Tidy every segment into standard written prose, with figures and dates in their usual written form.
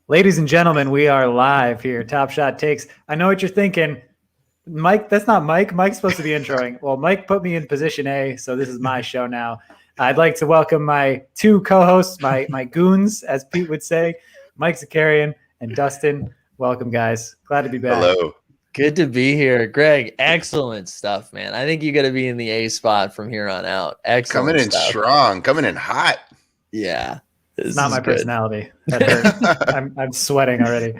Ladies and gentlemen, we are live here. Top Shot Takes. I know what you're thinking. Mike, that's not Mike. Mike's supposed to be introing. Well, Mike put me in position A, so this is my show now. I'd like to welcome my two co-hosts, my goons, as Pete would say, Mike Zakarian and Dustin. Welcome, guys. Glad to be back. Hello. Good to be here. Greg, excellent stuff, man. I think you got to be in the A spot from here on out. Excellent Coming in stuff. strong, coming in hot. Yeah. It's not my personality. That hurts. I'm sweating already.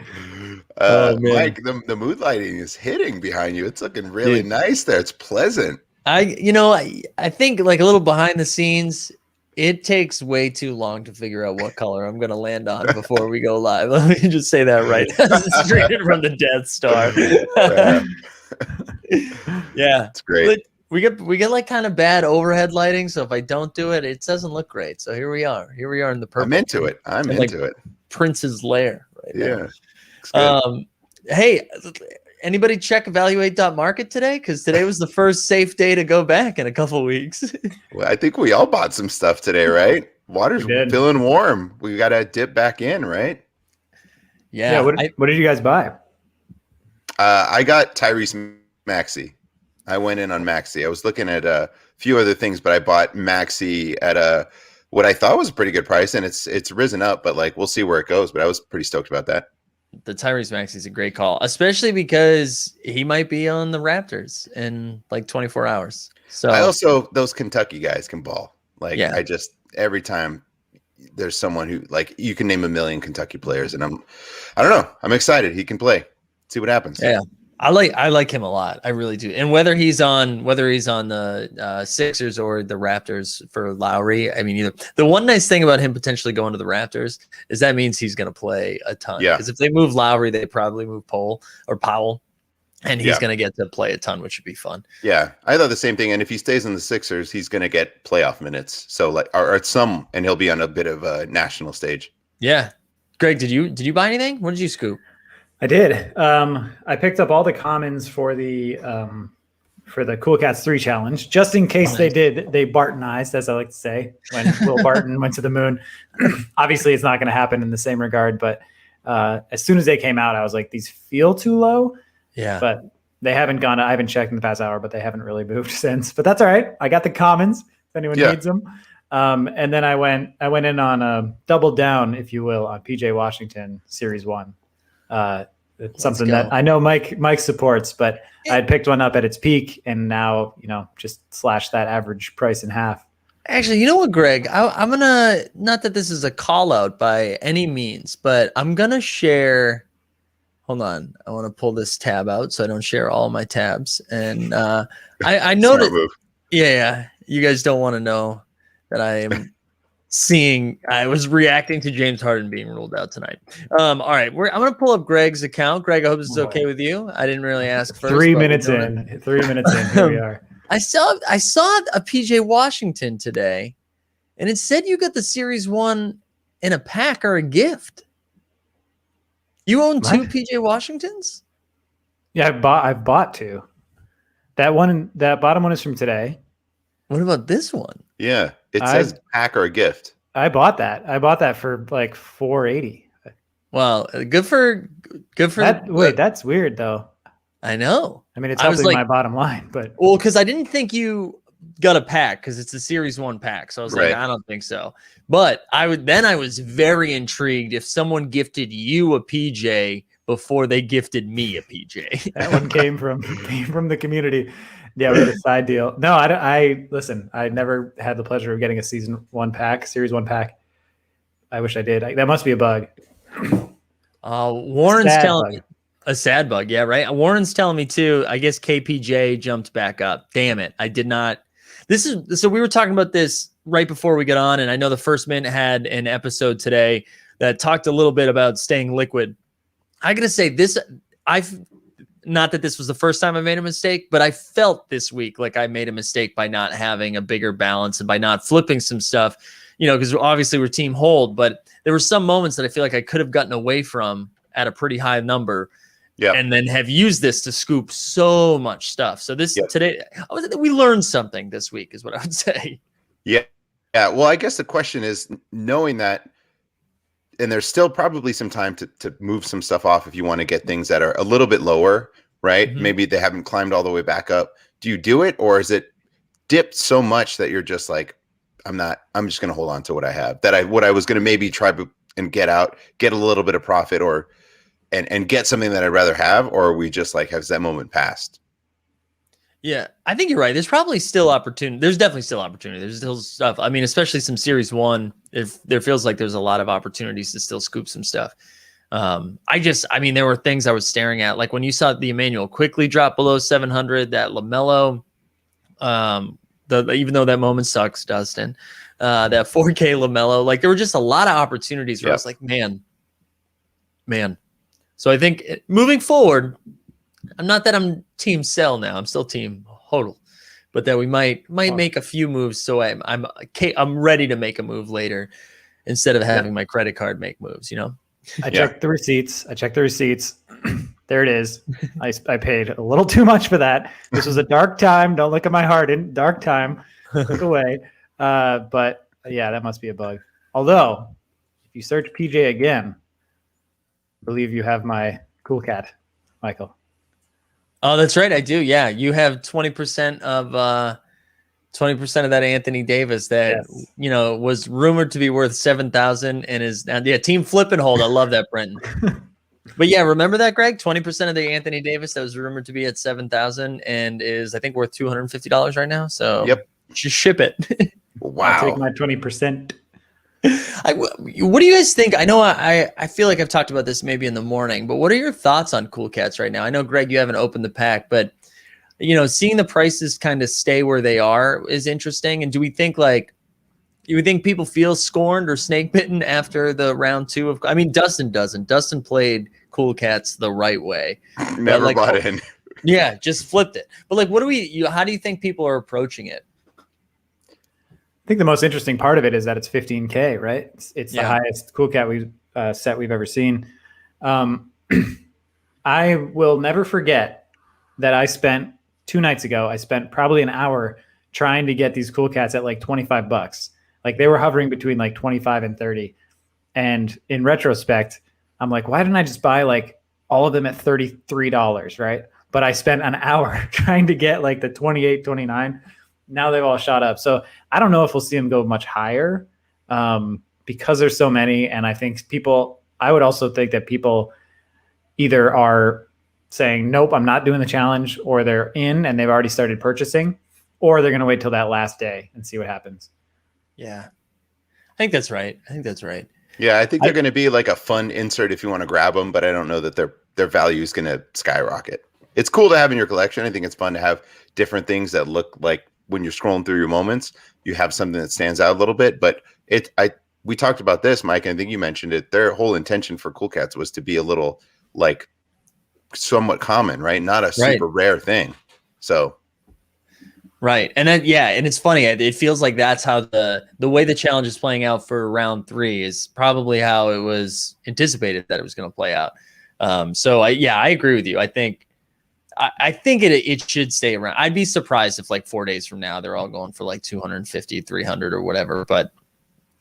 Mike, the mood lighting is hitting behind you. It's looking really nice there. It's pleasant. I think like a little behind the scenes, it takes way too long to figure out what color I'm going to land on before we go live. Let me just say that right. Straight from the Death Star. Yeah. It's great. But we get like kind of bad overhead lighting, so if I don't do it, it doesn't look great. So here we are. Here we are in the purple. I'm into it. I'm into it. Prince's lair right Yeah. now. Hey, anybody check evaluate.market today? Because today was the first safe day to go back in a couple of weeks. Well, I think we all bought some stuff today, right? Water's feeling warm. We got to dip back in, right? Yeah. What did you guys buy? I got Tyrese Maxey. I went in on Maxey. I was looking at a few other things, but I bought Maxey at what I thought was a pretty good price, and it's risen up, but like we'll see where it goes. But I was pretty stoked about that. The Tyrese Maxey is a great call, especially because he might be on the Raptors in like 24 hours. So I also, those Kentucky guys can ball. Like, yeah. I just, every time there's someone who, like, you can name a million Kentucky players, and I don't know. I'm excited. He can play. See what happens. Yeah. I like him a lot. I really do. And whether he's on the Sixers or the Raptors for Lowry, I mean, the one nice thing about him potentially going to the Raptors is that means he's going to play a ton. Yeah. Because if they move Lowry, they probably move Powell, and he's going to get to play a ton, which would be fun. Yeah, I thought the same thing. And if he stays in the Sixers, he's going to get playoff minutes. So like, or some, and he'll be on a bit of a national stage. Yeah. Greg, did you buy anything? What did you scoop? I did. I picked up all the commons for the Cool Cats 3 challenge, just in case they Bartonized, as I like to say, when Will Barton went to the moon. Obviously, it's not going to happen in the same regard, but as soon as they came out, I was like, these feel too low. Yeah. But they haven't gone. I haven't checked in the past hour, but they haven't really moved since. But that's all right. I got the commons if anyone needs them. And then I went in on a double down, if you will, on PJ Washington Series 1. It's something that I know Mike supports, but I had picked one up at its peak, and now just slash that average price in half. Actually, you know what, Greg? I'm gonna, not that this is a call out by any means, but I'm gonna share. Hold on, I want to pull this tab out so I don't share all my tabs. And I noticed. Yeah, you guys don't want to know that I am. I was reacting to James Harden being ruled out tonight. All right, I'm going to pull up Greg's account. Greg, I hope this is okay with you. I didn't really ask first. 3 minutes in. Here we are. I saw a PJ Washington today, and it said you got the Series 1 in a pack or a gift. You own two PJ Washingtons? Yeah, I've bought two. That bottom one is from today. What about this one? Yeah, it says pack or a gift. I bought that for like $480. Well, good for that. Wait, that's weird though. I know. I mean, it's helping my bottom line, but because I didn't think you got a pack because it's a Series 1 pack, so I was like, I don't think so. But I was very intrigued if someone gifted you a PJ before they gifted me a PJ. That one came from the community. Yeah, we had a side deal. No, I listen. I never had the pleasure of getting a Series 1 pack. I wish I did. That must be a bug. Warren's telling me a sad bug. Yeah, right. Warren's telling me too. I guess KPJ jumped back up. Damn it! I did not. So we were talking about this right before we got on, and I know the First Mint had an episode today that talked a little bit about staying liquid. I gotta say this. Not that this was the first time I made a mistake, but I felt this week like I made a mistake by not having a bigger balance and by not flipping some stuff, because obviously we're team hold, but there were some moments that I feel like I could have gotten away from at a pretty high number. Yeah. And then have used this to scoop so much stuff. So today, we learned something this week is what I would say. Yeah. Yeah. Well, I guess the question is, knowing that there's still probably some time to move some stuff off if you want to get things that are a little bit lower, right? Mhm. Maybe they haven't climbed all the way back up. Do you do it, or is it dipped so much that you're just like, I'm just going to hold on to what I have, what I was going to maybe try and get a little bit of profit and get something that I'd rather have, or are we just like, has that moment passed? Yeah, I think you're right. There's probably still opportunity. There's definitely still opportunity. There's still stuff. I mean, especially some Series 1, if there feels like there's a lot of opportunities to still scoop some stuff. I mean, there were things I was staring at, like when you saw the Emmanuel quickly drop below 700, that LaMelo, even though that moment sucks, Dustin, that 4K LaMelo, like there were just a lot of opportunities where I was like, man. So I think moving forward, I'm not that I'm team sell now. I'm still team hodl, but that we might make a few moves. So I'm ready to make a move later instead of having my credit card make moves, you know? I checked the receipts. There it is. I paid a little too much for that. This was a dark time. Don't look at my heart. Dark time. Look away. But yeah, that must be a bug. Although, if you search PJ again, I believe you have my Cool Cat, Michael. Oh, that's right. I do. Yeah. You have 20% of 20% of that Anthony Davis that, you know, was rumored to be worth 7,000 and is now, team flip and hold. I love that, Brenton. But yeah, remember that, Greg? 20% of the Anthony Davis that was rumored to be at 7,000 and is, I think, worth $250 right now. So just ship it. Wow. I'll take my 20%. What do you guys think? I know I feel like I've talked about this maybe in the morning, but what are your thoughts on Cool Cats right now? I know, Greg, you haven't opened the pack, but you know, seeing the prices kind of stay where they are is interesting. And do we think people feel scorned or snake bitten after the round 2 of? I mean, Dustin doesn't. Dustin played Cool Cats the right way. Never bought in. Yeah, just flipped it. But like, how do you think people are approaching it? I think the most interesting part of it is that it's 15K, right? It's the highest Cool Cat set we've ever seen. I will never forget that I spent 2 nights ago, I spent probably an hour trying to get these Cool Cats at like $25. Like they were hovering between like 25 and 30. And in retrospect, I'm like, why didn't I just buy like all of them at $33, right? But I spent an hour trying to get like the 28, 29. Now they've all shot up. So I don't know if we'll see them go much higher because there's so many. And I think I would also think that people either are saying, nope, I'm not doing the challenge, or they're in and they've already started purchasing, or they're going to wait till that last day and see what happens. Yeah, I think that's right. Yeah, I think they're going to be like a fun insert if you want to grab them, but I don't know that their value is going to skyrocket. It's cool to have in your collection. I think it's fun to have different things that look like when you're scrolling through your moments, you have something that stands out a little bit. But we talked about this, Mike, and I think you mentioned it. Their whole intention for Cool Cats was to be a little like somewhat common, right? Not a super rare thing. So. Right. And then, and it's funny. It feels like that's how the way the challenge is playing out for round 3 is probably how it was anticipated that it was going to play out. So I agree with you. I think it should stay around. I'd be surprised if like 4 days from now, they're all going for like 250, 300 or whatever, but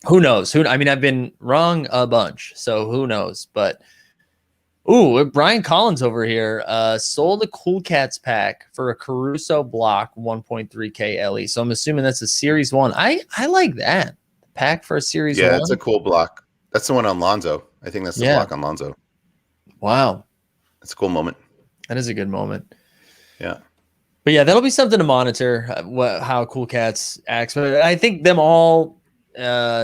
who knows? I mean, I've been wrong a bunch, so who knows? But Brian Collins over here sold a Cool Cats pack for a Caruso block 1.3K LE. So I'm assuming that's a Series 1. I like that pack for a Series 1. Yeah, it's a cool block. That's the one on Lonzo. I think that's the block on Lonzo. Wow. That's a cool moment. That is a good moment. Yeah. But yeah, that'll be something to monitor how Cool Cats acts. But I think them all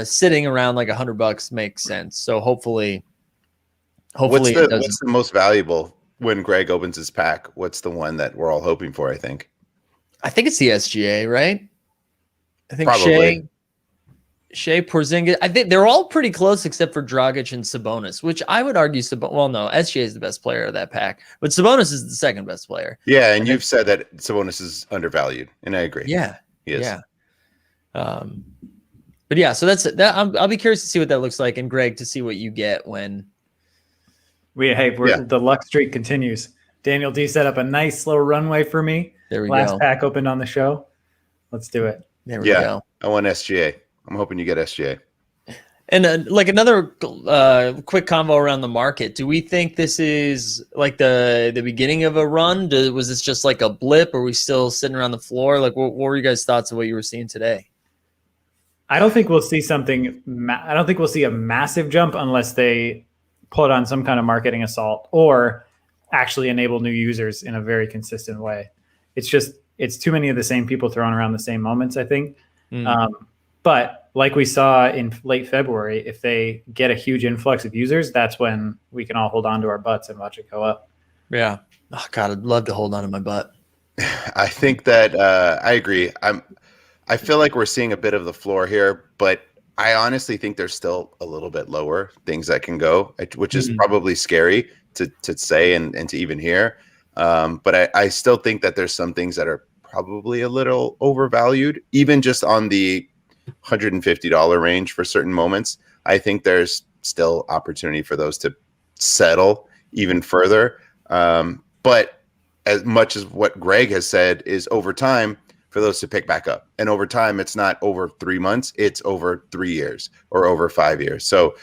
sitting around like $100 makes sense. So hopefully what's the most valuable when Greg opens his pack? What's the one that we're all hoping for? I think it's the SGA, right? I think probably. Shea, Porzingis. I think they're all pretty close except for Dragic and Sabonis, which I would argue SGA is the best player of that pack, but Sabonis is the second best player. Yeah, and you've said that Sabonis is undervalued, and I agree. Yeah, he is. Yeah. But yeah, so that's that. I'll be curious to see what that looks like, and Greg, to see what you get when. The luck streak continues. Daniel D set up a nice slow runway for me. There we go. Last pack opened on the show. Let's do it. There we go. I want SGA. I'm hoping you get SGA. And like another quick convo around the market. Do we think this is like the beginning of a run? Was this just like a blip? Or are we still sitting around the floor? Like, what were you guys' thoughts of what you were seeing today? I don't think we'll see something. I don't think we'll see a massive jump unless they put on some kind of marketing assault or actually enable new users in a very consistent way. It's too many of the same people throwing around the same moments, I think. But like we saw in late February, if they get a huge influx of users, that's when we can all hold on to our butts and watch it go up. Yeah. Oh God, I'd love to hold on to my butt. I think that I agree. I feel like we're seeing a bit of the floor here, but I honestly think there's still a little bit lower things that can go, which is probably scary to say and to even hear. But I still think that there's some things that are probably a little overvalued, even just on the $150 range for certain moments. I think there's still opportunity for those to settle even further. But as much as what Greg has said is over time for those to pick back up. And over time, it's not over 3 months, it's over 3 years or over 5 years. So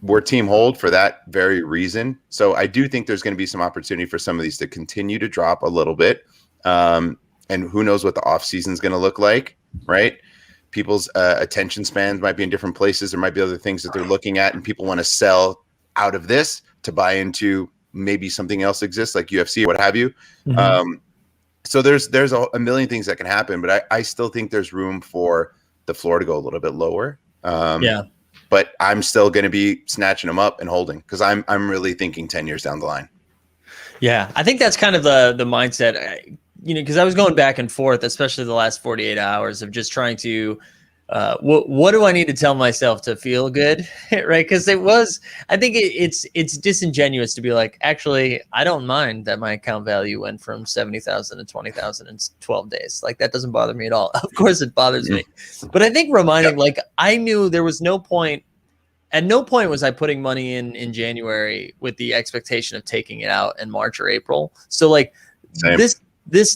we're team hold for that very reason. So I do think there's going to be some opportunity for some of these to continue to drop a little bit. And who knows what the off season is going to look like, right? People's attention spans might be in different places. There might be other things that they're looking at, and people want to sell out of this to buy into maybe something else exists, like UFC or what have you. So there's a million things that can happen, but I still think there's room for the floor to go a little bit lower. But I'm still going to be snatching them up and holding because I'm really thinking 10 years down the line. Yeah, I think that's kind of the mindset. Because I was going back and forth, especially the last 48 hours of just trying to, what do I need to tell myself to feel good, right? Because I think it's disingenuous to be like, actually, I don't mind that my account value went from 70,000 to 20,000 in 12 days. Like that doesn't bother me at all. Of course, it bothers me, but I think reminding, like, I knew there was no point. At no point was I putting money in January with the expectation of taking it out in March or April. So like Same. This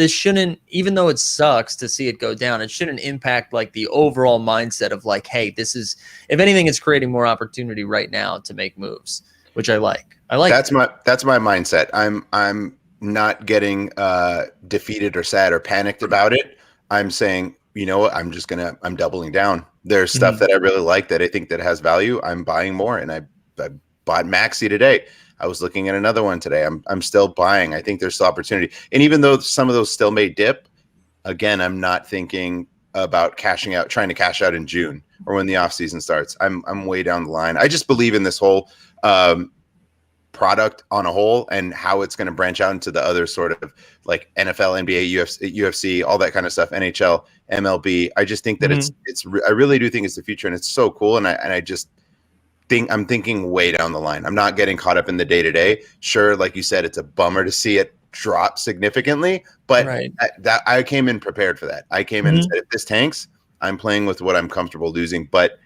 shouldn't, even though it sucks to see it go down, it shouldn't impact like the overall mindset of like, hey, this is, if anything, it's creating more opportunity right now to make moves, which I like. That's my mindset. I'm not getting defeated or sad or panicked about it. I'm saying, you know what, I'm doubling down. There's stuff that I really like that I think that has value. I'm buying more, and I bought Maxi today. I was looking at another one today. I'm still buying. I think there's still opportunity. And even though some of those still may dip, again, I'm not thinking about trying to cash out in June or when the off season starts. I'm way down the line. I just believe in this whole product on a whole and how it's going to branch out into the other sort of like NFL, NBA, UFC, all that kind of stuff, NHL, MLB. I just think that I really do think it's the future, and it's so cool. And I just I'm thinking way down the line. I'm not getting caught up in the day to day. Sure, like you said, it's a bummer to see it drop significantly, but I came in prepared for that. I came in and said, if this tanks, I'm playing with what I'm comfortable losing, but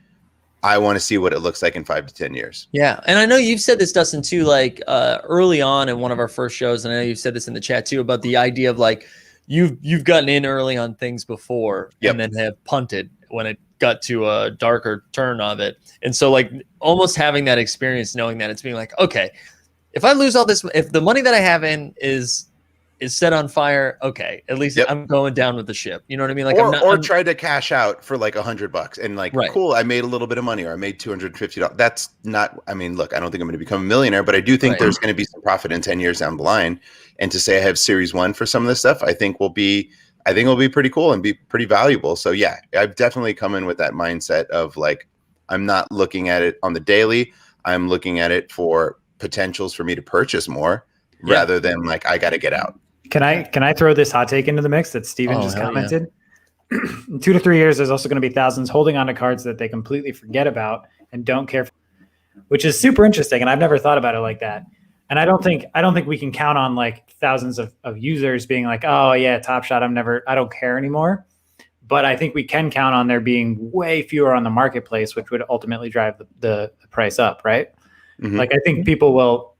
I want to see what it looks like in 5 to 10 years. Yeah. And I know you've said this, Dustin, too, like early on in one of our first shows, and I know you've said this in the chat too, about the idea of like you've gotten in early on things before and then have punted when it got to a darker turn of it. And so like almost having that experience, knowing that it's being like, okay, if I lose all this, if the money that I have in is set on fire, okay, at least I'm going down with the ship. You know what I mean? Like, or try to cash out for like $100 and like, cool, I made a little bit of money, or I made $250. That's not, I mean, look, I don't think I'm going to become a millionaire, but I do think there's going to be some profit in 10 years down the line. And to say I have series 1 for some of this stuff, I think it'll be pretty cool and be pretty valuable. So yeah, I've definitely come in with that mindset of like, I'm not looking at it on the daily. I'm looking at it for potentials for me to purchase more rather than like, I got to get out. Can I throw this hot take into the mix that Steven just commented? Yeah. In 2 to 3 years, there's also going to be thousands holding on to cards that they completely forget about and don't care for, which is super interesting. And I've never thought about it like that. And I don't think we can count on like thousands of users being like, oh yeah, Top Shot, I don't care anymore. But I think we can count on there being way fewer on the marketplace, which would ultimately drive the price up, right? Like I think they'll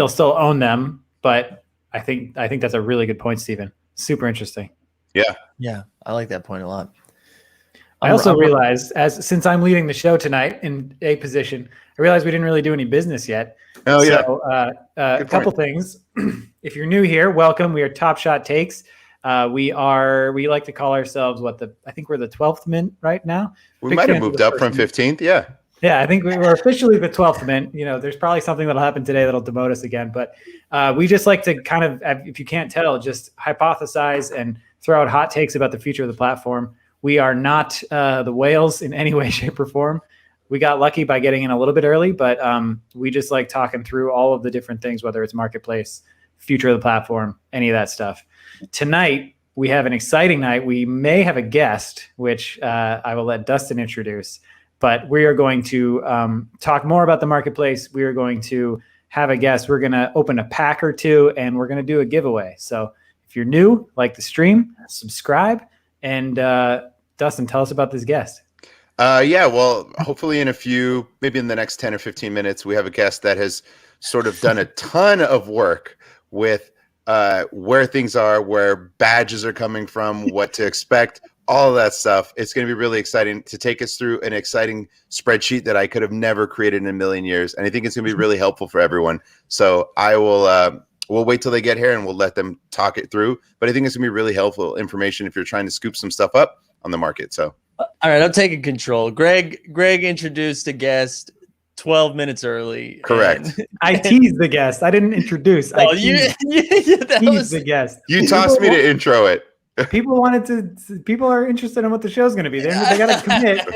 still own them, but I think that's a really good point, Steven. Super interesting. Yeah. Yeah. I like that point a lot. I also realized, since I'm leading the show tonight in a position, I realized we didn't really do any business yet. Oh, yeah. So a couple things. If you're new here, welcome. We are Top Shot Takes. We like to call ourselves I think we're the 12th mint right now. We might have moved up from 15th. Yeah. Yeah, I think we were officially the 12th mint. There's probably something that'll happen today that'll demote us again. But we just like to kind of, if you can't tell, just hypothesize and throw out hot takes about the future of the platform. We are not the whales in any way, shape, or form. We got lucky by getting in a little bit early, but we just like talking through all of the different things, whether it's marketplace, future of the platform, any of that stuff. Tonight, we have an exciting night. We may have a guest, which I will let Dustin introduce, but we are going to talk more about the marketplace. We are going to have a guest. We're going to open a pack or two, and we're going to do a giveaway. So if you're new, like the stream, subscribe, and Dustin, tell us about this guest. Yeah, well, hopefully maybe in the next 10 or 15 minutes, we have a guest that has sort of done a ton of work with where things are, where badges are coming from, what to expect, all of that stuff. It's going to be really exciting to take us through an exciting spreadsheet that I could have never created in a million years. And I think it's going to be really helpful for everyone. So I will, we'll wait till they get here and we'll let them talk it through. But I think it's going to be really helpful information if you're trying to scoop some stuff up on the market. So, all right, I'm taking control. Greg introduced a guest 12 minutes early. Correct. I teased the guest. I didn't introduce. Oh, teased the guest. You tossed me to intro it. People are interested in what the show's going to be. They got to commit.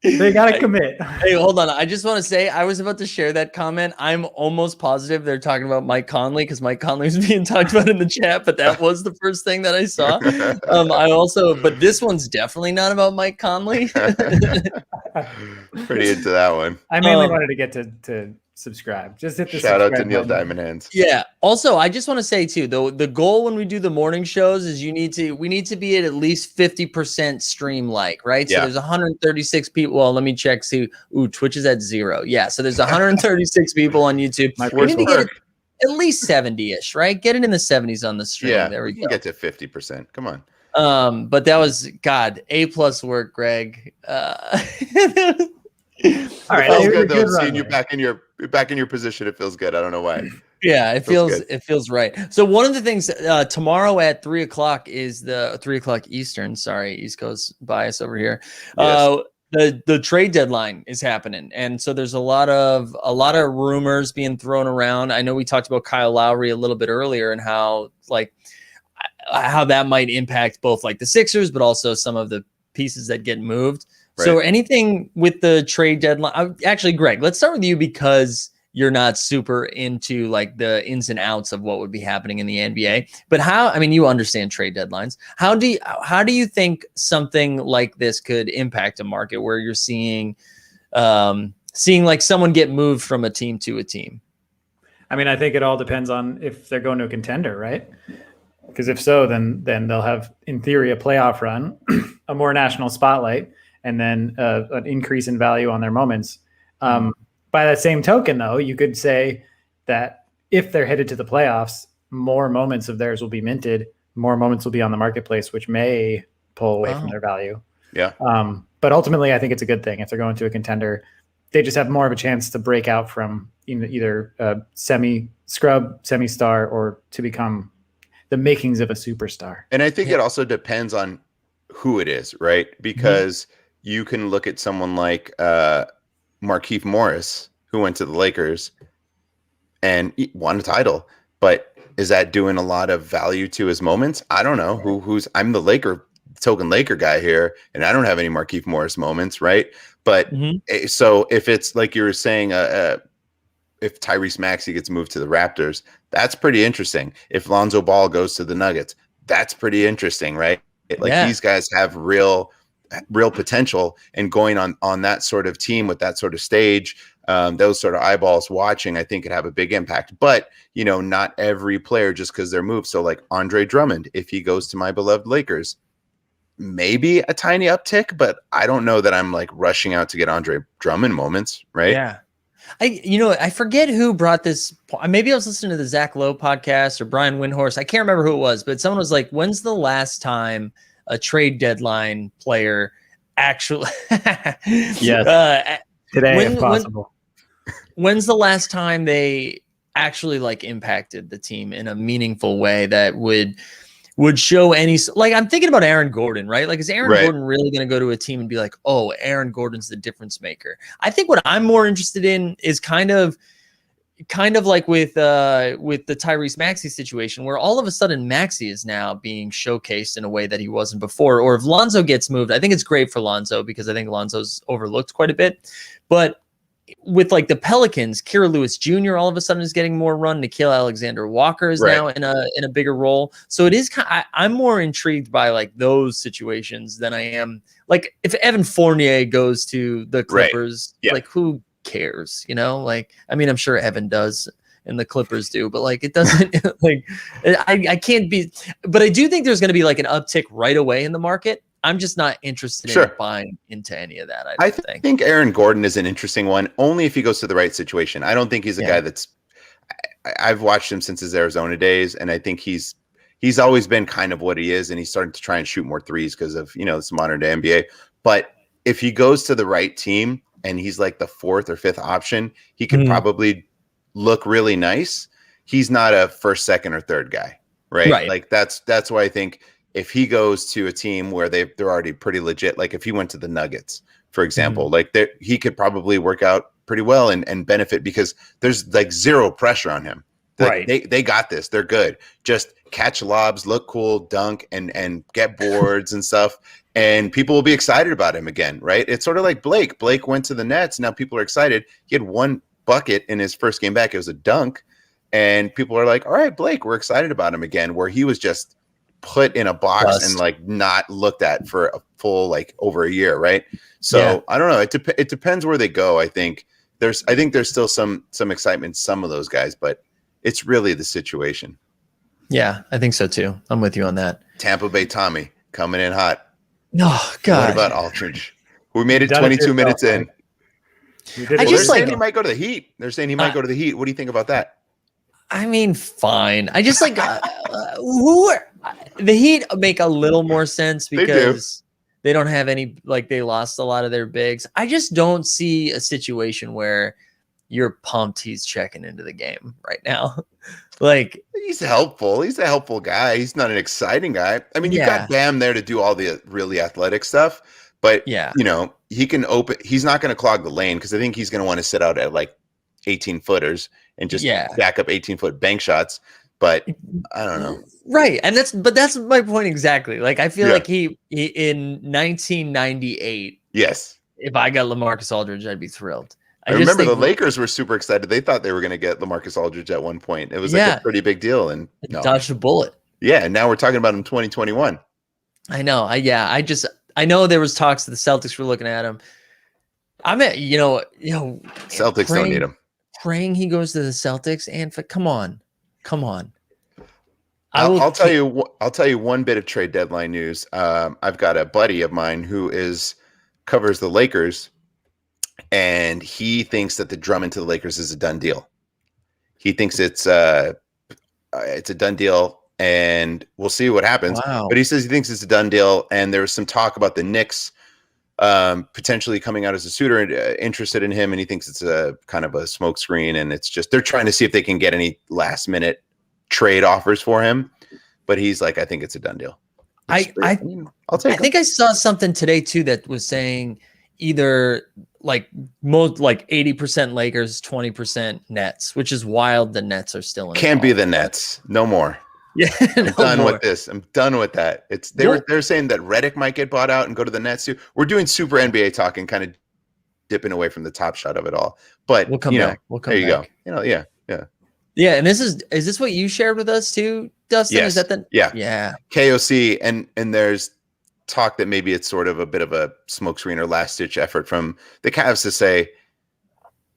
They got to commit. Hey, hold on. I just want to say, I was about to share that comment. I'm almost positive they're talking about Mike Conley because Mike Conley was being talked about in the chat, but that was the first thing that I saw. But this one's definitely not about Mike Conley. Pretty into that one. I mainly wanted to get to subscribe. Just hit the shout out to Neil button. Diamond Hands. Yeah. Also, I just want to say too, the goal when we do the morning shows is we need to be at least 50% stream like, right? Yeah. So there's 136 people. Well, let me check. See, Twitch is at 0. Yeah. So there's 136 people on YouTube. We need to get at least 70-ish, right? Get it in the 70s on the stream. Yeah. There we can go. Get to 50%. Come on. But that was A+ work, Greg. All right, it feels good though. Seeing you back in your position, it feels good. I don't know why. Yeah, it feels right. So one of the things tomorrow at 3:00 is the 3:00 Eastern. Sorry, East Coast bias over here. Yes. The trade deadline is happening, and so there's a lot of rumors being thrown around. I know we talked about Kyle Lowry a little bit earlier and how that might impact both like the Sixers, but also some of the pieces that get moved. Right. So anything with the trade deadline, actually, Greg, let's start with you because you're not super into like the ins and outs of what would be happening in the NBA. But you understand trade deadlines. How do you think something like this could impact a market where you're seeing like someone get moved from a team to a team? I think it all depends on if they're going to a contender, right? Because if so, then they'll have, in theory, a playoff run, a more national spotlight, and then an increase in value on their moments. By that same token, though, you could say that if they're headed to the playoffs, more moments of theirs will be minted, more moments will be on the marketplace, which may pull away from their value. Yeah. But ultimately, I think it's a good thing. If they're going to a contender, they just have more of a chance to break out from either semi-scrub, semi-star, or to become the makings of a superstar. And I think it also depends on who it is, right? Because you can look at someone like Markieff Morris, who went to the Lakers and won a title, but is that doing a lot of value to his moments? I don't know. I'm the token Laker guy here, and I don't have any Markieff Morris moments, right? But so if it's like you were saying, if Tyrese Maxey gets moved to the Raptors, that's pretty interesting. If Lonzo Ball goes to the Nuggets, that's pretty interesting, right? These guys have real potential, and going on that sort of team with that sort of stage, those sort of eyeballs watching, I think could have a big impact. But not every player just because they're moved. So like Andre Drummond, if he goes to my beloved Lakers, maybe a tiny uptick, but I don't know that I'm like rushing out to get Andre Drummond moments, right? Yeah. I forget who brought this. Maybe I was listening to the Zach Lowe podcast or Brian Windhorst. I can't remember who it was, but someone was like, when's the last time a trade deadline player actually. Yes. Today, if possible. When's the last time they actually like impacted the team in a meaningful way that would show any, like, I'm thinking about Aaron Gordon, right? Like, is Aaron Gordon really going to go to a team and be like, oh, Aaron Gordon's the difference maker? I think what I'm more interested in is kind of like with the Tyrese Maxey situation, where all of a sudden Maxey is now being showcased in a way that he wasn't before. Or if Lonzo gets moved, I think it's great for Lonzo because I think Lonzo's overlooked quite a bit. But with like the Pelicans, Kira Lewis Jr. all of a sudden is getting more run. Nickeil Alexander-Walker is now in a bigger role. So it is I'm more intrigued by like those situations than I am like if Evan Fournier goes to the Clippers, like who cares? You know, like I mean, I'm sure Evan does and the Clippers do, but like it doesn't like I can't be. But I do think there's going to be like an uptick right away in the market. I'm just not interested in buying into any of that. I think Aaron Gordon is an interesting one, only if he goes to the right situation. I don't think he's a guy that's. I've watched him since his Arizona days, and I think he's always been kind of what he is, and he's starting to try and shoot more threes because of this modern day NBA. But if he goes to the right team and he's like the fourth or fifth option, he could probably look really nice. He's not a first, second, or third guy, right? Like that's why I think. If he goes to a team where they're already pretty legit, like if he went to the Nuggets, for example, like he could probably work out pretty well and benefit because there's like zero pressure on him. Like they got this. They're good. Just catch lobs, look cool, dunk, and get boards and stuff. And people will be excited about him again, right? It's sort of like Blake. Blake went to the Nets. Now people are excited. He had one bucket in his first game back. It was a dunk. And people are like, all right, Blake, we're excited about him again, where he was just put in a box and like not looked at for a full like over a year, right? So I don't know. It depends where they go. I think there's still some excitement in some of those guys, but it's really the situation. Yeah, I think so too. I'm with you on that. Tampa Bay Tommy coming in hot. Oh God. What about Aldridge? We made it 22 minutes in. I just saying he might go to the Heat. They're saying he might go to the Heat. What do you think about that? I mean, fine. I just like the Heat make a little more sense because they don't have any, like they lost a lot of their bigs. I just don't see a situation where you're pumped he's checking into the game right now. Like he's helpful. He's a helpful guy. He's not an exciting guy. I mean, you got Bam there to do all the really athletic stuff, but he can open. He's not going to clog the lane because I think he's going to want to sit out at like 18 footers and just back up 18-foot bank shots. But I don't know. Right. And that's my point exactly. Like, I feel like he in 1998. Yes. If I got LaMarcus Aldridge, I'd be thrilled. I remember the Lakers were super excited. They thought they were going to get LaMarcus Aldridge at one point. It was like a pretty big deal. And dodged a bullet. Yeah. And now we're talking about him 2021. I know. I know there was talks that the Celtics were looking at him. I'm at, Celtics don't need him. Praying he goes to the Celtics, and come on. I'll tell you one bit of trade deadline news. I've got a buddy of mine who covers the Lakers, and he thinks that the Drummond to the Lakers is a done deal. He thinks it's a done deal, and we'll see what happens. Wow. But he says he thinks it's a done deal, and there was some talk about the Knicks potentially coming out as a suitor interested in him, and he thinks it's a kind of a smokescreen, and it's just they're trying to see if they can get any last minute trade offers for him. But he's like, I think it's a done deal. I'll take. I think I saw something today too that was saying either like 80% Lakers, 20% Nets, which is wild. The Nets are still in. Can't be the Nets. No more. Yeah, I'm done with this. I'm done with that. They're saying that Redick might get bought out and go to the Nets too. We're doing super NBA talk and kind of dipping away from the top shot of it all. But we'll come back. There you go. Yeah. And is this what you shared with us too, Dustin? Yes. Is that yeah KOC and there's talk that maybe it's sort of a bit of a smokescreen or last ditch effort from the Cavs to say,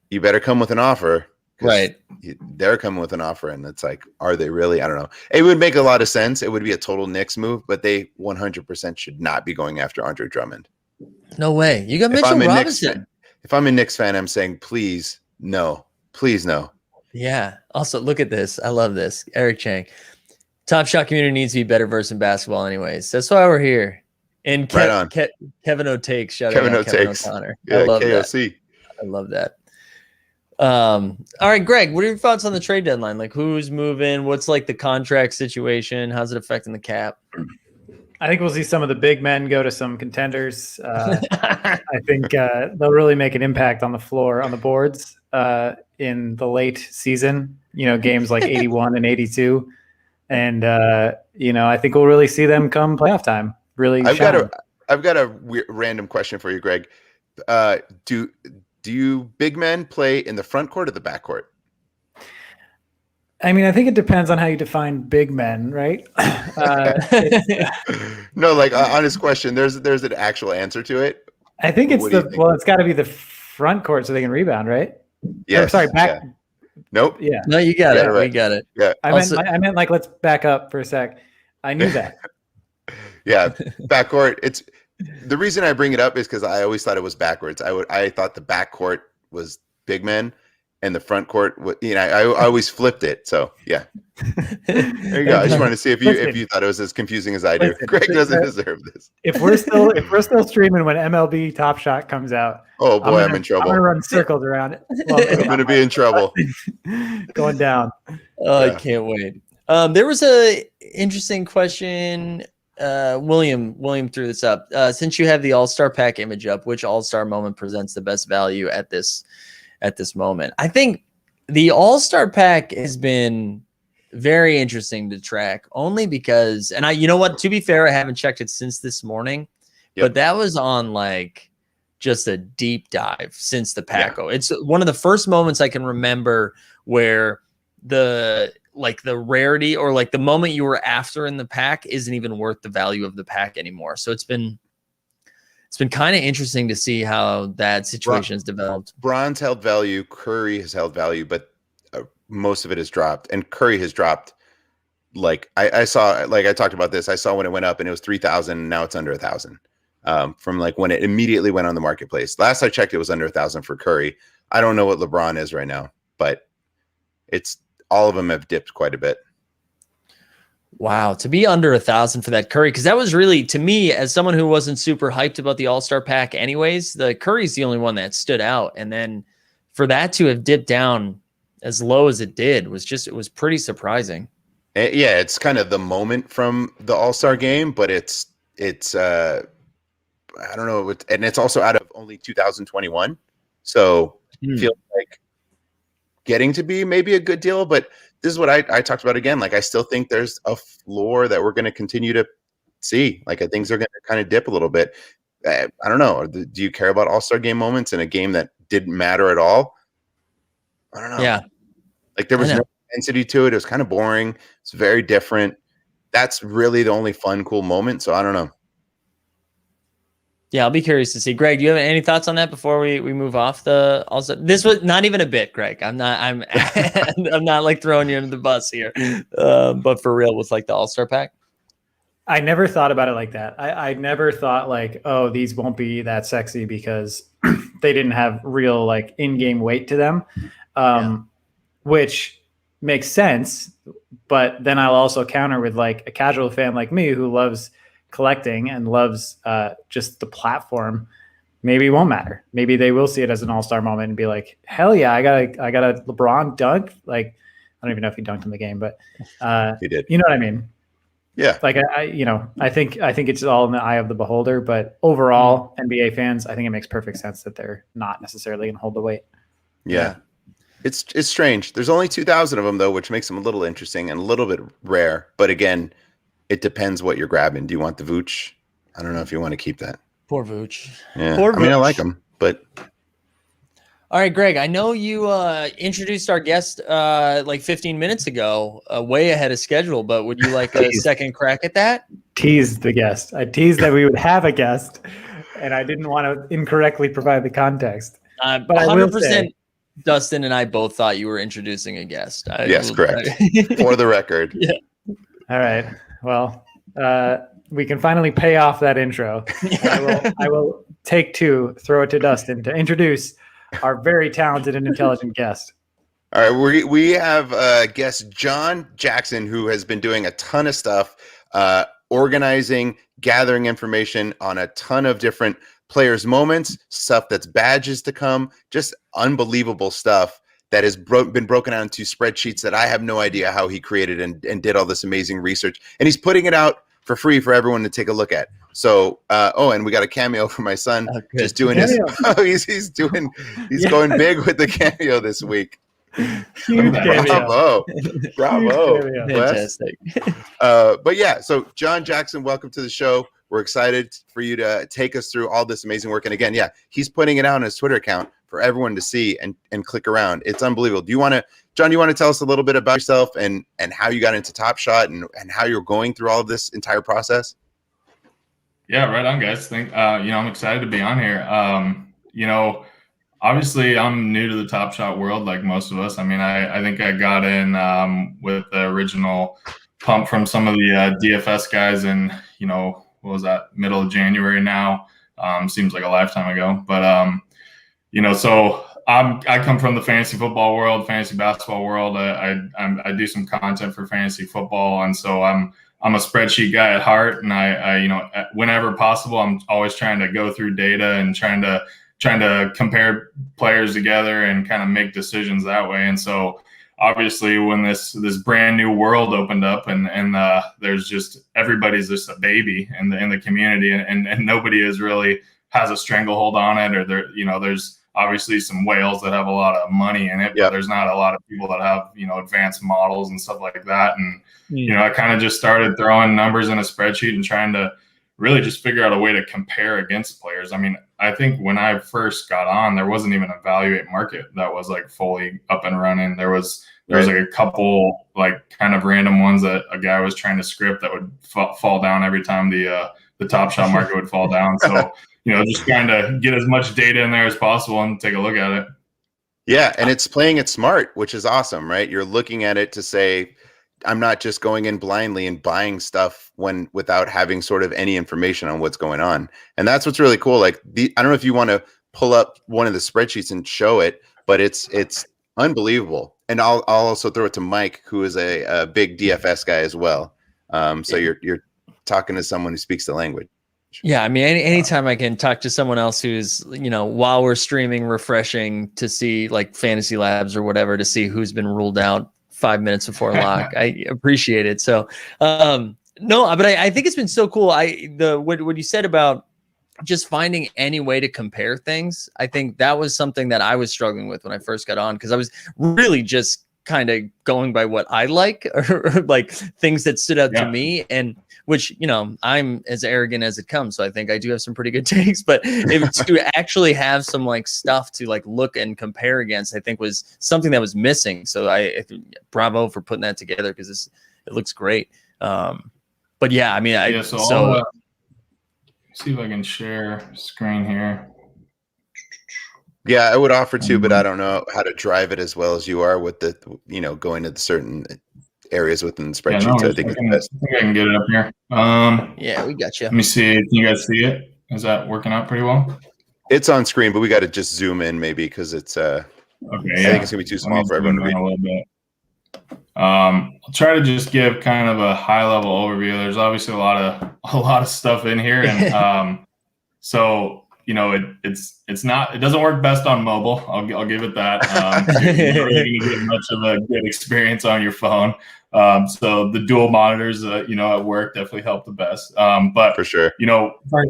you better come with an offer. Right. They're coming with an offer, and it's like, are they really? I don't know. It would make a lot of sense. It would be a total Knicks move, but they 100% should not be going after Andre Drummond. No way. You got Mitchell Robinson. If I'm a Knicks fan, I'm saying, please, no. Please, no. Yeah. Also, look at this. I love this. Eric Chang. Top Shot community needs to be better versed in basketball anyways. That's why we're here. And Right on. Kevin O'Takes, shout Kevin out Kevin O'Takes. O'Connor. Yeah, I love KOC. that. I love that. All right, Greg, what are your thoughts on the trade deadline? Like, who's moving? What's like the contract situation? How's it affecting the cap? I think we'll see some of the big men go to some contenders. I think they'll really make an impact on the floor, on the boards in the late season, games like 81 and 82. And, I think we'll really see them come playoff time. Really, I've got a random question for you, Greg. Do you big men play in the front court or the back court? I mean, I think it depends on how you define big men, right? No, like honest question. There's an actual answer to it. I think it's it's got to be the front court so they can rebound, right? Yeah. I'm sorry, back. Yeah. Nope. Yeah. No, you got it. Right. We got it. Yeah. I meant like, let's back up for a sec. I knew that. Yeah. Backcourt. It's the reason I bring it up is because I always thought it was backwards. I thought the backcourt was big men and the front court, I always flipped it. So yeah, there you go. I just wanted to see if you thought it was as confusing as I do. Greg doesn't deserve this. If we're still streaming when MLB Top Shot comes out, oh boy, I'm in trouble. I'm gonna run circles around it. I'm gonna be in trouble. Going down. Oh, yeah. I can't wait. There was a interesting question. William threw this up. Since you have the All-Star Pack image up, which All-Star moment presents the best value at this moment? I think the All-Star Pack has been very interesting to track, only because, and you know what, to be fair, I haven't checked it since this morning, but that was on like just a deep dive since the pack. Yeah. It's one of the first moments I can remember where the rarity or like the moment you were after in the pack isn't even worth the value of the pack anymore. So it's been kind of interesting to see how that situation has developed. Bronze held value, Curry has held value, but most of it has dropped, and Curry has dropped. Like I saw, like I talked about this, I saw when it went up and it was 3,000. Now it's under 1,000 from like when it immediately went on the marketplace. Last I checked, it was under 1,000 for Curry. I don't know what LeBron is right now, but it's all of them have dipped quite a bit. Wow, to be under 1,000 for that Curry, because that was really, to me, as someone who wasn't super hyped about the All-Star Pack anyways, the Curry's the only one that stood out. And then for that to have dipped down as low as it did it was pretty surprising. Yeah, it's kind of the moment from the All-Star game, but it's I don't know, and it's also out of only 2021. So it feels like getting to be maybe a good deal, but this is what I talked about again. Like, I still think there's a floor that we're going to continue to see. Like, things are going to kind of dip a little bit. I don't know. Do you care about All-Star game moments in a game that didn't matter at all? I don't know. Yeah. Like, there was no intensity to it. It was kind of boring. It's very different. That's really the only fun, cool moment. So I don't know. Yeah, I'll be curious to see. Greg, do you have any thoughts on that before we move off the All-Star? This was not even a bit, Greg. I'm not like throwing you under the bus here. But for real, with like the All-Star Pack. I never thought about it like that. I never thought like, oh, these won't be that sexy because they didn't have real like in-game weight to them, which makes sense. But then I'll also counter with like a casual fan like me who loves collecting and loves just the platform. Maybe it won't matter. Maybe they will see it as an all-star moment and be like, hell yeah, I got a LeBron dunk. Like, I don't even know if he dunked in the game, but he did. You know what I mean? Yeah. Like I think it's all in the eye of the beholder, but overall NBA fans, I think it makes perfect sense that they're not necessarily going to hold the weight. Yeah. It's strange. There's only 2,000 of them though, which makes them a little interesting and a little bit rare. But again, it depends what you're grabbing. Do you want the Vooch? I don't know if you want to keep that. Poor Vooch. Yeah. Poor I mean, Vooch. I like him, but. All right, Greg, I know you introduced our guest like 15 minutes ago, way ahead of schedule, but would you like a second crack at that? Teased the guest. I teased that we would have a guest, and I didn't want to incorrectly provide the context. But 100%, Dustin and I both thought you were introducing a guest. Yes, correct. For the record. Yeah. All right. Well, we can finally pay off that intro. I will take two, throw it to Dustin to introduce our very talented and intelligent guest. All right, we have guest John Jackson, who has been doing a ton of stuff organizing, gathering information on a ton of different players' moments, stuff that's badges to come, just unbelievable stuff that has been broken out into spreadsheets that I have no idea how he created and did all this amazing research. And he's putting it out for free for everyone to take a look at. So, and we got a cameo for my son, just doing he's going big with the cameo this week. Huge cameo. Bravo. Fantastic. But yeah, so John Jackson, welcome to the show. We're excited for you to take us through all this amazing work. And again, yeah, he's putting it out on his Twitter account for everyone to see and click around. It's unbelievable. John, you want to tell us a little bit about yourself and how you got into Top Shot and how you're going through all of this entire process? Yeah, right on, guys. I'm excited to be on here. Obviously I'm new to the Top Shot world, like most of us. I mean, I think I got in with the original pump from some of the DFS guys in, what was that, middle of January now. Seems like a lifetime ago. But, so I come from the fantasy football world, fantasy basketball world. I do some content for fantasy football. And so I'm a spreadsheet guy at heart. And I whenever possible, I'm always trying to go through data and trying to compare players together and kind of make decisions that way. And so obviously when this brand new world opened up and there's just, everybody's just a baby in the community and nobody has a stranglehold on it, or there's obviously some whales that have a lot of money in it, but there's not a lot of people that have, advanced models and stuff like that. And, I kind of just started throwing numbers in a spreadsheet and trying to really just figure out a way to compare against players. I mean, I think when I first got on, there wasn't even a Evaluate Market that was like fully up and running. There was like a couple like kind of random ones that a guy was trying to script that would fall down every time the Top Shot market would fall down. So, just trying to get as much data in there as possible and take a look at it. Yeah. And it's playing it smart, which is awesome, right? You're looking at it to say, I'm not just going in blindly and buying stuff without having sort of any information on what's going on. And that's what's really cool. Like I don't know if you want to pull up one of the spreadsheets and show it, but it's unbelievable. And I'll also throw it to Mike, who is a big DFS guy as well. So you're talking to someone who speaks the language. Yeah, I mean, anytime I can talk to someone else who's, while we're streaming, refreshing to see like Fantasy Labs or whatever, to see who's been ruled out 5 minutes before lock, I appreciate it. So, no, but I think it's been so cool. What you said about just finding any way to compare things, I think that was something that I was struggling with when I first got on, because I was really just kind of going by what I like or like things that stood out to me, and which, I'm as arrogant as it comes. So I think I do have some pretty good takes, but to actually have some like stuff to like look and compare against, I think was something that was missing. So bravo for putting that together, because it looks great. But yeah, I mean, I'll see if I can share screen here. Yeah, I would offer to, but I don't know how to drive it as well as you are with the, going to the certain areas within the spreadsheet. So I think I can get it up here. Yeah, we got you. Let me see. Can you guys see it? Is that working out pretty well? It's on screen, but we got to just zoom in maybe because it's I think it's gonna be too small for everyone to read. A little bit. I'll try to just give kind of a high level overview. There's obviously a lot of stuff in here, and so it doesn't work best on mobile. I'll give it that. You're not really gonna get much of a good experience on your phone. So the dual monitors, at work definitely help the best. But for sure,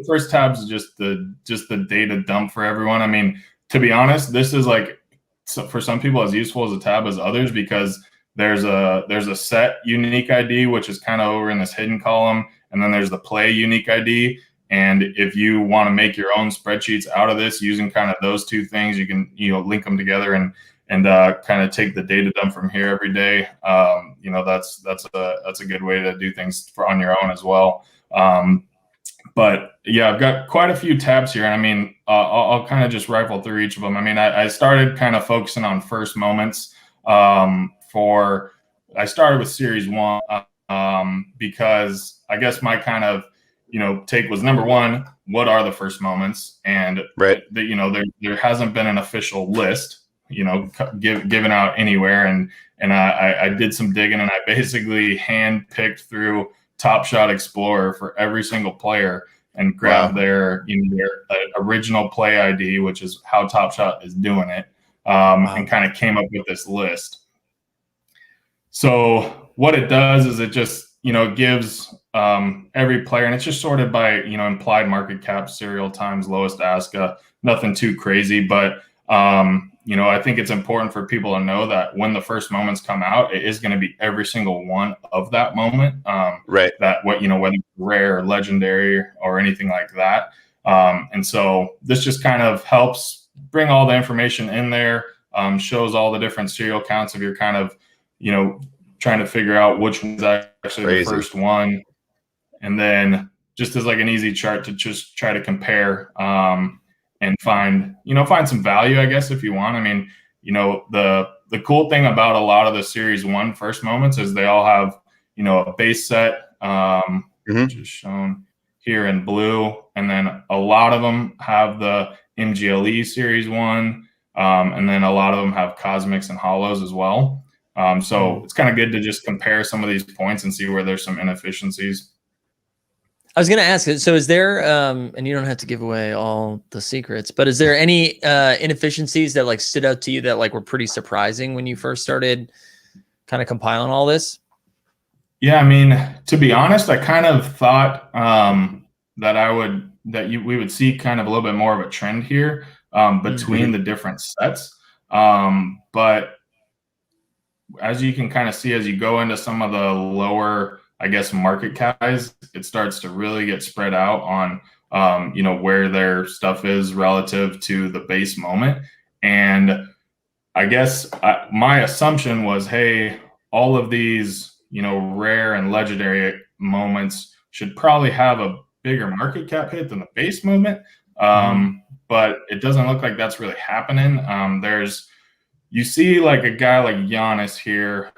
first tabs is just the data dump for everyone. I mean, to be honest, this is like, for some people as useful as a tab as others, because there's a set unique ID, which is kind of over in this hidden column, and then there's the play unique ID. And if you want to make your own spreadsheets out of this using kind of those two things, you can link them together and kind of take the data dump from here every day. That's a good way to do things on your own as well. But yeah, I've got quite a few tabs here, and I mean, I'll kind of just rifle through each of them. I mean, I started kind of focusing on first moments. I started with Series 1 because I guess my kind of take was, number one, what are the first moments? And there hasn't been an official list, given out anywhere. And I did some digging, and I basically hand picked through Top Shot Explorer for every single player and grab their original play ID, which is how Top Shot is doing it, and kind of came up with this list. So what it does is it just, gives every player, and it's just sorted by, implied market cap, serial times, lowest ASCA, nothing too crazy. But, I think it's important for people to know that when the first moments come out, it is going to be every single one of that moment. Right. That whether it's rare or legendary or anything like that. And so this just kind of helps bring all the information in there, shows all the different serial counts if you're kind of, trying to figure out which one's actually the first one. And then just as like an easy chart to just try to compare and find some value, I guess, if you want. I mean, the cool thing about a lot of the Series 1 first moments is they all have, a base set, which is shown here in blue. And then a lot of them have the MGLE Series 1. And then a lot of them have cosmics and hollows as well. So it's kind of good to just compare some of these points and see where there's some inefficiencies. I was going to ask, so is there, and you don't have to give away all the secrets, but is there any inefficiencies that like stood out to you that like were pretty surprising when you first started kind of compiling all this? Yeah, I mean, to be honest, I kind of thought we would see kind of a little bit more of a trend here between the different sets. But as you can kind of see, as you go into some of the lower, I guess, market caps, it starts to really get spread out on, where their stuff is relative to the base moment. And I guess my assumption was, hey, all of these, rare and legendary moments should probably have a bigger market cap hit than the base moment. But it doesn't look like that's really happening. You see like a guy like Giannis here,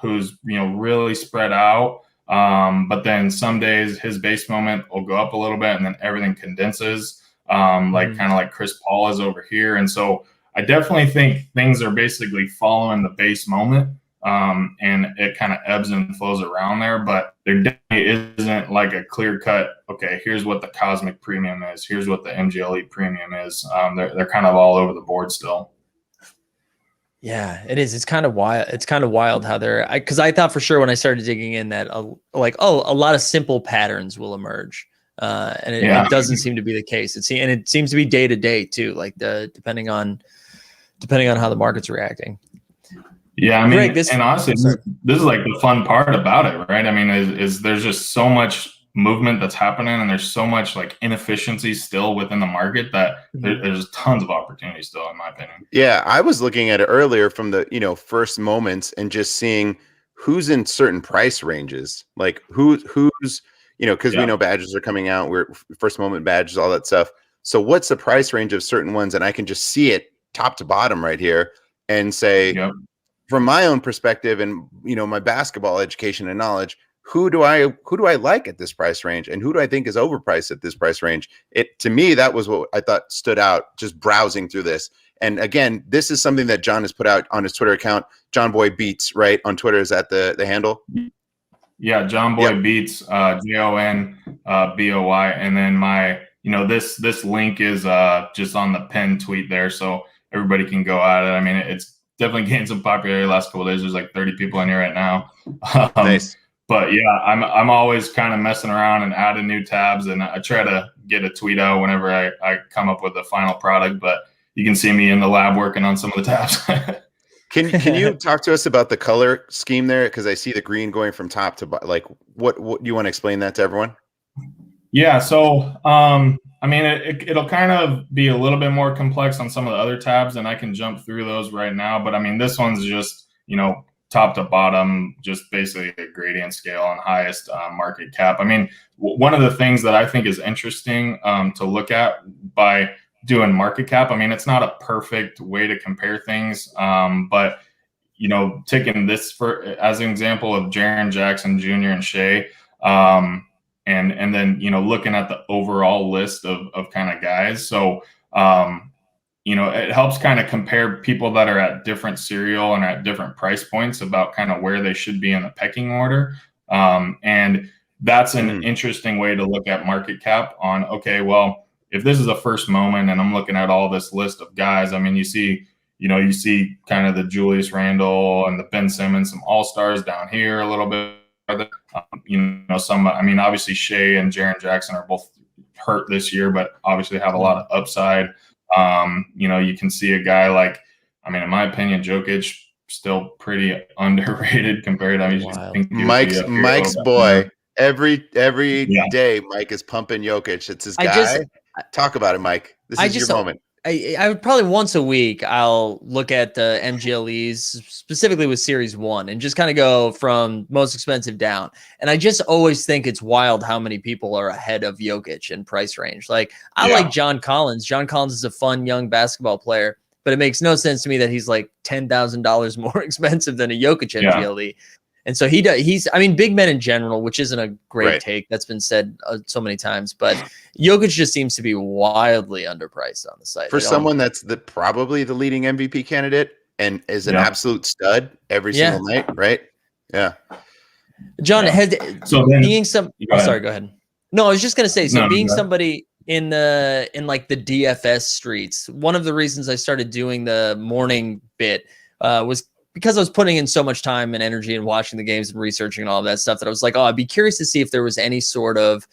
who's, really spread out. But then some days his base moment will go up a little bit and then everything condenses, kind of like Chris Paul is over here. And so I definitely think things are basically following the base moment, and it kind of ebbs and flows around there. But there definitely isn't like a clear cut, okay, here's what the cosmic premium is, here's what the MGLE premium is. They're kind of all over the board still. Yeah, it is. It's kind of wild. It's kind of wild how because I thought for sure when I started digging in that a lot of simple patterns will emerge, and it doesn't seem to be the case. It seems to be day to day too, like depending on how the market's reacting. Yeah, I mean, and honestly, this is like the fun part about it, right? I mean, is there's just so much movement that's happening, and there's so much like inefficiency still within the market that there's tons of opportunity still, in my opinion. Yeah, I was looking at it earlier from the first moments and just seeing who's in certain price ranges, like who's because we know badges are coming out, we're first moment badges, all that stuff. So what's the price range of certain ones, and I can just see it top to bottom right here and say, from my own perspective and my basketball education and knowledge, who do I like at this price range, and who do I think is overpriced at this price range? To me, that was what I thought stood out just browsing through this. And again, this is something that John has put out on his Twitter account. John Boy Beats, right? On Twitter, is that the handle? Yeah, John Boy Beats, JONBOY. And then my, this link is just on the pinned tweet there, so everybody can go at it. I mean, it's definitely gained some popularity the last couple of days. There's like 30 people in here right now. Nice. But yeah, I'm always kind of messing around and adding new tabs, and I try to get a tweet out whenever I come up with the final product. But you can see me in the lab working on some of the tabs. Can you talk to us about the color scheme there? Because I see the green going from top to bottom. Like, what do you want to explain that to everyone? Yeah, so I mean, it'll kind of be a little bit more complex on some of the other tabs, and I can jump through those right now. But I mean, this one's just top to bottom, just basically a gradient scale on highest market cap. I mean, one of the things that I think is interesting to look at by doing market cap, I mean, it's not a perfect way to compare things, but taking this as an example of Jaren Jackson Jr. and Shea, and then looking at the overall list of kind of guys. So it helps kind of compare people that are at different serial and at different price points about kind of where they should be in the pecking order. And that's an interesting way to look at market cap on, okay, well, if this is a first moment and I'm looking at all this list of guys, I mean, you see kind of the Julius Randle and the Ben Simmons, some all-stars down here a little bit. Obviously Shea and Jaren Jackson are both hurt this year, but obviously have a lot of upside. You can see a guy like, in my opinion, Jokic still pretty underrated compared. Mike's boy. Every day, Mike is pumping Jokic. It's his guy. Talk about it, Mike. This is your moment. I would probably once a week, I'll look at the MGLEs, specifically with Series 1, and just kind of go from most expensive down. And I just always think it's wild how many people are ahead of Jokic in price range. Like, I like John Collins. John Collins is a fun young basketball player, but it makes no sense to me that he's like $10,000 more expensive than a Jokic MGLE. And so he's big men in general, which isn't a great take. That's been said so many times, but Jokic just seems to be wildly underpriced on the site. For someone that's probably the leading MVP candidate and is an absolute stud every single night, right? Yeah. John, sorry, go ahead. No, I was just going to say, being somebody in like the DFS streets, one of the reasons I started doing the morning bit was because I was putting in so much time and energy and watching the games and researching and all of that stuff, that I was like, I'd be curious to see if there was any sort of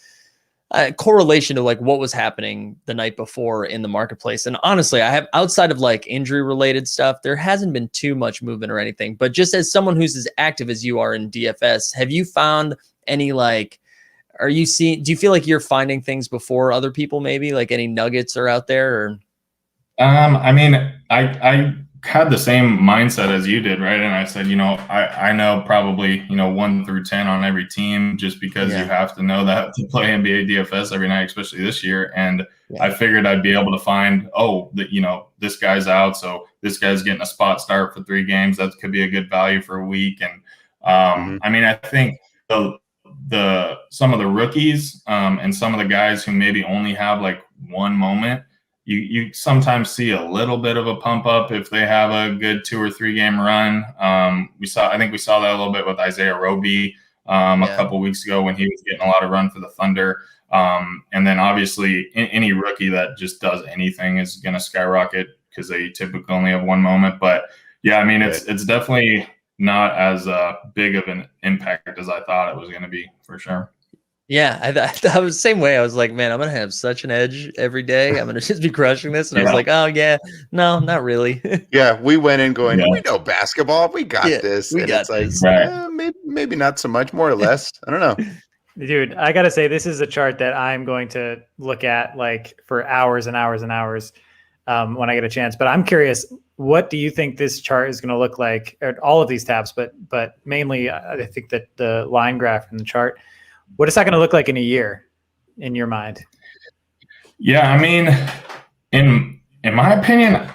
correlation to like what was happening the night before in the marketplace. And honestly, I have, outside of like injury related stuff, there hasn't been too much movement or anything. But just as someone who's as active as you are in DFS, have you found any do you feel like you're finding things before other people, maybe like any nuggets are out there? Or I had the same mindset as you did, right? And I said, I know probably 1 through 10 on every team, just because you have to know that to play NBA DFS every night, especially this year. And I figured I'd be able to find, this guy's out, so this guy's getting a spot start for 3 games. That could be a good value for a week. And I think some of the rookies and some of the guys who maybe only have like one moment, you sometimes see a little bit of a pump up if they have a good 2 or 3 game run. I think we saw that a little bit with Isaiah Roby a couple weeks ago when he was getting a lot of run for the Thunder. And then obviously any rookie that just does anything is going to skyrocket because they typically only have one moment. But it's definitely not as big of an impact as I thought it was going to be, for sure. Yeah, I was the same way. I was like, man, I'm going to have such an edge every day. I'm going to just be crushing this. And I was like, oh, yeah, no, not really. Yeah, we went in going, we know basketball. We got this. It's like, maybe not so much, more or less. I don't know. Dude, I got to say, this is a chart that I'm going to look at like for hours and hours and hours when I get a chance. But I'm curious, what do you think this chart is going to look like? Or all of these tabs, but mainly I think that the line graph in the chart, what is that going to look like in a year, in your mind? Yeah, in my opinion,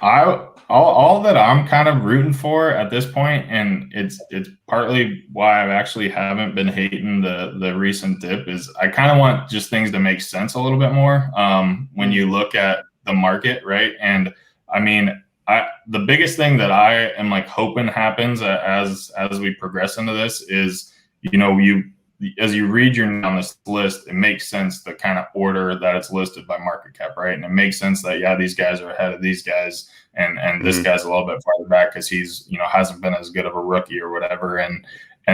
all that I'm kind of rooting for at this point, and it's partly why I actually haven't been hating the recent dip, is I kind of want just things to make sense a little bit more when you look at the market, right? And the biggest thing that I am like hoping happens as we progress into this is, as you read down this list, it makes sense the kind of order that it's listed by market cap, right? And it makes sense that these guys are ahead of these guys, and this guy's a little bit farther back because he's hasn't been as good of a rookie or whatever. And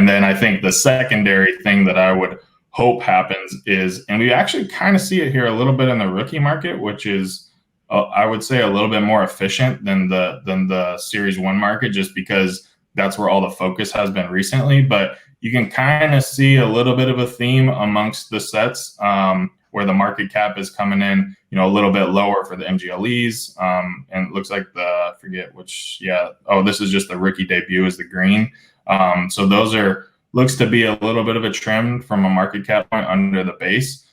then I think the secondary thing that I would hope happens is, and we actually kind of see it here a little bit in the rookie market, which is I would say a little bit more efficient than the Series 1 market, just because that's where all the focus has been recently. But you can kind of see a little bit of a theme amongst the sets where the market cap is coming in, a little bit lower for the MGLEs. And it looks like this is just the rookie debut is the green. So those looks to be a little bit of a trim from a market cap point under the base.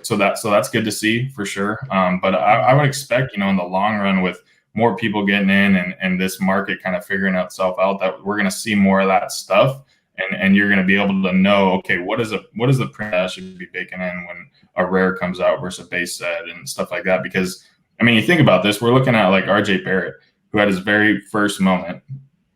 So that's good to see for sure. But I would expect, in the long run, with more people getting in and this market kind of figuring itself out, that we're going to see more of that stuff. And you're going to be able to know, okay, what is the print that I should be baking in when a rare comes out versus a base set and stuff like that. Because, you think about this, we're looking at like RJ Barrett, who had his very first moment,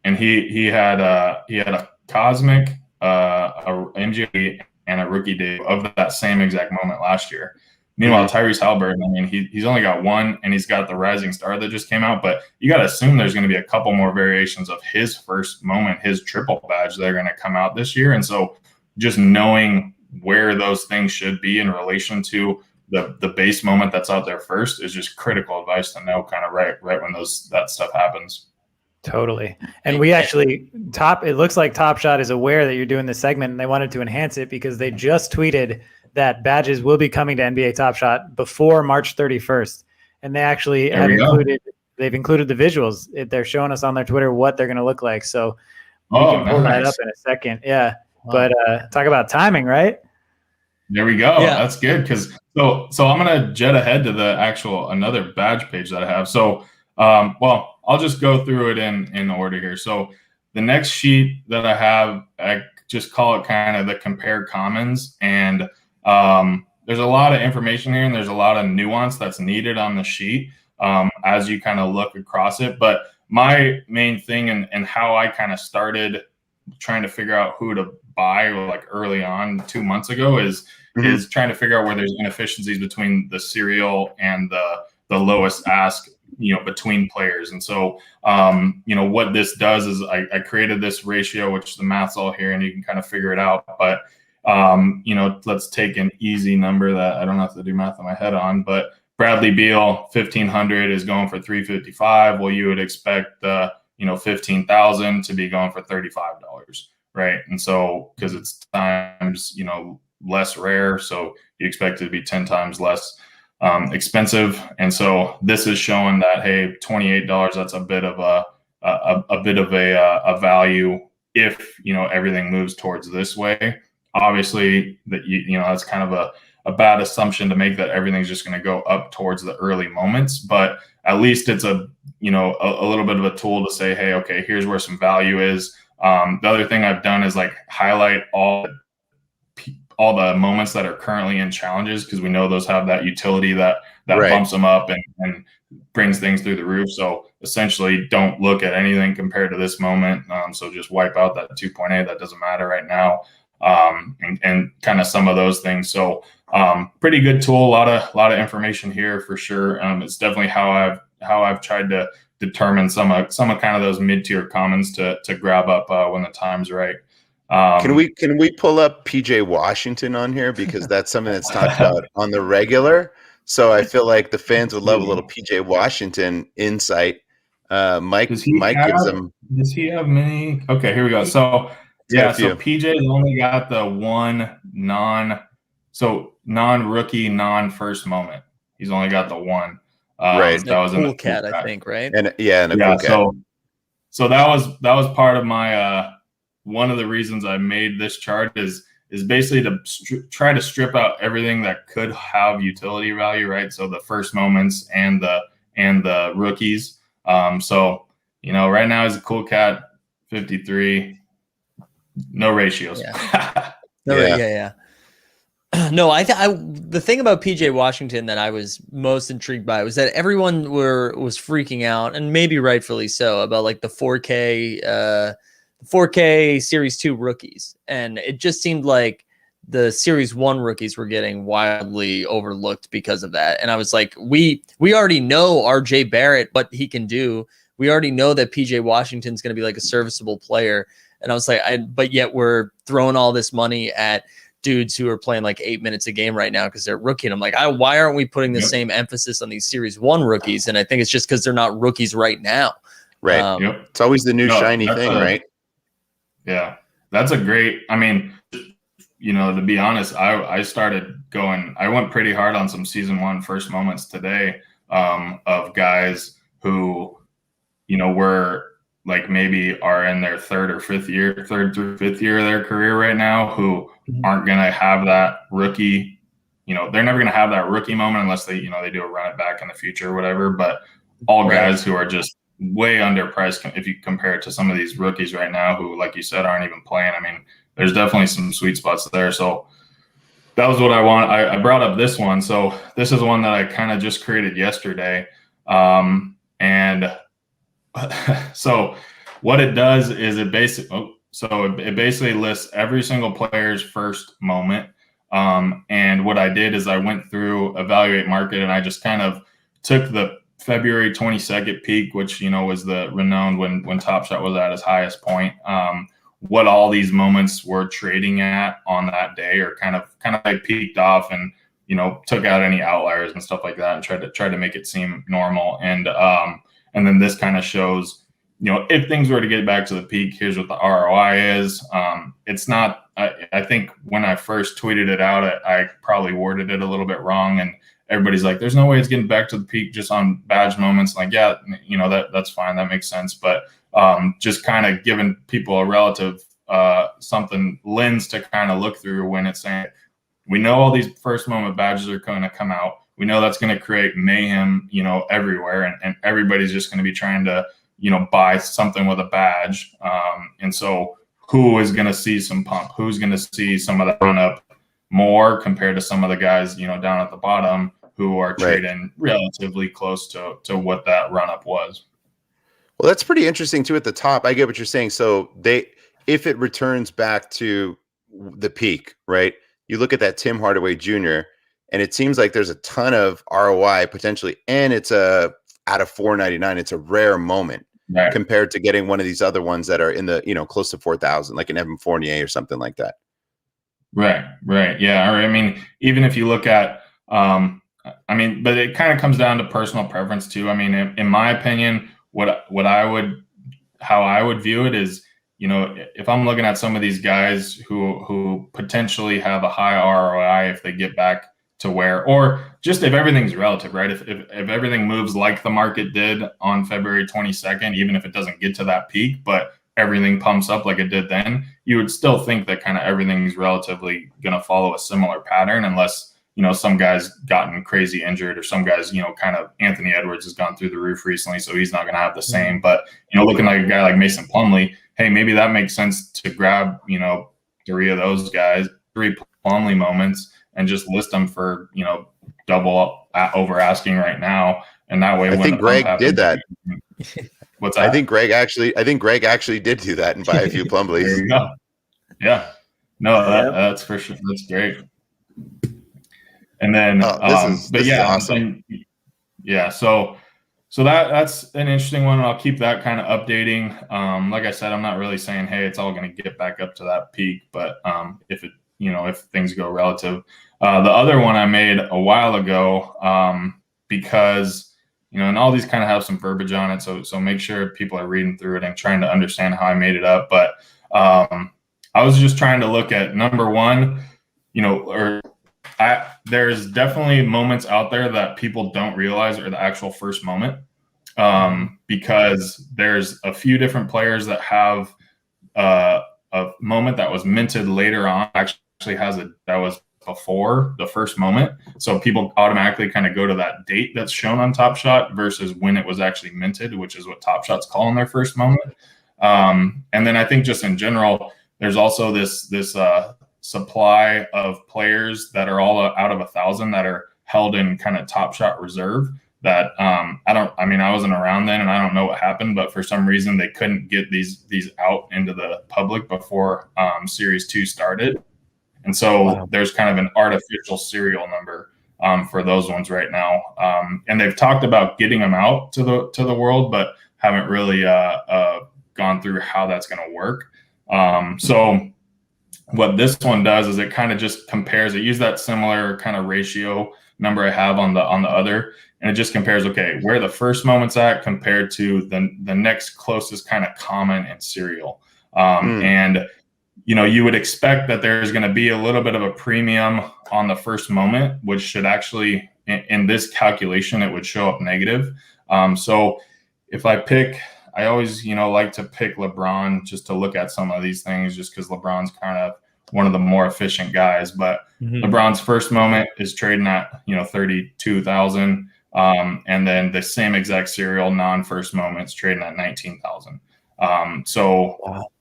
and he had a cosmic, a a MJ and a rookie debut of that same exact moment last year. Meanwhile, Tyrese Halliburton, I mean, he's only got one, and he's got the Rising Star that just came out. But you got to assume there's going to be a couple more variations of his first moment, his triple badge, that are going to come out this year. And so just knowing where those things should be in relation to the base moment that's out there first is just critical advice to know kind of right when that stuff happens. Totally. And we actually it looks like Top Shot is aware that you're doing this segment, and they wanted to enhance it because they just tweeted that badges will be coming to NBA Top Shot before March 31st. And they actually they've included the visuals. They're showing us on their Twitter what they're going to look like. So we can pull that up in a second. Yeah. Wow. But talk about timing, right? There we go. Yeah. That's good. So I'm going to jet ahead to another badge page that I have. So, I'll just go through it in order here. So the next sheet that I have, I just call it kind of the compare commons. And there's a lot of information here, and there's a lot of nuance that's needed on the sheet as you kind of look across it. But my main thing and how I kind of started trying to figure out who to buy like early on 2 months ago is trying to figure out where there's inefficiencies between the serial and the lowest ask, between players. And so, what this does is I created this ratio, which the math's all here and you can kind of figure it out. But, let's take an easy number that I don't have to do math in my head on, but Bradley Beal, 1,500 is going for 355. Well, you would expect, 15,000 to be going for $35, right? And so, because it's times, less rare, so you expect it to be 10 times less expensive. And so this is showing that, hey, $28, that's a bit of a value if everything moves towards this way. Obviously, that that's kind of a bad assumption to make, that everything's just going to go up towards the early moments. But at least it's a little bit of a tool to say, hey, okay, here's where some value is. The other thing I've done is like highlight all the moments that are currently in challenges, because we know those have that utility that right. bumps them up and brings things through the roof. So essentially don't look at anything compared to this moment. So just wipe out that 2.8. That doesn't matter right now. And kind of some of those things. So pretty good tool. A lot of information here for sure. It's definitely how I've tried to determine some of kind of those mid-tier commons to grab up when the time's right. Can we pull up PJ Washington on here, because that's something that's talked about on the regular. So I feel like the fans would love a little PJ Washington insight. Mike gives them. Does he have many? Okay, here we go. So yeah, so PJ's only got the one non-rookie, non-first moment. He's only got the one. Right. That was in the cat, I think, right? And cool cat. So that was part of my one of the reasons I made this chart is basically to try to strip out everything that could have utility value, right? So the first moments and the rookies. So right now is a cool cat, 53. No ratios. Yeah. Yeah. No, the thing about PJ Washington that I was most intrigued by was that everyone was freaking out, and maybe rightfully so, about like the 4K Series 2 rookies. And it just seemed like the Series 1 rookies were getting wildly overlooked because of that. And I was like, we already know RJ Barrett, what he can do. We already know that PJ Washington's going to be like a serviceable player. And I was like, but yet we're throwing all this money at dudes who are playing like 8 minutes a game right now because they're rookie. And I'm like, why aren't we putting the same emphasis on these Series 1 rookies? And I think it's just because they're not rookies right now. Right. It's always the new shiny thing, right? Yeah. That's a great, to be honest, I started going, I went pretty hard on some season 1 first moments today of guys who, were like maybe are in their third through fifth year of their career right now, who aren't going to have that rookie, they're never going to have that rookie moment unless they, they do a run it back in the future or whatever. But all guys who are just way underpriced if you compare it to some of these rookies right now who, like you said, aren't even playing. There's definitely some sweet spots there. So that was what I want. I brought up this one. So this is one that I kind of just created yesterday. And so what it does is it basically, So it basically lists every single player's first moment. And what I did is I went through evaluate market, and I just kind of took the February 22nd peak, which, you know, was the renowned when Top Shot was at its highest point. What all these moments were trading at on that day, or kind of like peaked off, and, you know, took out any outliers and stuff like that, and tried to make it seem normal. And then this kind of shows, you know, if things were to get back to the peak, here's what the ROI is. It's not, I think when I first tweeted it out, I probably worded it a little bit wrong, and everybody's like, there's no way it's getting back to the peak just on badge moments. Like, yeah, you know, that's fine. That makes sense. But just kind of giving people a relative something lens to kind of look through when it's saying, we know all these first moment badges are going to come out. We know that's going to create mayhem, you know, everywhere. And everybody's just going to be trying to, you know, buy something with a badge. And so who is going to see some pump? Who's going to see some of the run up more compared to some of the guys, you know, down at the bottom who are trading relatively close to what that run up was? Well, that's pretty interesting too at the top. I get what you're saying. So if it returns back to the peak, right? You look at that Tim Hardaway Jr., and it seems like there's a ton of ROI potentially, and it's out of 499. It's a rare moment compared to getting one of these other ones that are in the, you know, close to 4,000, like an Evan Fournier or something like that. Right. Yeah. Or, I mean, even if you look at, I mean, but it kind of comes down to personal preference too. I mean, in my opinion, how I would view it is, you know, if I'm looking at some of these guys who potentially have a high ROI if they get back to where, or just if everything's relative, right? If everything moves like the market did on February 22nd, even if it doesn't get to that peak, but everything pumps up like it did then, you would still think that kind of everything's relatively going to follow a similar pattern, unless, you know, some guys gotten crazy injured, or some guys, you know, kind of Anthony Edwards has gone through the roof recently, so he's not going to have the same. But, you know, looking like a guy like Mason Plumlee, hey, maybe that makes sense to grab, you know, 3 of those guys, 3 Plumlee moments, and just list them for, you know, double over asking right now. And that way, I think Greg did that. What's that? I think Greg actually did do that and buy a few Plumlees. There you go. Yeah. No, that's for sure. That's great. And then, awesome. So that's an interesting one. I'll keep that kind of updating. Like I said, I'm not really saying, hey, it's all going to get back up to that peak, but if things go relative. The other one I made a while ago, because, you know, and all these kind of have some verbiage on it. So make sure people are reading through it and trying to understand how I made it up. But I was just trying to look at number one, you know, there's definitely moments out there that people don't realize are the actual first moment, because there's a few different players that have a moment that was minted later on, actually that was before the first moment. So people automatically kind of go to that date that's shown on Top Shot versus when it was actually minted, which is what Top Shot's calling their first moment. And then I think just in general, there's also this supply of players that are all out of 1,000 that are held in kind of Top Shot reserve that I wasn't around then, and I don't know what happened, but for some reason they couldn't get these out into the public before Series 2 started. And so there's kind of an artificial serial number for those ones right now. And they've talked about getting them out to the world, but haven't really gone through how that's going to work. So what this one does is it kind of just compares. It used that similar kind of ratio number I have on the other, and it just compares, okay, where the first moment's at compared to the next closest kind of common and serial. And you know, you would expect that there's going to be a little bit of a premium on the first moment, which should actually, in this calculation, it would show up negative. So if I always, you know, like to pick LeBron just to look at some of these things, just because LeBron's kind of one of the more efficient guys. But LeBron's first moment is trading at, you know, 32,000, and then the same exact serial non-first moments trading at 19,000.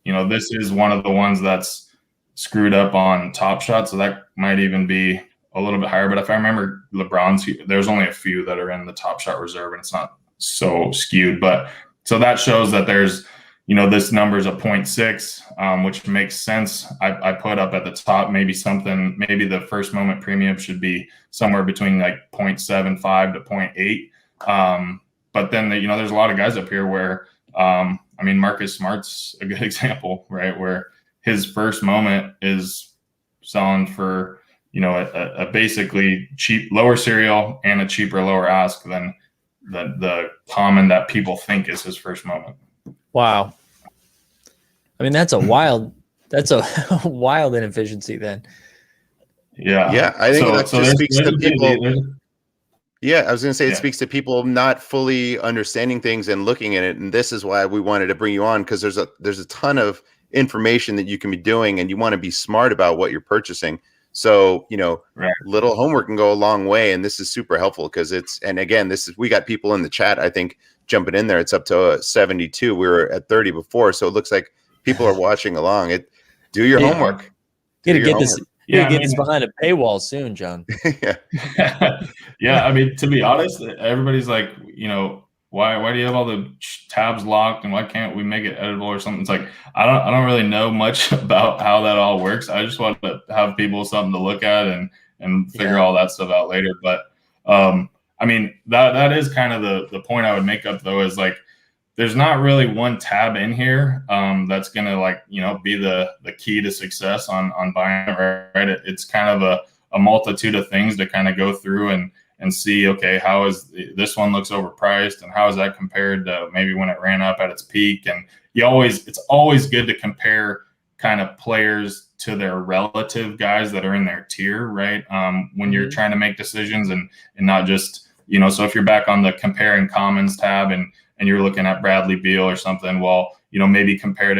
You know, this is one of the ones that's screwed up on Top Shot, so that might even be a little bit higher. But if I remember LeBron's, there's only a few that are in the Top Shot reserve, and it's not so skewed. But so that shows that there's, this number is a 0.6, which makes sense. I put up at the top maybe the first moment premium should be somewhere between like 0.75 to 0.8. But then there's a lot of guys up here where Marcus Smart's a good example, right? Where his first moment is selling for a basically cheap lower serial and a cheaper lower ask than the common that people think is his first moment. Wow. I mean, that's a wild inefficiency then. Yeah. I think that just speaks to people. Yeah, I was going to say it speaks to people not fully understanding things and looking at it. And this is why we wanted to bring you on, because there's a ton of information that you can be doing, and you want to be smart about what you're purchasing. So, little homework can go a long way. And this is super helpful because we got people in the chat, I think, jumping in there. It's up to 72. We were at 30 before. So it looks like people are watching along. Do your homework. You got to get this. Get this behind a paywall soon, John. Yeah. I mean, to be honest, everybody's like, why do you have all the tabs locked, and why can't we make it editable or something? It's like, I don't really know much about how that all works. I just want to have people something to look at and figure all that stuff out later. But that is kind of the point I would make up, though, is like, there's not really one tab in here that's going to be the key to success on buying it, right? It's kind of a multitude of things to kind of go through and see, okay, how is this one looks overpriced, and how is that compared to maybe when it ran up at its peak? And it's always good to compare kind of players to their relative guys that are in their tier, right? When you're trying to make decisions and not just, so if you're back on the comparing commons tab and you're looking at Bradley Beal or something, well, maybe compare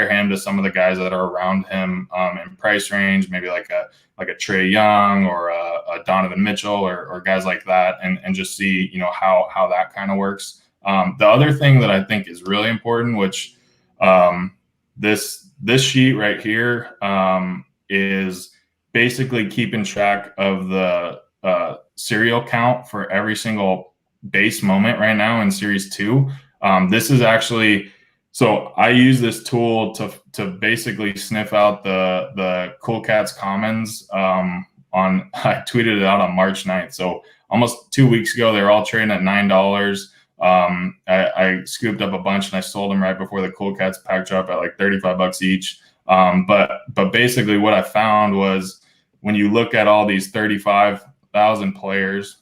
him to some of the guys that are around him in price range, maybe like a Trae Young or a Donovan Mitchell or guys like that, and just see, how that kind of works. The other thing that I think is really important, which this sheet right here is basically keeping track of the serial count for every single base moment right now in Series 2. This is actually, so I use this tool to basically sniff out the Cool Cats Commons I tweeted it out on March 9th. So almost 2 weeks ago, they were all trading at $9. I scooped up a bunch and I sold them right before the Cool Cats pack drop at like $35 each. But basically what I found was, when you look at all these 35,000 players,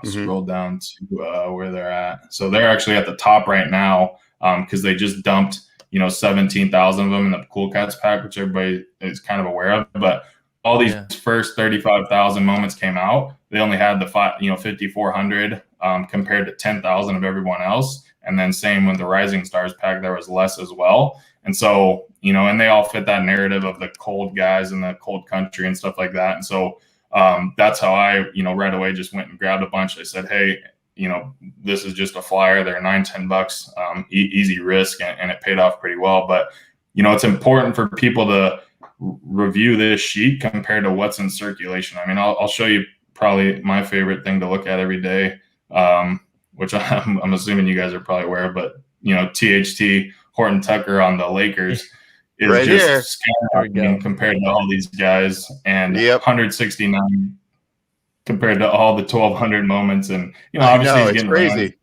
I'll scroll down to where they're at. So they're actually at the top right now because they just dumped, 17,000 of them in the Cool Cats pack, which everybody is kind of aware of. But all these first 35,000 moments came out. They only had the 5,400 compared to 10,000 of everyone else. And then same with the Rising Stars pack, there was less as well. And so, and they all fit that narrative of the cold guys in the cold country and stuff like that. And so that's how I, right away just went and grabbed a bunch. I said, hey, this is just a flyer. They're $9-10, easy risk, and it paid off pretty well. But, it's important for people to review this sheet compared to what's in circulation. I mean, I'll show you probably my favorite thing to look at every day, which I'm assuming you guys are probably aware of, but, THT Horton Tucker on the Lakers is right just skyrocketing compared to all these guys, and 169 compared to all the 1,200 moments. And, obviously he's getting crazy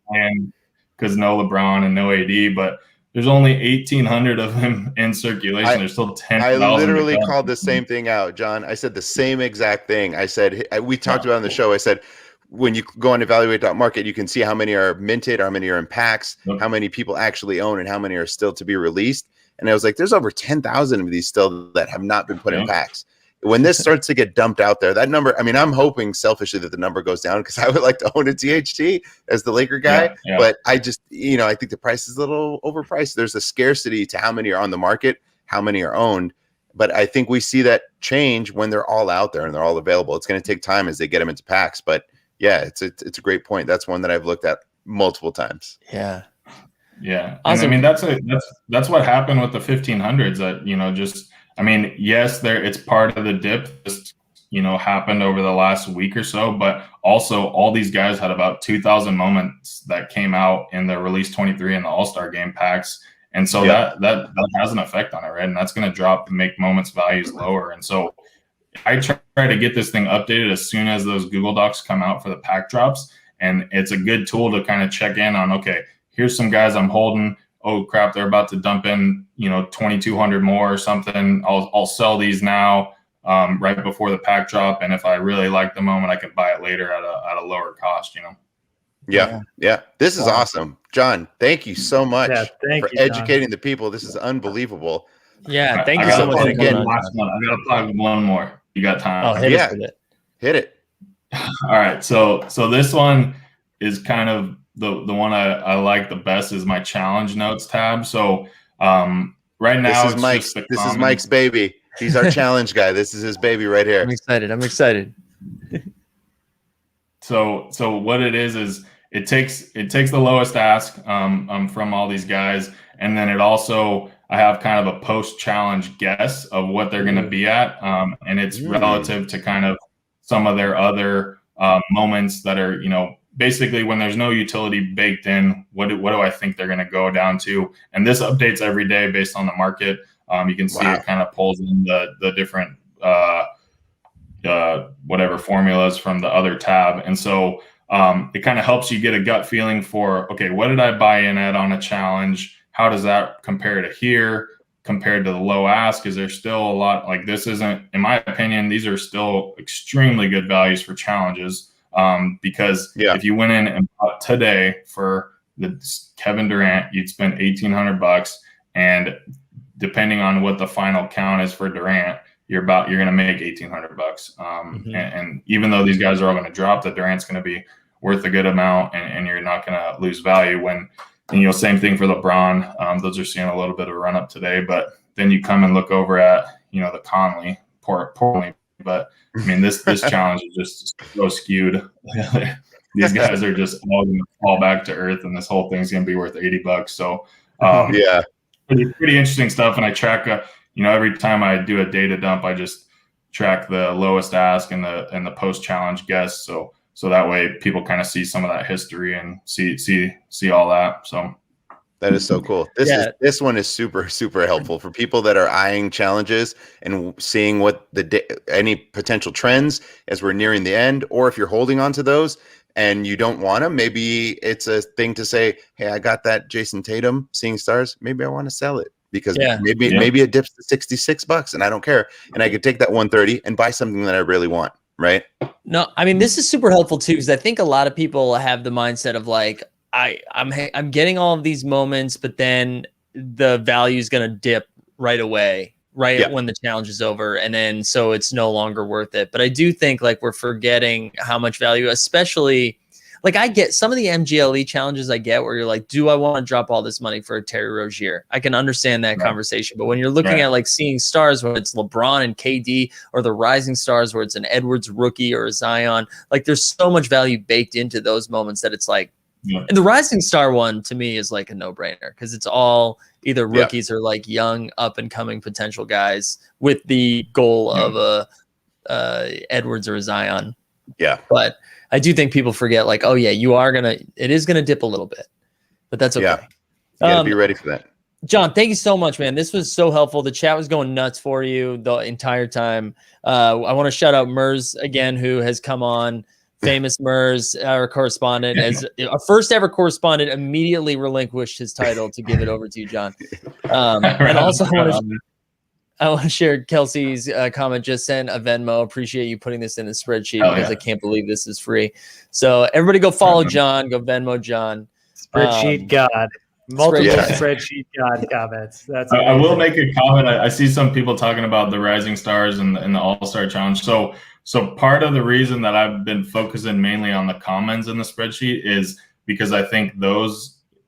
because no LeBron and no AD, but there's only 1,800 of them in circulation. There's still 10,000. I literally called the same thing out, John. I said the same exact thing. I said, we talked about it on the show. I said, when you go on evaluate.market, you can see how many are minted, how many are in packs, how many people actually own, and how many are still to be released. And I was like, there's over 10,000 of these still that have not been put in packs. When this starts to get dumped out there, that number, I mean, I'm hoping selfishly that the number goes down because I would like to own a THT as the Laker guy. But I just, I think the price is a little overpriced. There's a scarcity to how many are on the market, how many are owned. But I think we see that change when they're all out there and they're all available. It's going to take time as they get them into packs. But yeah, it's a great point. That's one that I've looked at multiple times. Yeah. Yeah. Awesome. And I mean, that's what happened with the 1500s that, yes, it's part of the dip, just, happened over the last week or so, but also all these guys had about 2,000 moments that came out in the release 23 and the All-Star game packs. And so that has an effect on it, right? And that's going to make moments values lower. And so I try to get this thing updated as soon as those Google Docs come out for the pack drops. And it's a good tool to kind of check in on, okay, here's some guys I'm holding. Oh crap, they're about to dump in, 2,200 more or something. I'll sell these now, right before the pack drop. And if I really like the moment, I can buy it later at a lower cost, Yeah. This is awesome. John, thank you so much for educating the people. This is unbelievable. Yeah, thank you so much. Again, last one. I got to plug one more. You got time? Oh, hit us with it. Hit it. All right. So this one is kind of the one I like the best is my challenge notes tab. So right now this is Mike's baby. He's our challenge guy. This is his baby right here. I'm excited. So what it is it takes the lowest ask from all these guys, and then it also I have kind of a post challenge guess of what they're going to be at, and it's relative to kind of some of their other moments that are basically when there's no utility baked in. What do I think they're going to go down to? And this updates every day based on the market. You can see it kind of pulls in the different whatever formulas from the other tab. And so it kind of helps you get a gut feeling for, okay, what did I buy in at on a challenge? How does that compare to here compared to the low ask? Is there still a lot like this isn't, in my opinion, these are still extremely good values for challenges. Because if you went in and bought today for the Kevin Durant, you'd spend $1,800, and depending on what the final count is for Durant, you're going to make $1,800. And even though these guys are all going to drop, the Durant's going to be worth a good amount, and you're not going to lose value same thing for LeBron. Those are seeing a little bit of a run up today, but then you come and look over at, the Conley, poorly, but I mean, this challenge is just so skewed. These guys are just all going to fall back to earth, and this whole thing's going to be worth $80. So, pretty interesting stuff. And I track, every time I do a data dump, I just track the lowest ask and the post challenge guess. So that way people kind of see some of that history and see all that. So that is so cool. This one is super, super helpful for people that are eyeing challenges and seeing what any potential trends as we're nearing the end, or if you're holding on to those and you don't want them, maybe it's a thing to say, hey, I got that Jason Tatum Seeing Stars. Maybe I want to sell it because maybe it dips to $66 and I don't care. And I could take that 130 and buy something that I really want. Right. No, I mean, this is super helpful too, because I think a lot of people have the mindset of like, I'm getting all of these moments, but then the value is going to dip right away, when the challenge is over. And then, so it's no longer worth it. But I do think like we're forgetting how much value, especially like I get some of the MGLE challenges I get where you're like, do I want to drop all this money for a Terry Rozier? I can understand that conversation. But when you're looking at like Seeing Stars, where it's LeBron and KD, or the Rising Stars, where it's an Edwards rookie or a Zion, like there's so much value baked into those moments that it's like, and the Rising Star one to me is like a no-brainer because it's all either rookies or like young up and coming potential guys with the goal of a Edwards or a Zion. Yeah. But I do think people forget like, oh yeah, it is going to dip a little bit, but that's okay. Yeah. You gotta be ready for that. John, thank you so much, man. This was so helpful. The chat was going nuts for you the entire time. I want to shout out Mers again, who has come on. Famous Mers, our correspondent, as our first ever correspondent, immediately relinquished his title to give it over to you, John. And also, I want to share Kelsey's comment. Just sent a Venmo. Appreciate you putting this in the spreadsheet because I can't believe this is free. So everybody, go follow John. Go Venmo John. Spreadsheet God. Multiple spreadsheet God comments. That's I will make a comment. I see some people talking about the Rising Stars and the All-Star Challenge. So part of the reason that I've been focusing mainly on the comments in the spreadsheet is because I think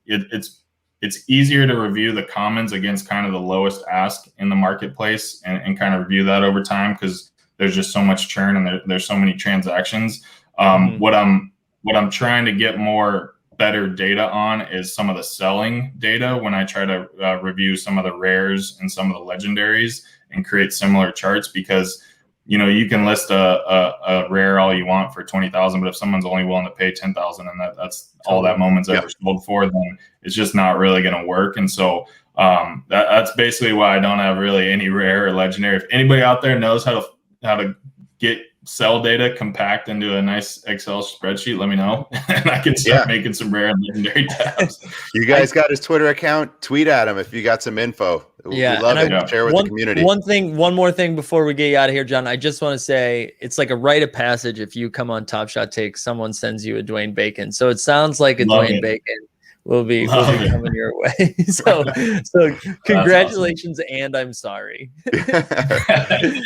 it's easier to review the comments against kind of the lowest ask in the marketplace and kind of review that over time because there's just so much churn and there's so many transactions. What I'm trying to get more better data on is some of the selling data when I try to review some of the rares and some of the legendaries and create similar charts because you know, you can list a rare all you want for 20,000, but if someone's only willing to pay 10,000 and that's all that moment's ever sold for, then it's just not really going to work. And so that's basically why I don't have really any rare or legendary. If anybody out there knows how to get sell data compact into a nice Excel spreadsheet, let me know, and I can start making some rare and legendary tabs. You guys got his Twitter account? Tweet at him if you got some info. Yeah, we love it. Share with the community. One more thing before we get you out of here, John. I just want to say it's like a rite of passage. If you come on Top Shot Takes, someone sends you a Dwayne Bacon. So it sounds like a Dwayne Bacon will be coming your way. So congratulations, awesome. And I'm sorry.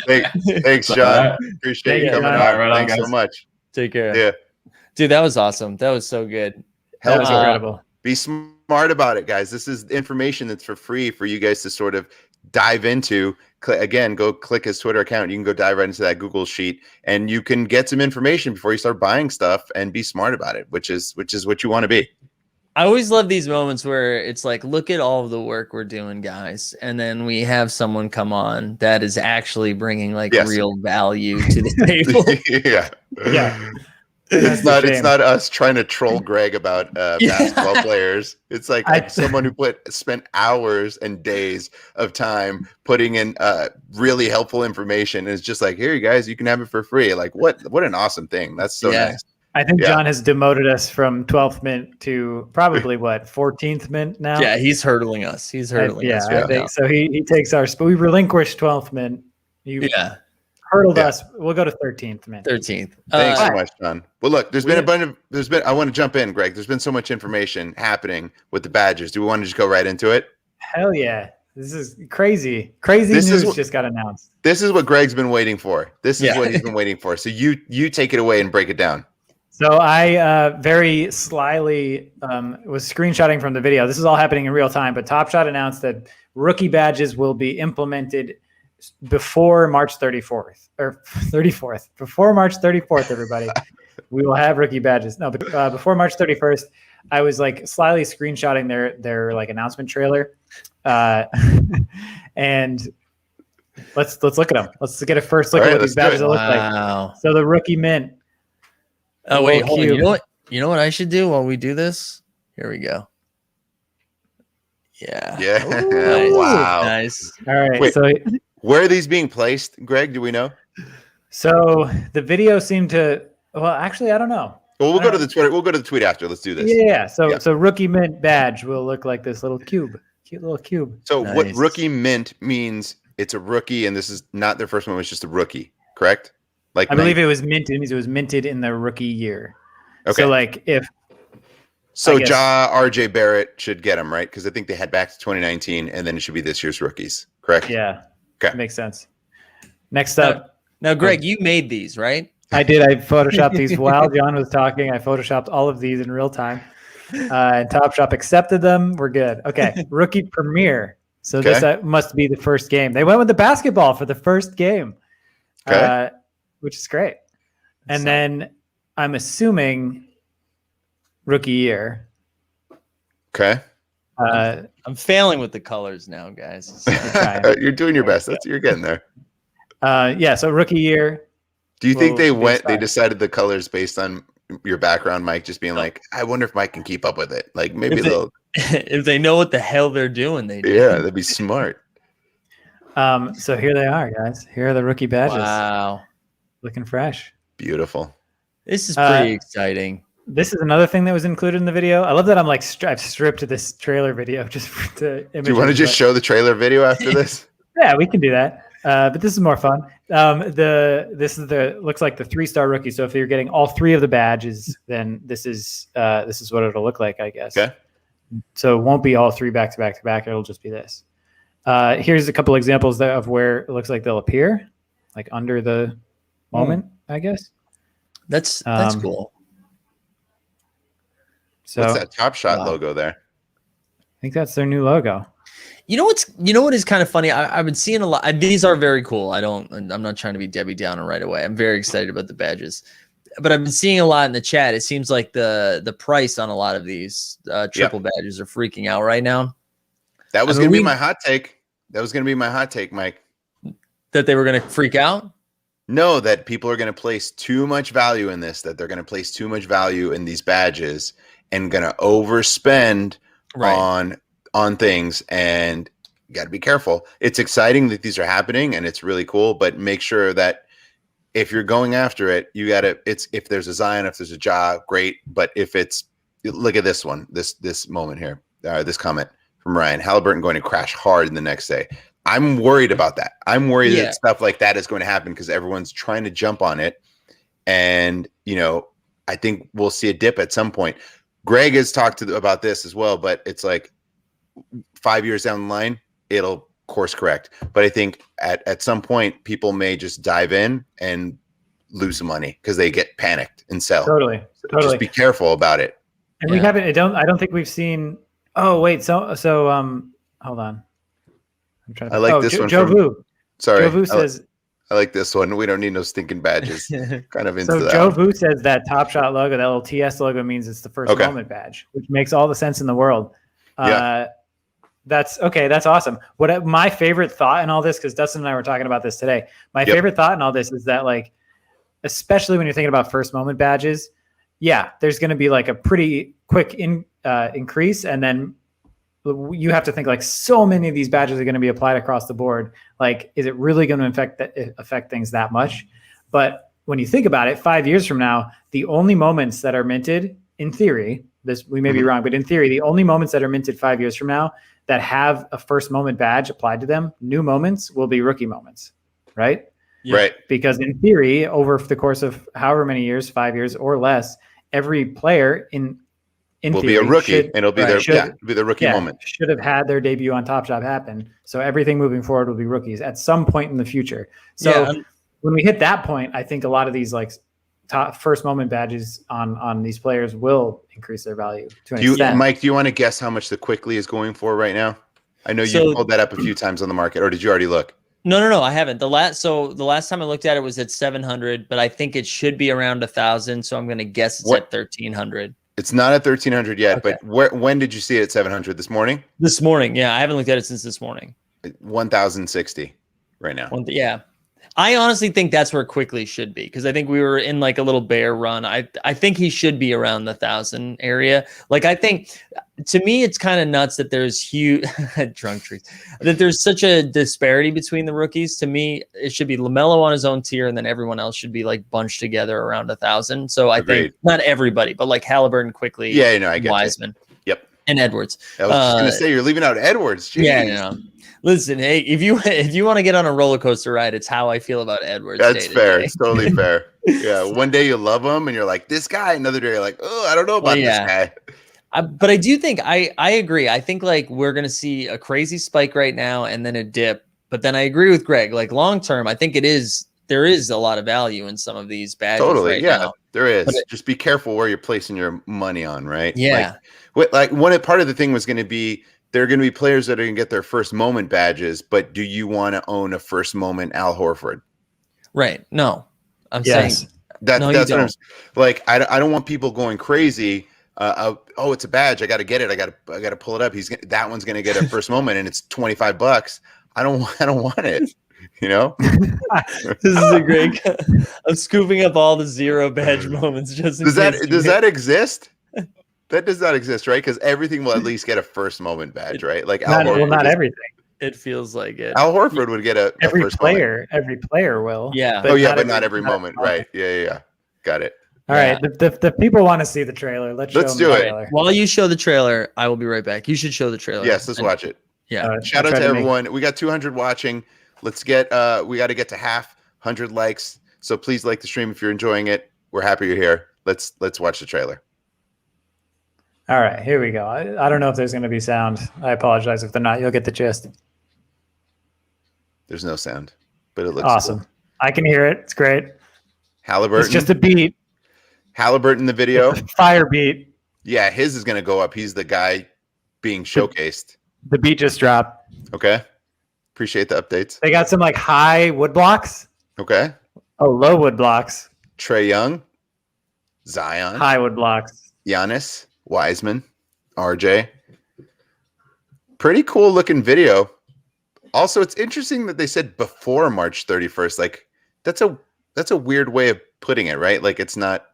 Thanks, John. Appreciate you coming on. Thanks so much. Take care. Yeah, dude, that was awesome. That was so good. That was incredible. Be smart about it, guys. This is information that's for free for you guys to sort of dive into. Again, go click his Twitter account. You can go dive right into that Google sheet, and you can get some information before you start buying stuff and be smart about it, which is what you want to be. I always love these moments where it's like, look at all of the work we're doing, guys. And then we have someone come on that is actually bringing like real value to the table. Yeah. It's not us trying to troll Greg about basketball players. It's like someone who spent hours and days of time putting in really helpful information. And it's just like, here, you guys, you can have it for free. Like, what an awesome thing. That's so nice. I think John has demoted us from 12th mint to probably 14th mint now. Yeah, he's hurdling us. He's hurdling us. I think so. He takes our spot. We relinquished 12th mint. You hurdled us. We'll go to 13th mint. 13th. Thanks so much, John. Well, look, I want to jump in, Greg. There's been so much information happening with the badges. Do we want to just go right into it? Hell yeah. This is crazy. Crazy news just got announced. This is what Greg's been waiting for. This is what he's been waiting for. So you take it away and break it down. So I very slyly was screenshotting from the video. This is all happening in real time, but Top Shot announced that rookie badges will be implemented before March 34th or 34th. Before March 34th, everybody, we will have rookie badges. No, but before March 31st, I was like slyly screenshotting their like announcement trailer, and let's look at them. Let's get a first look at what these badges look like. So the rookie mint. Oh wait, hold on. You know what I should do while we do this? Here we go. Yeah. Yeah. Nice. Wow. Nice. All right. Wait, so where are these being placed, Greg? Do we know? So the video seemed to. Well, actually, I don't know. Well, we'll go to the Twitter. We'll go to the tweet after. Let's do this. Yeah. So rookie mint badge will look like this little cube. Cute little cube. So what rookie mint means? It's a rookie, and this is not their first one. It's just a rookie, correct? Like I believe it was minted. It means it was minted in the rookie year. Okay. So like if. So RJ Barrett should get them, right? Because I think they head back to 2019, and then it should be this year's rookies, correct? Yeah. Okay. Makes sense. Next up. Now, Greg, you made these, right? I did. I photoshopped these while John was talking. I photoshopped all of these in real time. And Top Shop accepted them. We're good. Okay. Rookie premiere. So this must be the first game. They went with the basketball for the first game. Okay. Which is great. And then I'm assuming rookie year. Okay. I'm failing with the colors now, guys. So. You're doing your best. You're getting there. So rookie year. Do you think they decided the colors based on your background, Mike, just being like, I wonder if Mike can keep up with it. Like maybe if they know what the hell they're doing, they do. Yeah, that'd be smart. So here they are, guys. Here are the rookie badges. Wow. Looking fresh. Beautiful. This is pretty exciting. This is another thing that was included in the video. I love that I'm like I've stripped this trailer video just to images. Do you want to just show the trailer video after this? Yeah, we can do that. But this is more fun. This is looks like the 3-star rookie. So if you're getting all 3 of the badges, then this is what it'll look like, I guess. Okay. So it won't be all 3 back to back to back. It'll just be this. Here's a couple examples of where it looks like they'll appear, like under the moment, I guess. That's cool. So what's that Top Shot logo there? I think that's their new logo. You know what is kind of funny? I've been seeing a lot. These are very cool. I'm not trying to be Debbie Downer right away. I'm very excited about the badges, but I've been seeing a lot in the chat. It seems like the price on a lot of these triple badges are freaking out right now. That was going to be my hot take. That was going to be my hot take, Mike. That they were going to freak out? know that people are going to place too much value in this, that they're going to place too much value in these badges and going to overspend on things, and you got to be careful. It's exciting that these are happening and it's really cool, but make sure that if you're going after it, you got to, if there's a Zion, if there's a Ja, great. But if it's, look at this one, this moment here, this comment from Ryan, Halliburton going to crash hard in the next day. I'm worried about that. I'm worried that stuff like that is going to happen because everyone's trying to jump on it. And, I think we'll see a dip at some point. Greg has talked about this as well, but it's like 5 years down the line, it'll course correct. But I think at some point, people may just dive in and lose some money because they get panicked and sell. Totally. Just be careful about it. And we haven't, I don't think we've seen, hold on. I'm trying to, I like this one. Joe Vu. Sorry. Joe Vu says, I like this one. We don't need no stinking badges. Kind of into that. Joe Vu says that Top Shot logo, that little TS logo, means it's the first moment badge, which makes all the sense in the world. That's okay. That's awesome. My favorite thought in all this, because Dustin and I were talking about this today, my favorite thought in all this is that, like, especially when you're thinking about first moment badges, there's going to be like a pretty quick increase. And then you have to think, like, so many of these badges are going to be applied across the board. Like, is it really going to affect things that much? But when you think about it, 5 years from now, the only moments that are minted, in theory, we may be wrong, but in theory, the only moments that are minted 5 years from now that have a first moment badge applied to them, new moments, will be rookie moments, right? Yeah. Right. Because in theory, over the course of however many years, 5 years or less, every player in will theory, be a rookie, and it'll be it'll be the rookie moment. Should have had their debut on Top Shot happen. So everything moving forward will be rookies at some point in the future. So when we hit that point, I think a lot of these, like, top first moment badges on these players will increase their value to an extent. Mike, do you want to guess how much the Quickly is going for right now? I know you pulled that up a few times on the market, or did you already look? No, I haven't. The last time I looked at it was at 700, but I think it should be around 1,000. So I'm going to guess it's at 1,300. It's not at 1,300 yet, but when did you see it at 700? This morning? This morning, yeah. I haven't looked at it since this morning. 1,060 right now. I honestly think that's where Quickly should be, because I think we were in like a little bear run. I think he should be around the 1,000 area. Like, I think, to me, it's kind of nuts that there's huge drunk trees, that there's such a disparity between the rookies. To me, it should be LaMelo on his own tier, and then everyone else should be like bunched together around 1,000. So I think not everybody, but like Halliburton, Quickly, I get Wiseman, and Edwards. I was just gonna say, you're leaving out Edwards. Jeez. Yeah. Listen, hey, if you want to get on a roller coaster ride, it's how I feel about Edwards. That's fair. It's totally fair. Yeah. One day you love him and you're like, this guy. Another day you're like, oh, I don't know about this guy. But I do think I agree. I think, like, we're going to see a crazy spike right now and then a dip. But then I agree with Greg. Like, long term, I think there is a lot of value in some of these badges. Totally. Now. There is. Just be careful where you're placing your money on, right? Yeah. Part of the thing was going to be, there are going to be players that are going to get their first moment badges, but do you want to own a first moment Al Horford? Right. No, I'm saying that's what I'm like. I don't want people going crazy. It's a badge. I got to get it. I got to pull it up. That one's going to get a first moment and it's $25. I don't want it. This is a great. I'm scooping up all the zero badge moments. Just does that exist? That does not exist, right? Because everything will at least get a first moment badge, right? Like not everything. It feels like it. Al Horford would get a first moment. Every player will. Yeah. But not every moment, right? Yeah. Got it. All right. The people want to see the trailer. Let's show them do the it. trailer. While you show the trailer, I will be right back. You should show the trailer. Yes, let's watch it. Yeah. Shout out to everyone. We got 200 watching. Let's get we got to get to 100 likes. So please like the stream if you're enjoying it. We're happy you're here. Let's watch the trailer. All right, here we go. I don't know if there's going to be sound. I apologize if they're not. You'll get the gist. There's no sound, but it looks awesome. Cool. I can hear it. It's great. Halliburton. It's just a beat. Halliburton, the video. Fire beat. Yeah, his is going to go up. He's the guy being showcased. The beat just dropped. Okay. Appreciate the updates. They got some like high wood blocks. Okay. Oh, low wood blocks. Trae Young. Zion. High wood blocks. Giannis. Wiseman, RJ. Pretty cool looking video. Also, it's interesting that they said before March 31st. Like, that's a that's a weird way of putting it, right? Like it's not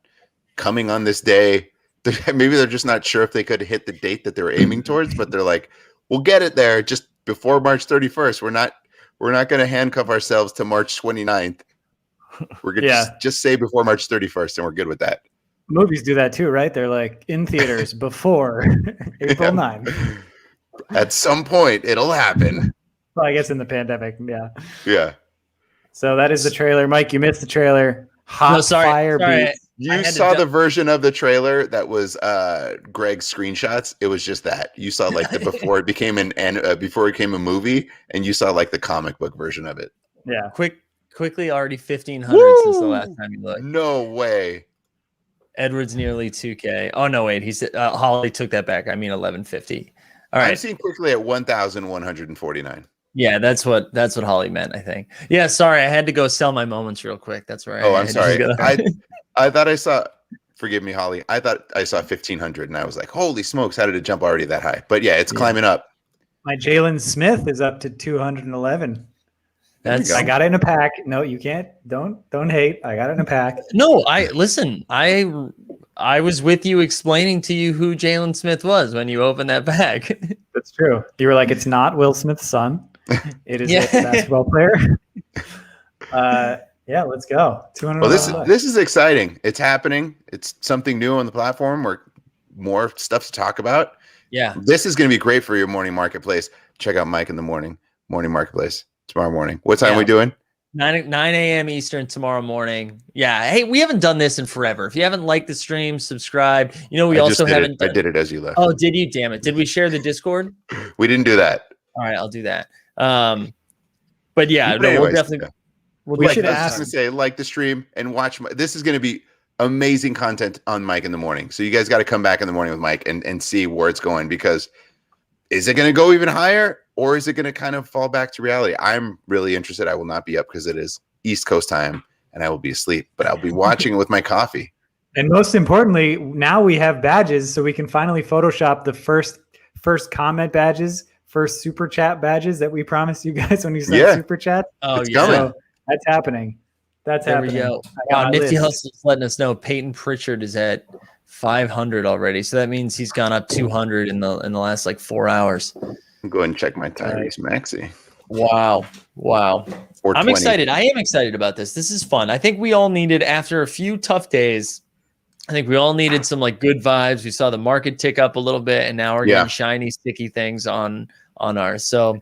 coming on this day. Maybe they're just not sure if they could hit the date that they were aiming towards, but they're like, we'll get it there just before March 31st. We're not going to handcuff ourselves to March 29th. We're going to just say before March 31st, and we're good with that. Movies do that too, right? They're like in theaters before April 9th. At some point, it'll happen. Well, I guess in the pandemic, yeah. Yeah. So that is the trailer. Mike, you missed the trailer. Fire beats. You saw the version of the trailer that was Greg's screenshots. It was just that. You saw like the before it became before it became a movie, and you saw like the comic book version of it. Yeah. Quickly already 1,500 since the last time you looked. No way. Edward's nearly 2K. Oh no, wait. He said Holly took that back. I mean 1150. All right. I'm seeing quickly at 1,149. Yeah, that's what Holly meant, I think. Yeah, sorry, I had to go sell my moments real quick. That's right. Oh, I'm sorry. I thought I saw. Forgive me, Holly. I thought I saw 1,500, and I was like, "Holy smokes! How did it jump already that high?" But yeah, it's climbing up. My Jalen Smith is up to 211. I got it in a pack. No, you can't. Don't hate. I got it in a pack. No, listen. I was with you explaining to you who Jalen Smith was when you opened that bag. That's true. You were like, it's not Will Smith's son. It is a basketball player. Yeah, let's go. 200. Well, this is exciting. It's happening. It's something new on the platform. Or more stuff to talk about. Yeah, this is going to be great for your morning marketplace. Check out Mike in the morning marketplace tomorrow morning. What time are we doing? 9 a.m. Eastern tomorrow morning. Yeah. Hey, we haven't done this in forever. If you haven't liked the stream, subscribe. You know, we also haven't. I did it as you left. Oh, did you? Damn it! Did we share the Discord? We didn't do that. All right, I'll do that. But yeah, anyways, we'll definitely. We should ask. I was going to say, like the stream and watch. This is going to be amazing content on Mike in the morning. So you guys got to come back in the morning with Mike and see where it's going, because is it going to go even higher, or is it going to kind of fall back to reality? I'm really interested. I will not be up because it is East Coast time and I will be asleep, but I'll be watching it with my coffee. And most importantly, now we have badges, so we can finally Photoshop the first comment badges, first super chat badges that we promised you guys when you sent super chat. Oh, it's coming. So that's happening. That's there happening. We go. Wow, Nifty Hustle's letting us know Peyton Pritchard is at 500 already, so that means he's gone up 200 in the last like 4 hours. I'll go ahead and check my Tyrese Maxey. Wow. I'm excited. I am excited about this. This is fun. I think we all needed, after a few tough days, I think we all needed some like good vibes. We saw the market tick up a little bit, and now we're getting shiny, sticky things on ours. So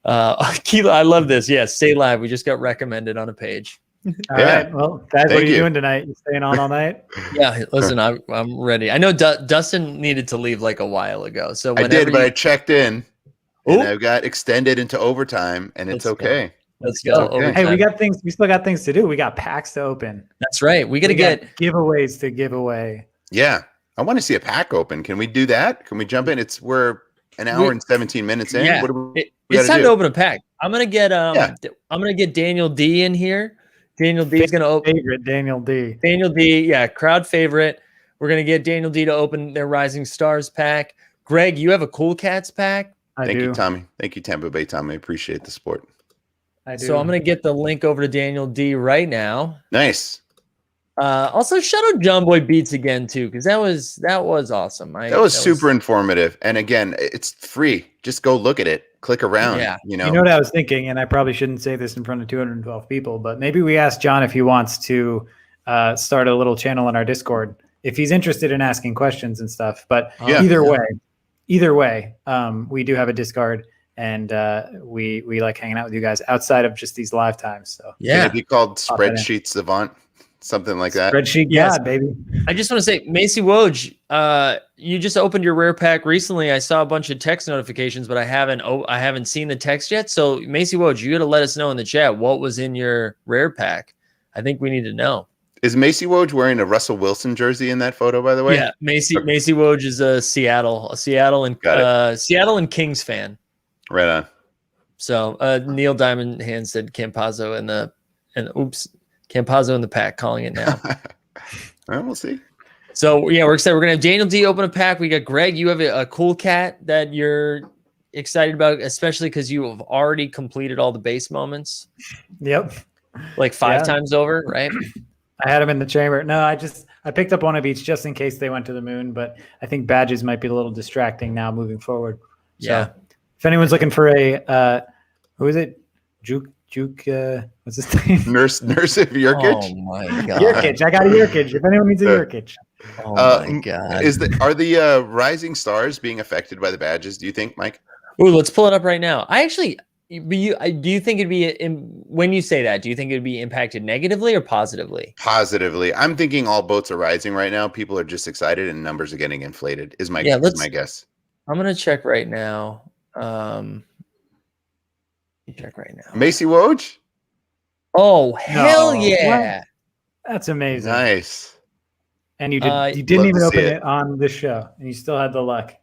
Keila, I love this. Yeah, stay live. We just got recommended on a page. All right. Well, guys, what are you doing tonight? You staying on all night? Yeah, listen, I'm ready. I know Dustin needed to leave like a while ago. So I did, but I checked in. And I got extended into overtime, and it's okay. Let's go. Okay. Hey, we still got things to do. We got packs to open. That's right. We got to get giveaways to give away. Yeah. I want to see a pack open. Can we do that? Can we jump in? We're an hour and 17 minutes in. Yeah. It's time to open a pack. I'm gonna get Daniel D in here. Daniel D is gonna open favorite Daniel D. Daniel D, yeah, crowd favorite. We're gonna get Daniel D to open their Rising Stars pack. Greg, you have a Cool Cats pack. Thank you, Tommy. Thank you, Tampa Bay Tommy. I appreciate the support. I do. So I'm gonna get the link over to Daniel D right now. Nice. Also, shout out John Boy Beats again too, because that was awesome. That was super informative. And again, it's free. Just go look at it. Click around. Yeah. You know what I was thinking, and I probably shouldn't say this in front of 212 people, but maybe we ask John if he wants to start a little channel on our Discord if he's interested in asking questions and stuff. But either way, we do have a Discord, and we like hanging out with you guys outside of just these live times. So Can it be called Spreadsheet Savant? Something like that. Spreadsheet, yes, baby. I just want to say, Macy Woj, you just opened your rare pack recently. I saw a bunch of text notifications, but I haven't seen the text yet. So Macy Woj, you got to let us know in the chat what was in your rare pack. I think we need to know. Is Macy Woj wearing a Russell Wilson jersey in that photo, by the way? Yeah, Macy Woj is a Seattle and Kings fan. Right on. So Neil Diamond Hand said Campazzo Campazzo in the pack, calling it now. Well, we'll see. So yeah, we're excited. We're gonna have Daniel D open a pack. We got Greg. You have a cool cat that you're excited about, especially because you have already completed all the base moments. Yep. Like 5 Yeah. times over, right? I had them in the chamber. No, I picked up one of each just in case they went to the moon, but I think badges might be a little distracting now moving forward. Yeah. So if anyone's looking for a who is it? Juke what's his name? Nurse Yurkic. Oh my god. Yurkic. I got a Yurkic. If anyone needs a Yurkic. Oh my god. Are the rising stars being affected by the badges? Do you think, Mike? Ooh, let's pull it up right now. Do you think it'd be when you say that? Do you think it'd be impacted negatively or positively? Positively. I'm thinking all boats are rising right now. People are just excited and numbers are getting inflated. Is my guess. I'm gonna check right now. Check right now. Macy Woj? Oh hell No. yeah! What? That's amazing. Nice. And you Love didn't even to open see it it. on this show, and you still had the luck.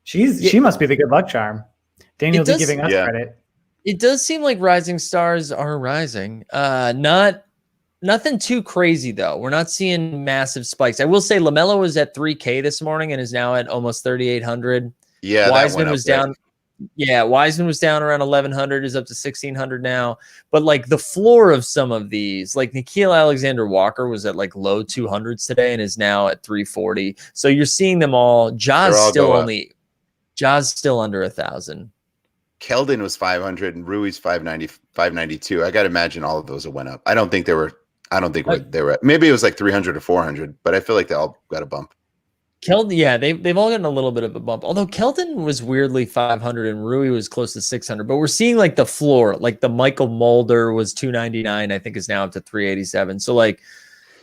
She must be the good luck charm. Daniel D giving us credit. It does seem like rising stars are rising. Nothing too crazy though. We're not seeing massive spikes. I will say LaMelo was at 3K this morning and is now at almost 3,800. Yeah, Wiseman was down. Yeah, Wiseman was down around 1,100, is up to 1,600 now. But like the floor of some of these, like Nickeil Alexander-Walker was at like low 200s today and is now at 340. So you're seeing them all. Ja's still under 1,000. Keldon was 500 and Rui's 592. I got to imagine all of those went up. I don't think they were maybe it was like 300 or 400, but I feel like they all got a bump. Keldon, yeah, they've all gotten a little bit of a bump. Although Keldon was weirdly 500 and Rui was close to 600. But we're seeing like the floor, like the Michael Mulder was 299, I think is now up to 387. So like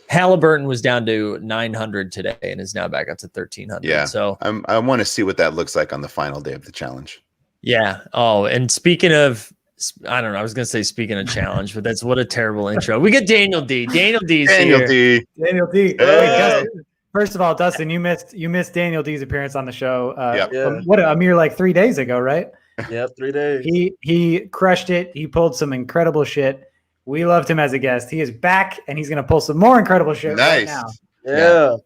Halliburton was down to 900 today and is now back up to 1,300. Yeah. So I want to see what that looks like on the final day of the challenge. Yeah. Oh, and speaking of, I don't know, I was going to say speaking of challenge, but that's what a terrible intro. We got Daniel D. Daniel D. Daniel D. Hey. Wait, Dustin, first of all, Dustin, you missed Daniel D's appearance on the show. What a mere like 3 days ago, right? Yep, 3 days. He crushed it. He pulled some incredible shit. We loved him as a guest. He is back, and he's going to pull some more incredible shit right now. Yeah.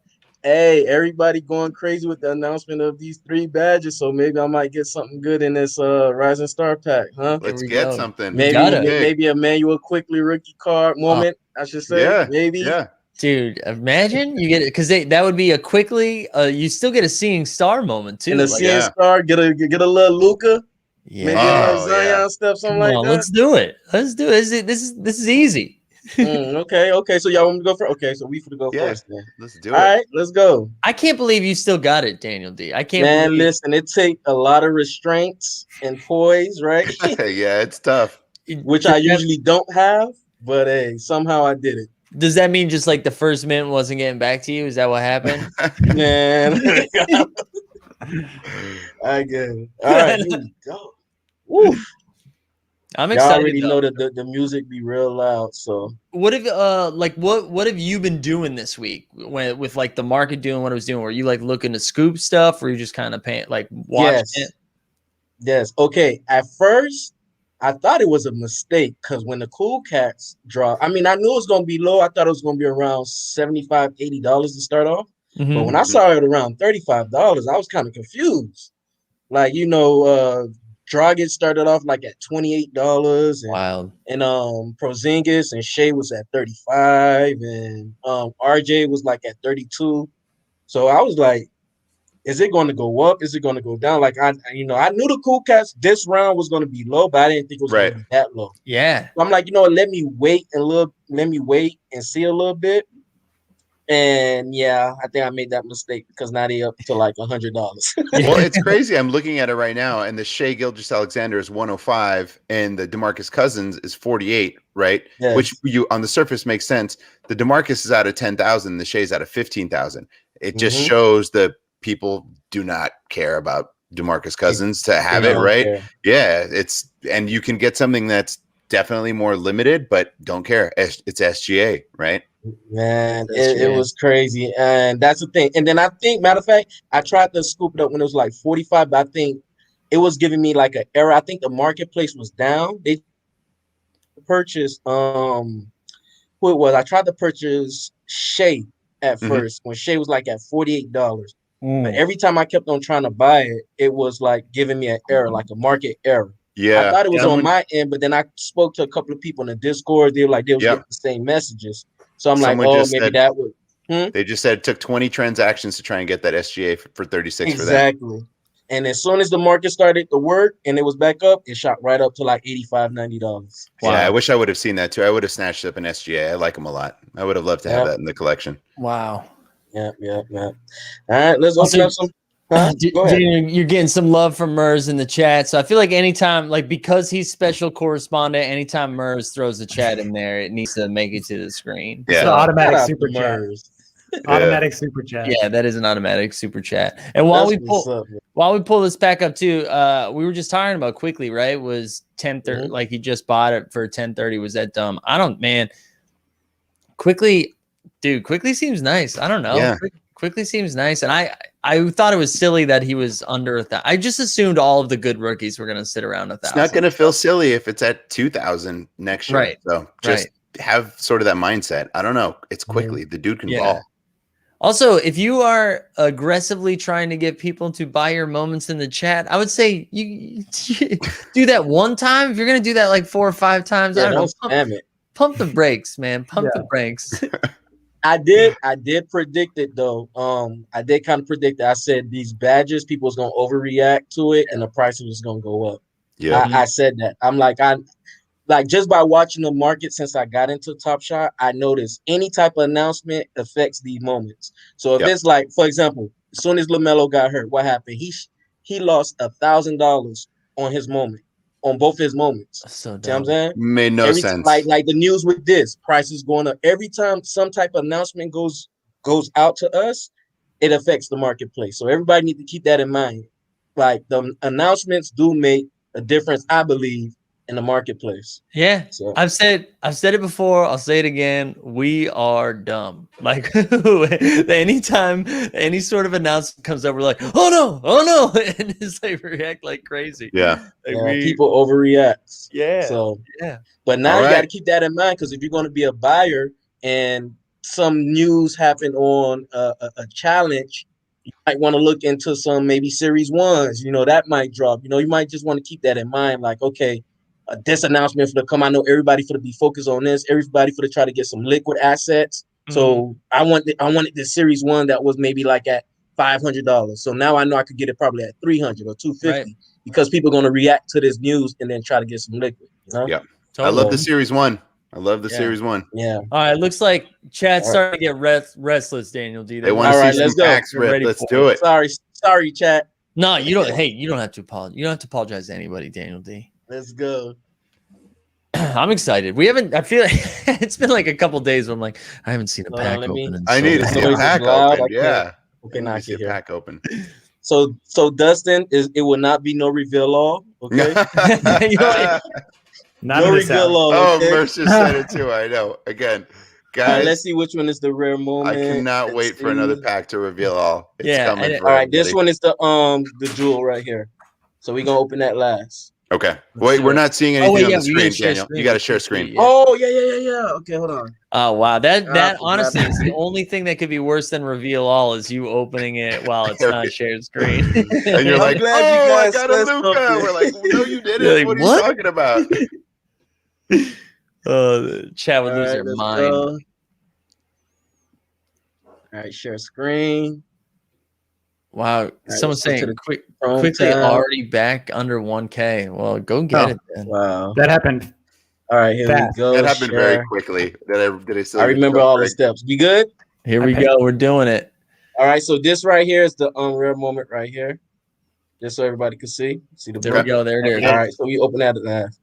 Hey, everybody going crazy with the announcement of these 3 badges, so maybe I might get something good in this Rising Star pack, huh? Let's get something. Maybe a Manuel Quickly rookie card moment, I should say. Yeah, maybe. Yeah. Dude, imagine you get it because that would be a quickly. You still get a seeing star moment too. And a seeing star, get a little Luca. Yeah. Maybe a little Zion stuff, something like that. Let's do it. Let's do it. This is easy. Okay. So y'all want me to go first? Okay, so we for to go first then. Let's do it. All right, let's go. I can't believe you still got it, Daniel D. I can't. Man, listen, it takes a lot of restraints and poise, right? Yeah, it's tough. Which I usually don't have, but hey, somehow I did it. Does that mean just like the first mint wasn't getting back to you? Is that what happened? Man, I get it. All right, here we go. Woo. I'm excited. I already know that the music be real loud. So what have what have you been doing this week with like the market doing what it was doing? Were you like looking to scoop stuff, or were you just kind of watching it? Yes. Okay. At first, I thought it was a mistake because when the Cool Cats dropped, I mean, I knew it was going to be low. I thought it was going to be around $75, $80 to start off. Mm-hmm. But when I saw it around $35, I was kind of confused. Like, Dragic started off like at $28. Wild. And Porzingis and Shea was at 35, and RJ was like at 32. So I was like, is it going to go up? Is it going to go down? Like I knew the Cool Cats this round was going to be low, but I didn't think it was going to be that low. Yeah. So I'm like, let me wait and see a little bit. And yeah, I think I made that mistake because now they up to like $100. Well, it's crazy. I'm looking at it right now, and the Shea Gilgeous-Alexander is 105, and the DeMarcus Cousins is 48, right? Yes. Which on the surface makes sense. The DeMarcus is out of 10,000, the Shea's out of 15,000. It just shows that people do not care about DeMarcus Cousins to have it, right? Care. Yeah, and you can get something that's definitely more limited, but don't care. It's SGA, right? Man, it was crazy. And that's the thing. And then I think, matter of fact, I tried to scoop it up when it was like 45, but I think it was giving me like an error. I think the marketplace was down. They purchased who it was. I tried to purchase Shea at first when Shea was like at $48. But every time I kept on trying to buy it, it was like giving me an error, like a market error. Yeah. I thought it was on Someone- my end, but then I spoke to a couple of people in the Discord. They were like, they was getting the same messages. So I'm Someone like, oh, just maybe said- that would. They just said it took 20 transactions to try and get that SGA for 36 for them. Exactly. And as soon as the market started to work and it was back up, it shot right up to like $85, $90. Wow. Yeah, I wish I would have seen that too. I would have snatched up an SGA. I like them a lot. I would have loved to have that in the collection. Wow. Yeah. All right, let's open up some. Go ahead. You're getting some love from Mers in the chat. So I feel like anytime, like because he's special correspondent, anytime Mers throws the chat in there, it needs to make it to the screen. Yeah. It's an Shout automatic out super to chat. Mers. Automatic super chat. Yeah, that is an automatic super chat. And while That's we what's pull up, man. while we pull this back up too, we were just talking about Quickly, right? Was 10:30 like he just bought it for 10:30. Was that dumb? I don't, man. Quickly seems nice. I don't know. Yeah. Quickly seems nice, and I thought it was silly that he was under 1,000. I just assumed all of the good rookies were going to sit around 1,000. It's not going to feel silly if it's at 2,000 next year. Right. So just have sort of that mindset. I don't know. It's Quickly. The dude can ball. Also, if you are aggressively trying to get people to buy your moments in the chat, I would say you do that one time. If you're going to do that like 4 or 5 times, I don't know. Spam it. Pump the brakes, man. Pump the brakes. I did predict it though. I did kind of predict it. I said these badges, people was gonna overreact to it, and the price was gonna go up. Yeah. I said that. I'm like just by watching the market since I got into Top Shot, I noticed any type of announcement affects these moments. So if it's like, for example, as soon as LaMelo got hurt, what happened? He lost $1,000 on his moment, on both his moments. So dumb. See what I'm saying? Made no sense. Like the news with this, prices going up. Every time some type of announcement goes out to us, it affects the marketplace. So everybody need to keep that in mind. Like the announcements do make a difference, I believe, in the marketplace. Yeah. So I've said it before, I'll say it again. We are dumb. Like anytime any sort of announcement comes up, we're like, oh no, and it's like react like crazy. Yeah. Like people overreact. Yeah. So yeah. But now All you got to right. keep that in mind, because if you're going to be a buyer and some news happen on a challenge, you might want to look into some maybe series ones. You know, that might drop. You know, you might just want to keep that in mind. Like, okay, this announcement for to come. I know everybody for to be focused on this. Everybody for to try to get some liquid assets. So I wanted this series one that was maybe like at $500. So now I know I could get it probably at $300 or $250 because people are going to react to this news and then try to get some liquid. You know? Yeah. Totally. I love the series one. I love the series one. Yeah. All right. Looks like chat's starting to get restless, Daniel D. They want to see some packs ripped. Let's do it. Sorry, chat. No, you don't. Hey, you don't have to apologize. You don't have to apologize to anybody, Daniel D. Let's go. I'm excited. We haven't. I feel like it's been like a couple days where I'm like, I haven't seen a pack open. I need to see a pack open. Yeah. Okay, now I see a pack open. So Dustin, it will not be no reveal all. Okay. No reveal all. Oh, okay? Mercer said it too. I know. Again, guys. Let's see which one is the rare moment. I cannot wait for another pack to reveal all. It's coming. All right, this one is the jewel right here. So we're gonna open that last. Okay. Wait, we're not seeing anything on the screen, Daniel. You got to share screen. Yeah. Oh, yeah. Okay, hold on. Oh, wow. That honestly is the only thing that could be worse than reveal all is you opening it while it's not shared screen. And you're like, oh, I got a Luka. We're like, no, you didn't. Like, what are you talking about? The chat would lose their mind. All right, share screen. Wow. Right, someone's saying quickly tab. already back under 1K. Well, go get it then. Wow. That happened. All right, here we go. That happened very quickly. I remember all the steps. We good? Here we go. We're doing it. All right, so this right here is the rare moment right here. Just so everybody can see. See the There we go. There it is. All right, so we open that last.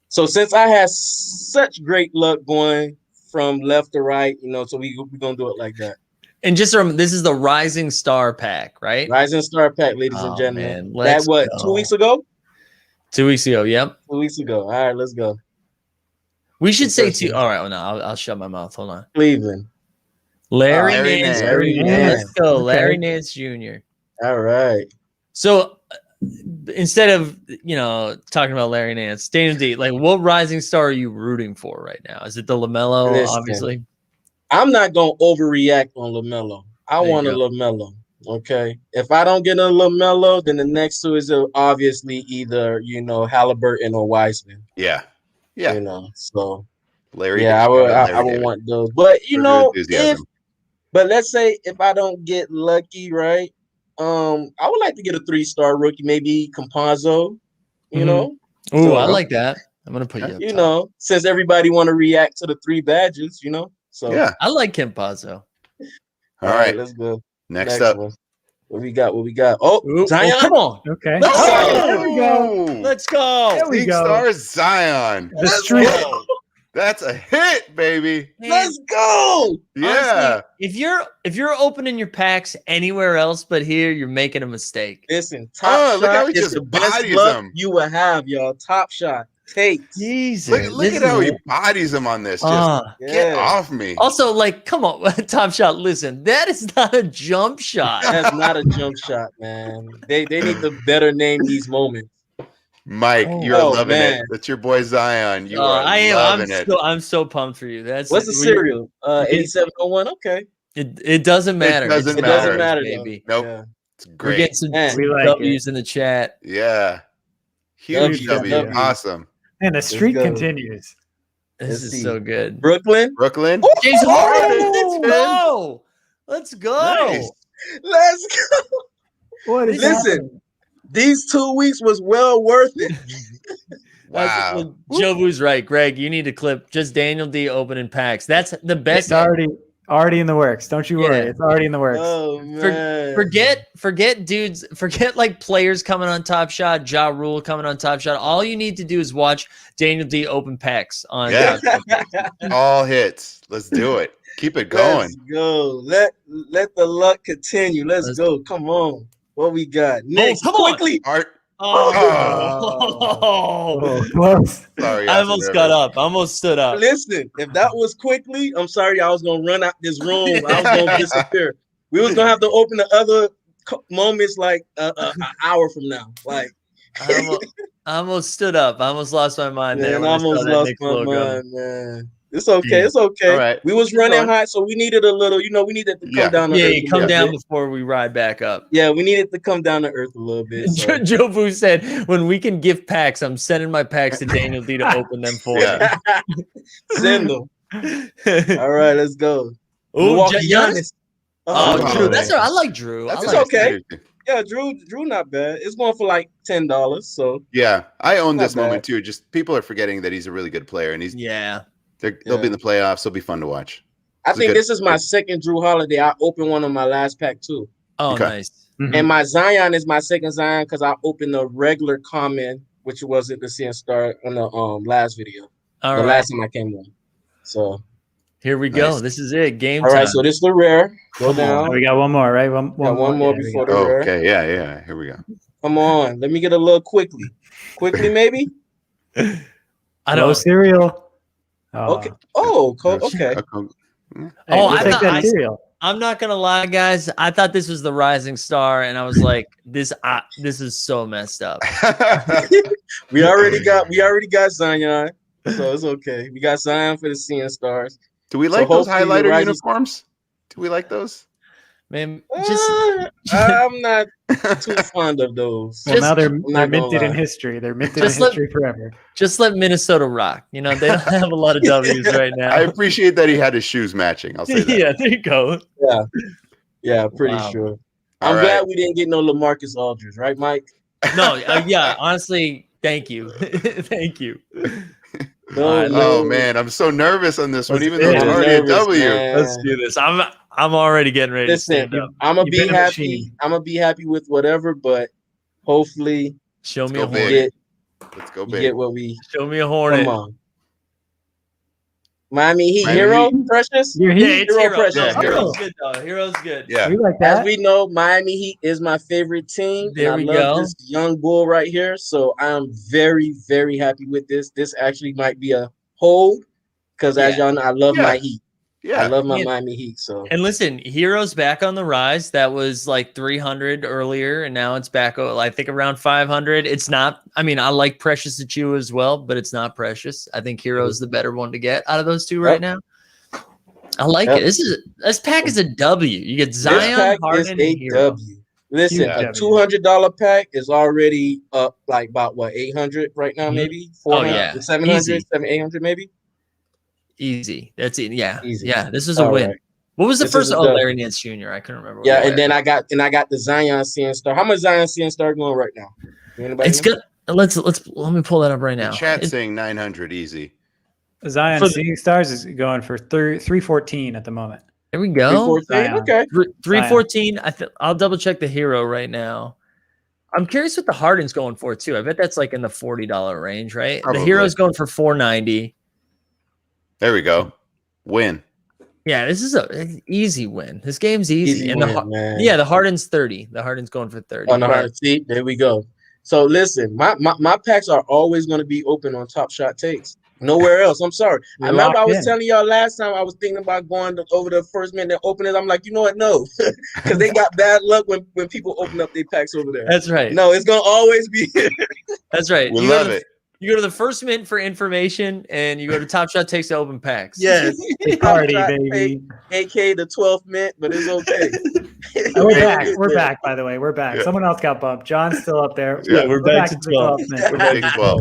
So since I had such great luck going from left to right, you know, so we're going to do it like that. And just remember, this is the Rising Star pack, right? Rising Star pack, ladies and gentlemen. That what, 2 weeks ago? 2 weeks ago, yep. 2 weeks ago. All right, let's go. We should say two. All right, well, no, I'll shut my mouth. Hold on. Cleveland. Larry Nance. Larry Nance. Let's go. Larry Nance Jr. All right. So instead of, talking about Larry Nance, Dana D, like what Rising Star are you rooting for right now? Is it the LaMelo, obviously? I'm not going to overreact on LaMelo. I want a LaMelo. Okay. If I don't get a LaMelo, then the next two is obviously either, Halliburton or Wiseman. Yeah. So Larry yeah, David. I would want those. But Enthusiasm. but let's say if I don't get lucky, right? I would like to get a 3-star rookie, maybe Campazzo, Ooh, So, I like that. I'm gonna put you up top. Since everybody want to react to the 3 badges, So Yeah. I like Campazzo. All right. let's go. Next up. one. What we got? Oh, Zion. come on. Okay. Let's Oh, go. there we go. Let's go. There we go. Stars Zion. The streak. That's a hit, baby. Man, Let's go. Yeah. honestly, if you're opening your packs anywhere else but here, you're making a mistake. Listen, Top look how Shot he is just the best bodies luck him. you will have, y'all. Top Shot takes. Jesus. Look at how he bodies him on this. Just get off me. Also, come on, Top Shot. Listen, that is not a jump shot. That's not a jump shot, man. They need to better name these moments. Mike, you're loving it. That's your boy Zion. You are loving it. I'm so pumped for you. What's the serial? 8701. Okay. It doesn't matter. It doesn't matter, baby. Nope. Yeah. It's We're great. getting some like W's in the chat. Yeah. Huge W. W. Awesome. And the streak go. continues. This Let's is see. so good. Brooklyn. James Harden. Oh! Let's go. Let's go. Nice. Let's go. What is Listen, happening? these 2 weeks was well worth it. Wow. Jovu's right, Greg. You need to clip just Daniel D opening packs. That's the best. It's already in the works. Don't you worry. Yeah. It's already in the works. Oh man. Forget dudes, forget players coming on Top Shot, Ja Rule coming on Top Shot. All you need to do is watch Daniel D open packs on Top Shot. All hits. Let's do it. Keep it going. Let's go. Let the luck continue. Let's go. Come on. What we got next? come on. Quickly. Art. Oh, close. Sorry. I almost got up. I almost stood up. Listen, if that was quickly, I'm sorry I was gonna run out this room. I was gonna disappear. We was gonna have to open the other moments like an hour from now. Like I almost stood up. I almost lost my mind there. man, I when I saw almost that lost Knicks my logo. mind, man. It's okay. It's okay. All right. We was running hot, so we needed a little. We needed to come down. To earth Come a down bit. before we ride back up. Yeah, we needed to come down to earth a little bit. So. Joe Vu said, "When we can gift packs, I'm sending my packs to Daniel D to open them for Yeah. Send them. All right, let's go. Ooh, Milwaukee Giannis? Giannis. Oh, Oh, Drew. nice. I like Drew. That's I like okay. Yeah, Drew, not bad. It's going for like $10. So Yeah, I own Not this moment bad. too. Just people are forgetting that he's a really good player, and Yeah. they'll be in the playoffs. They'll be fun to watch. I It's a think good- this is my second Drew Holiday. I opened one on my last pack too. Oh, Okay. nice. And my Zion is my second Zion because I opened the regular common, which was at the CN Star on the last video. All the right. last time I came on. So Here we go. Nice. This is it. Game all time. right, so this is the rare. Go Come on. down. We got one more, right? One One more Yeah, before we the got- rare. Okay, yeah. Here we go. Come on. Let me get a little quickly. Quickly, maybe? I Low don't. cereal. Oh. Okay. Oh, okay. Hey, Oh, we'll I take thought- that cereal. I'm not gonna lie, guys. I thought this was the rising star, and I was like, "This is so messed up." We already got Zion, so it's okay. We got Zion for the CN Stars. Do we So like those hopefully the highlighter Rising- uniforms? Do we like those? Man, just I'm not too fond of those. Well, Just- now they're not gonna minted in lie. history. They're minted in Just let- history forever. let Minnesota rock. They don't have a lot of W's right now. I appreciate that he had his shoes matching. I'll say that. Yeah, there you go. Yeah, pretty Wow. sure. All I'm right. glad we didn't get no LaMarcus Aldridge, right, Mike? No, yeah, honestly, thank you. Thank you. No, All right, Oh man, I'm so nervous on this one, Let's even do though it. it's I'm already a nervous, W. man. Let's do this. I'm already getting ready to Listen, stand up. I'm gonna You've be been a happy. machine. I'm gonna be happy with whatever, but hopefully Show me go a big. hornet. Let's go we big. get what we Show me a hornet. come on. Miami Heat Miami hero, Heat. Precious. You're Yeah, here. it's Hero Hero. Precious. No, Yeah, Hero's Hero. good though. Hero's good. Yeah. We like As that. we know, Miami Heat is my favorite team. There and we I love go. this young bull right here. So I'm very, very happy with this. This actually might be a hold because, as y'all know, I love my Heat. I Yeah. love my Yeah. Miami Heat. So And listen, Hero's back on the rise. That was like 300 earlier, and now it's back, I think, around 500. It's not, I like Precious Achua as well, but it's not Precious. I think Hero's the better one to get out of those two right now. I like it. This pack is a W. You get Zion, This pack Harden, is and a Hero. W. Listen, Huge a W. $200 pack is already up like about what 800 right now, Mhm. maybe Oh, 400, yeah. 700, Easy. 800 maybe. Easy. That's it. Yeah. Easy. Yeah. This is a All win. right. What was the This first? is a Oh, W. Larry Nance Jr. I couldn't remember. Yeah, What and then I got the Zion CN Star. How much Zion CN Star going right now? Anybody it's know? good. Let me pull that up right The now. chat's saying 900 easy. Zion For the- Seeing Stars is going for 314 at the moment. There we go. 314? Zion. Okay. 314. I'll double check the Hero right now. I'm curious what the Harden's going for too. I bet that's like in the $40 range, right? Probably. The Hero's going for $490. There we go. Win. Yeah, this is an easy win. This game's easy. Easy And win, man. the Harden's 30. The Harden's going for 30. On the But- hard seat. There we go. So listen, my packs are always going to be open on Top Shot Takes. Nowhere else. I'm sorry. You're I remember I locked was in. telling y'all last time I was thinking about going over the first minute openers. I'm like, you know what? No, because they got bad luck when people open up their packs over there. That's right. No, it's gonna always be. That's right. We You go love to the- it. You go to the first mint for information, and you go to Top Shot Takes to open packs. Yes, Party, Top Shot baby. Take, AK the 12th mint, but it's okay. Oh, we're Yeah. back. We're back, by the way. We're back. Yeah. Someone else got bumped. John's still up there. Yeah, we're back to 12. the We're back to 12.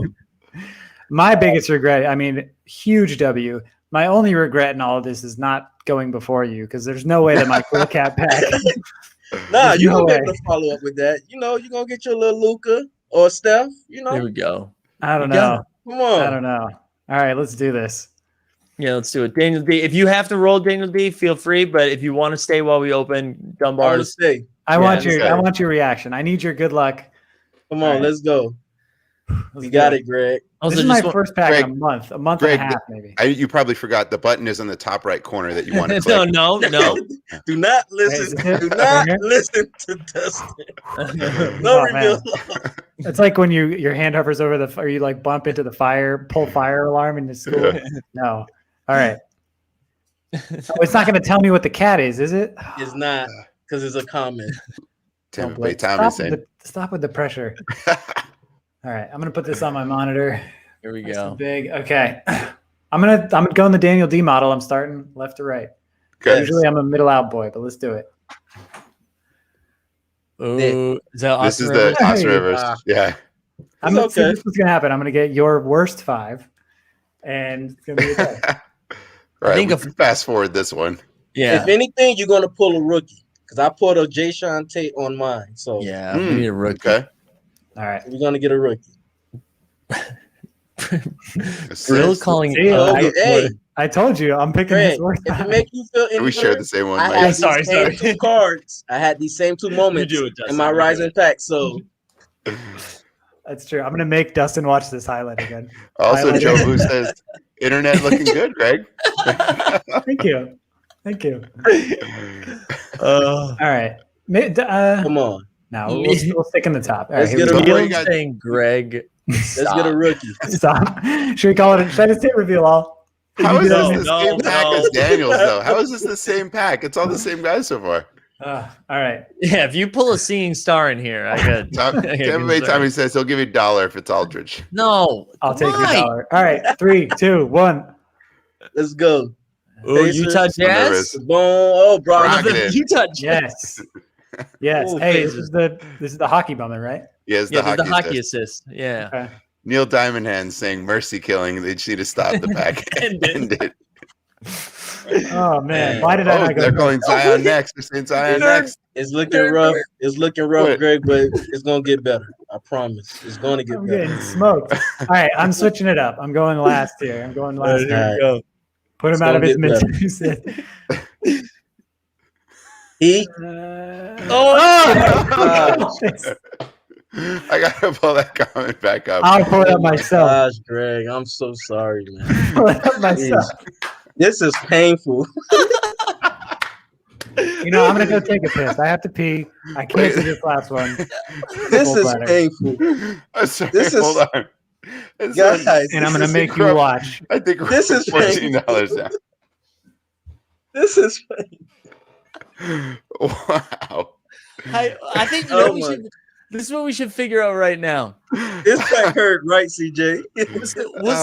My biggest regret, I mean, huge W. My only regret in all of this is not going before you because there's no way that my Cool Cat pack. Nah, There's you're no gonna be way. able to follow up with that. You know, you're gonna get your little Luca or Steph. You There know, we go. I don't You got know. come on. I don't know. All right, let's do this. Yeah, let's do it. Daniel D. If you have to roll Daniel D, feel free. But if you want to stay while we open I want to Dunbar's, stay. I want let's your go. I want your reaction. I need your good luck. Come All on, right. let's go. Let's You do got it, Greg. also This is my just want- first pack Greg, in a month and Greg, a half, maybe. You probably forgot the button is on the top right corner that you want to no, click. no. Do not Wait, listen. is it Do right not here? listen to Dustin. No Oh, reveal. It's like when your hand hovers over the, or you like bump into the pull fire alarm in the school. Yeah. No. All right. Oh, it's not going to tell me what the cat is it? It's not because it's a comment. Tampa Don't Bay blame- Tommy stop, with saying. stop with the pressure. All right, I'm going to put this on my monitor. Here we Nice and go. big. Okay. I'm gonna go in the Daniel D model. I'm starting left to right. Okay. Usually I'm a middle out boy, but let's do it. Ooh, is that This Austin is Rivers? the Austin Hey. Rivers. Yeah. I'm gonna see okay. this is gonna happen. I'm gonna get your worst 5, and it's gonna be okay. All right. think We of- can fast forward this one. Yeah. If anything, you're gonna pull a rookie because I pulled a Jay Sean Tate on mine. So Yeah. Hmm, We need a rookie. Okay. All right. we're gonna get a rookie. Real Assist. calling. See, Hey, I told you I'm picking Greg, his worst if it 5. make you feel any We share better, the same one. I Mike. had these Sorry, same sorry. 2 cards. I had these same 2 moments do it, in Dustin. my You do rising pack. So That's true. I'm gonna make Dustin watch this highlight again. Also, Highlighter. Joe Boo says, internet looking good, Greg. Thank you. Thank you. Uh, All right. come on, No, we'll stick in the top. All right, Let's here get we a go. Neil- Neil's got- saying Greg. let's get a rookie. Stop. Should we call it? Should I just hit reveal all? How is No, this the no, same pack no. as Daniels, though? How is this the same pack? It's all the same guys so far. All right. Yeah, if you pull a seeing star in here, I got. Tampa Bay Tommy says he'll give you $1 if it's Aldridge. No, I'll take your why? $1. All right. 3, 2, 1. Let's go. Ooh, Pacers. Utah I'm Jazz. nervous. Boom. Oh, bro. Rocket it. Utah Jazz. Yes. Yes. Ooh, Hey, Pacers. this is the hockey bummer, right? Yes, Yeah, the the hockey. hockey assist. assist. Yeah. Okay. Neil Diamond Hands saying mercy killing. They just need to stop the pack. End it. End it. Oh man, why did I Oh, not go? they're first? going Zion next. They're saying Zion next. It's looking rough. It's looking rough, What? Greg, but it's gonna get better. I promise. It's gonna get I'm better. getting smoked. All right, I'm switching it up. I'm going last here. I'm going last. Here Here. we go. Put him It's out of gonna his get misery. He. Oh! I gotta pull that comment back up. I'll pull it up myself. Gosh, Greg, I'm so sorry, man. Pull it up myself. This is painful. You know, I'm gonna go take a piss. I have to pee. I can't do this last one. This Full is bladder. painful. I'm sorry, This is- hold on. It's Guys, And I'm gonna this is make you rough. watch. I think we're This is $14 now. This is Wow. I think Oh we my- should. This is what we should figure out right now. this pack hurt, right, CJ? We'll see. Oh, What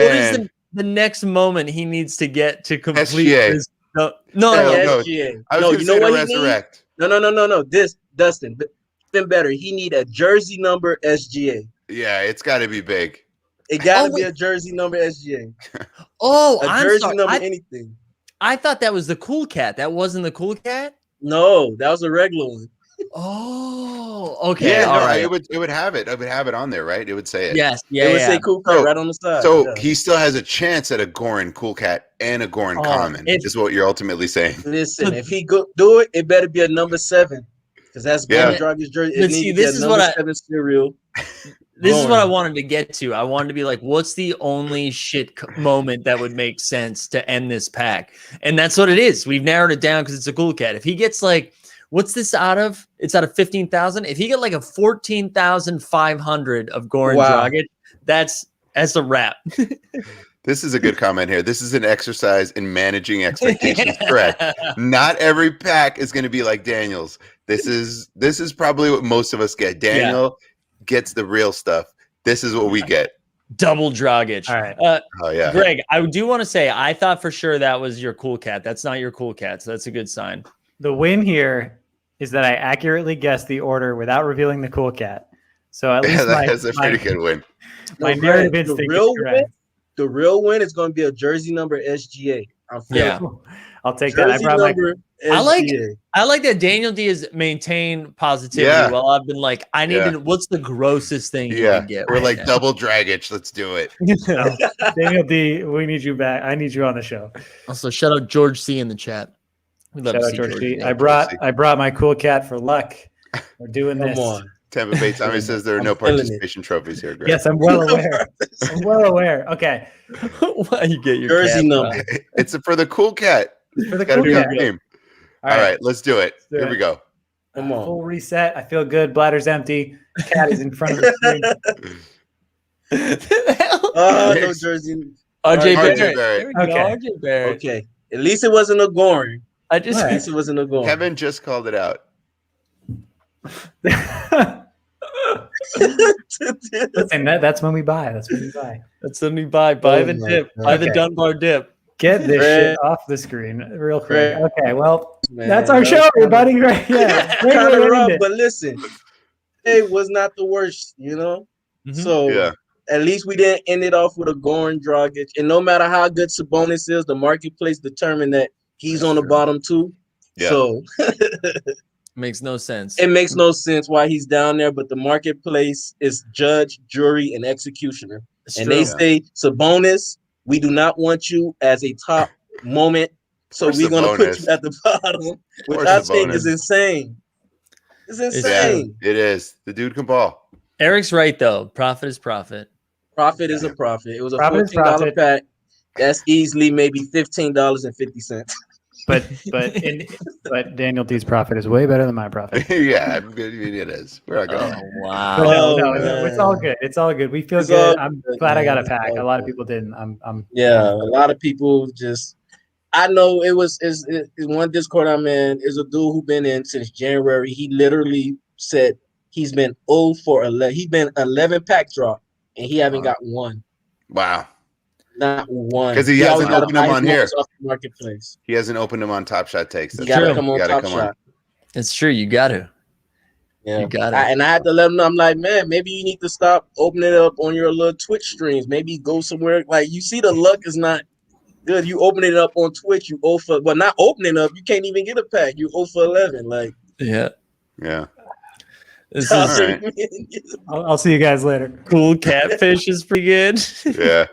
is man. the next moment he needs to get to complete SGA. this No. SGA. I was No, going to you know say to what he needs? resurrect. No. This Dustin, been better. He need a jersey number SGA. Yeah, it's got to be big. It got to be a jersey number SGA. Oh, A I'm jersey sorry. number anything. I thought that was the Cool Cat. That wasn't the Cool Cat? No, that was a regular one. Oh, okay. Yeah, all no, right. it would have it. It would have it on there, right? It would say it. Yes. It Yeah. would say Cool Cat So- right on the side. So yeah. he still has a chance at a Goran Cool Cat and a Goran Common, is what you're ultimately saying. Listen, if he do it, it better be a number 7. Because that's Yeah. Goran Dragic's jersey. But It see, needs to be this a is number what 7 cereal. This is what I Goran. wanted to get to. I wanted to be like, what's the only moment that would make sense to end this pack? And that's what it is. We've narrowed it down because it's a Cool Cat. If he gets like, what's this out of? It's out of 15,000. If he get like a 14,500 of Goran Dragic, that's a wrap. This is a good comment here. This is an exercise in managing expectations. Correct. Not every pack is going to be like Daniel's. This is probably what most of us get. Daniel gets the real stuff. This is what we get. Double Dragic. All right. Oh yeah, Greg, I do want to say I thought for sure that was your Cool Cat. That's not your Cool Cat, so that's a good sign. The win here is that I accurately guessed the order without revealing the Cool Cat. So at least that's a pretty good win. My No, narrative Greg, instinct is correct. the real win is going to be a jersey number SGA. Yeah. I'll take that. I Jersey brought my number I SGA. like that Daniel D has maintained positivity. Yeah. Well, I've been like, I need Yeah. to. What's the grossest thing you Yeah, can get? we're right like now? double Dragic. Let's do it. Daniel D, we need you back. I need you on the show. Also, shout out George C in the chat. We love Shout to out see George George D. C. I brought my Cool Cat for luck. We're doing Come this. on. Tampa Bay Tommy says there are I'm no feeling it. participation trophies here, Greg. Yes, I'm well aware. I'm well aware. Okay. Why you get your Jersey cat number. It's for the Cool Cat. For the Got to Cool be on Cat. game. All right, let's do it. do Here it. we go. Come on. Full reset. I feel good. Bladder's empty. Cat is in front of the screen. No Next. jersey. RJ RJ Barrett. Barrett. There we go, Okay. RJ Barrett. Okay. At least it wasn't a Goran. I just At least it wasn't a Goran. Kevin just called it out. Listen, that's when we buy. That's when we buy. that's the new buy the my dip. God. Buy the Okay. Dunbar dip. Get this Greg. shit off the screen real quick. Greg. Okay, well, Man, that's our that show, was everybody. Right? Yeah. Great Kind way of to rough, end it. but listen, it was not the worst, you know. Mhm. So Yeah. at least we didn't end it off with a Goran Dragic. And no matter how good Sabonis is, the marketplace determined that he's That's on the true. bottom too. Yeah. So Makes no sense. it makes no sense why he's down there. But the marketplace is judge, jury, and executioner. It's And true. they say, Sabonis, we do not want you as a top moment. So Or we're gonna put Sabonis. you at the bottom, which Or I think is Sabonis. insane. It's Yeah, insane. it is. The dude can ball. Eric's right though. Profit is profit. Profit is a profit. It was a Profit is $14 profit. pack. That's easily maybe $15.50. But Daniel D's profit is way better than my profit. Yeah, I mean, it is. We're not going. Oh But wow. no, man. it's all good. It's all good. We feel It's all good. I'm good, glad I got a man. It's pack. all A lot of good. people didn't. I'm Yeah, a lot of people just. I know it was is one Discord I'm in is a dude who been in since January. He literally said he's been 0 for 11. He's been 11 pack drop and he haven't got one. Wow. Not one. 'Cause he always hasn't gotta opened buy them his on here. moments off the marketplace. He hasn't opened them on Top Shot Takes. You That's gotta true. come on You gotta Top come Shot. It's true. You got to. Yeah. You got it. And I had to let him know. I'm like, man, maybe you need to stop opening it up on your little Twitch streams. Maybe go somewhere. Like, you see the luck is not good. You open it up on Twitch, you 0 for, well, not opening up. You can't even get a pack. You 0 for 11. Like, Yeah. Yeah. This All is right. I'll see you guys later. cool. Catfish is pretty good. Yeah.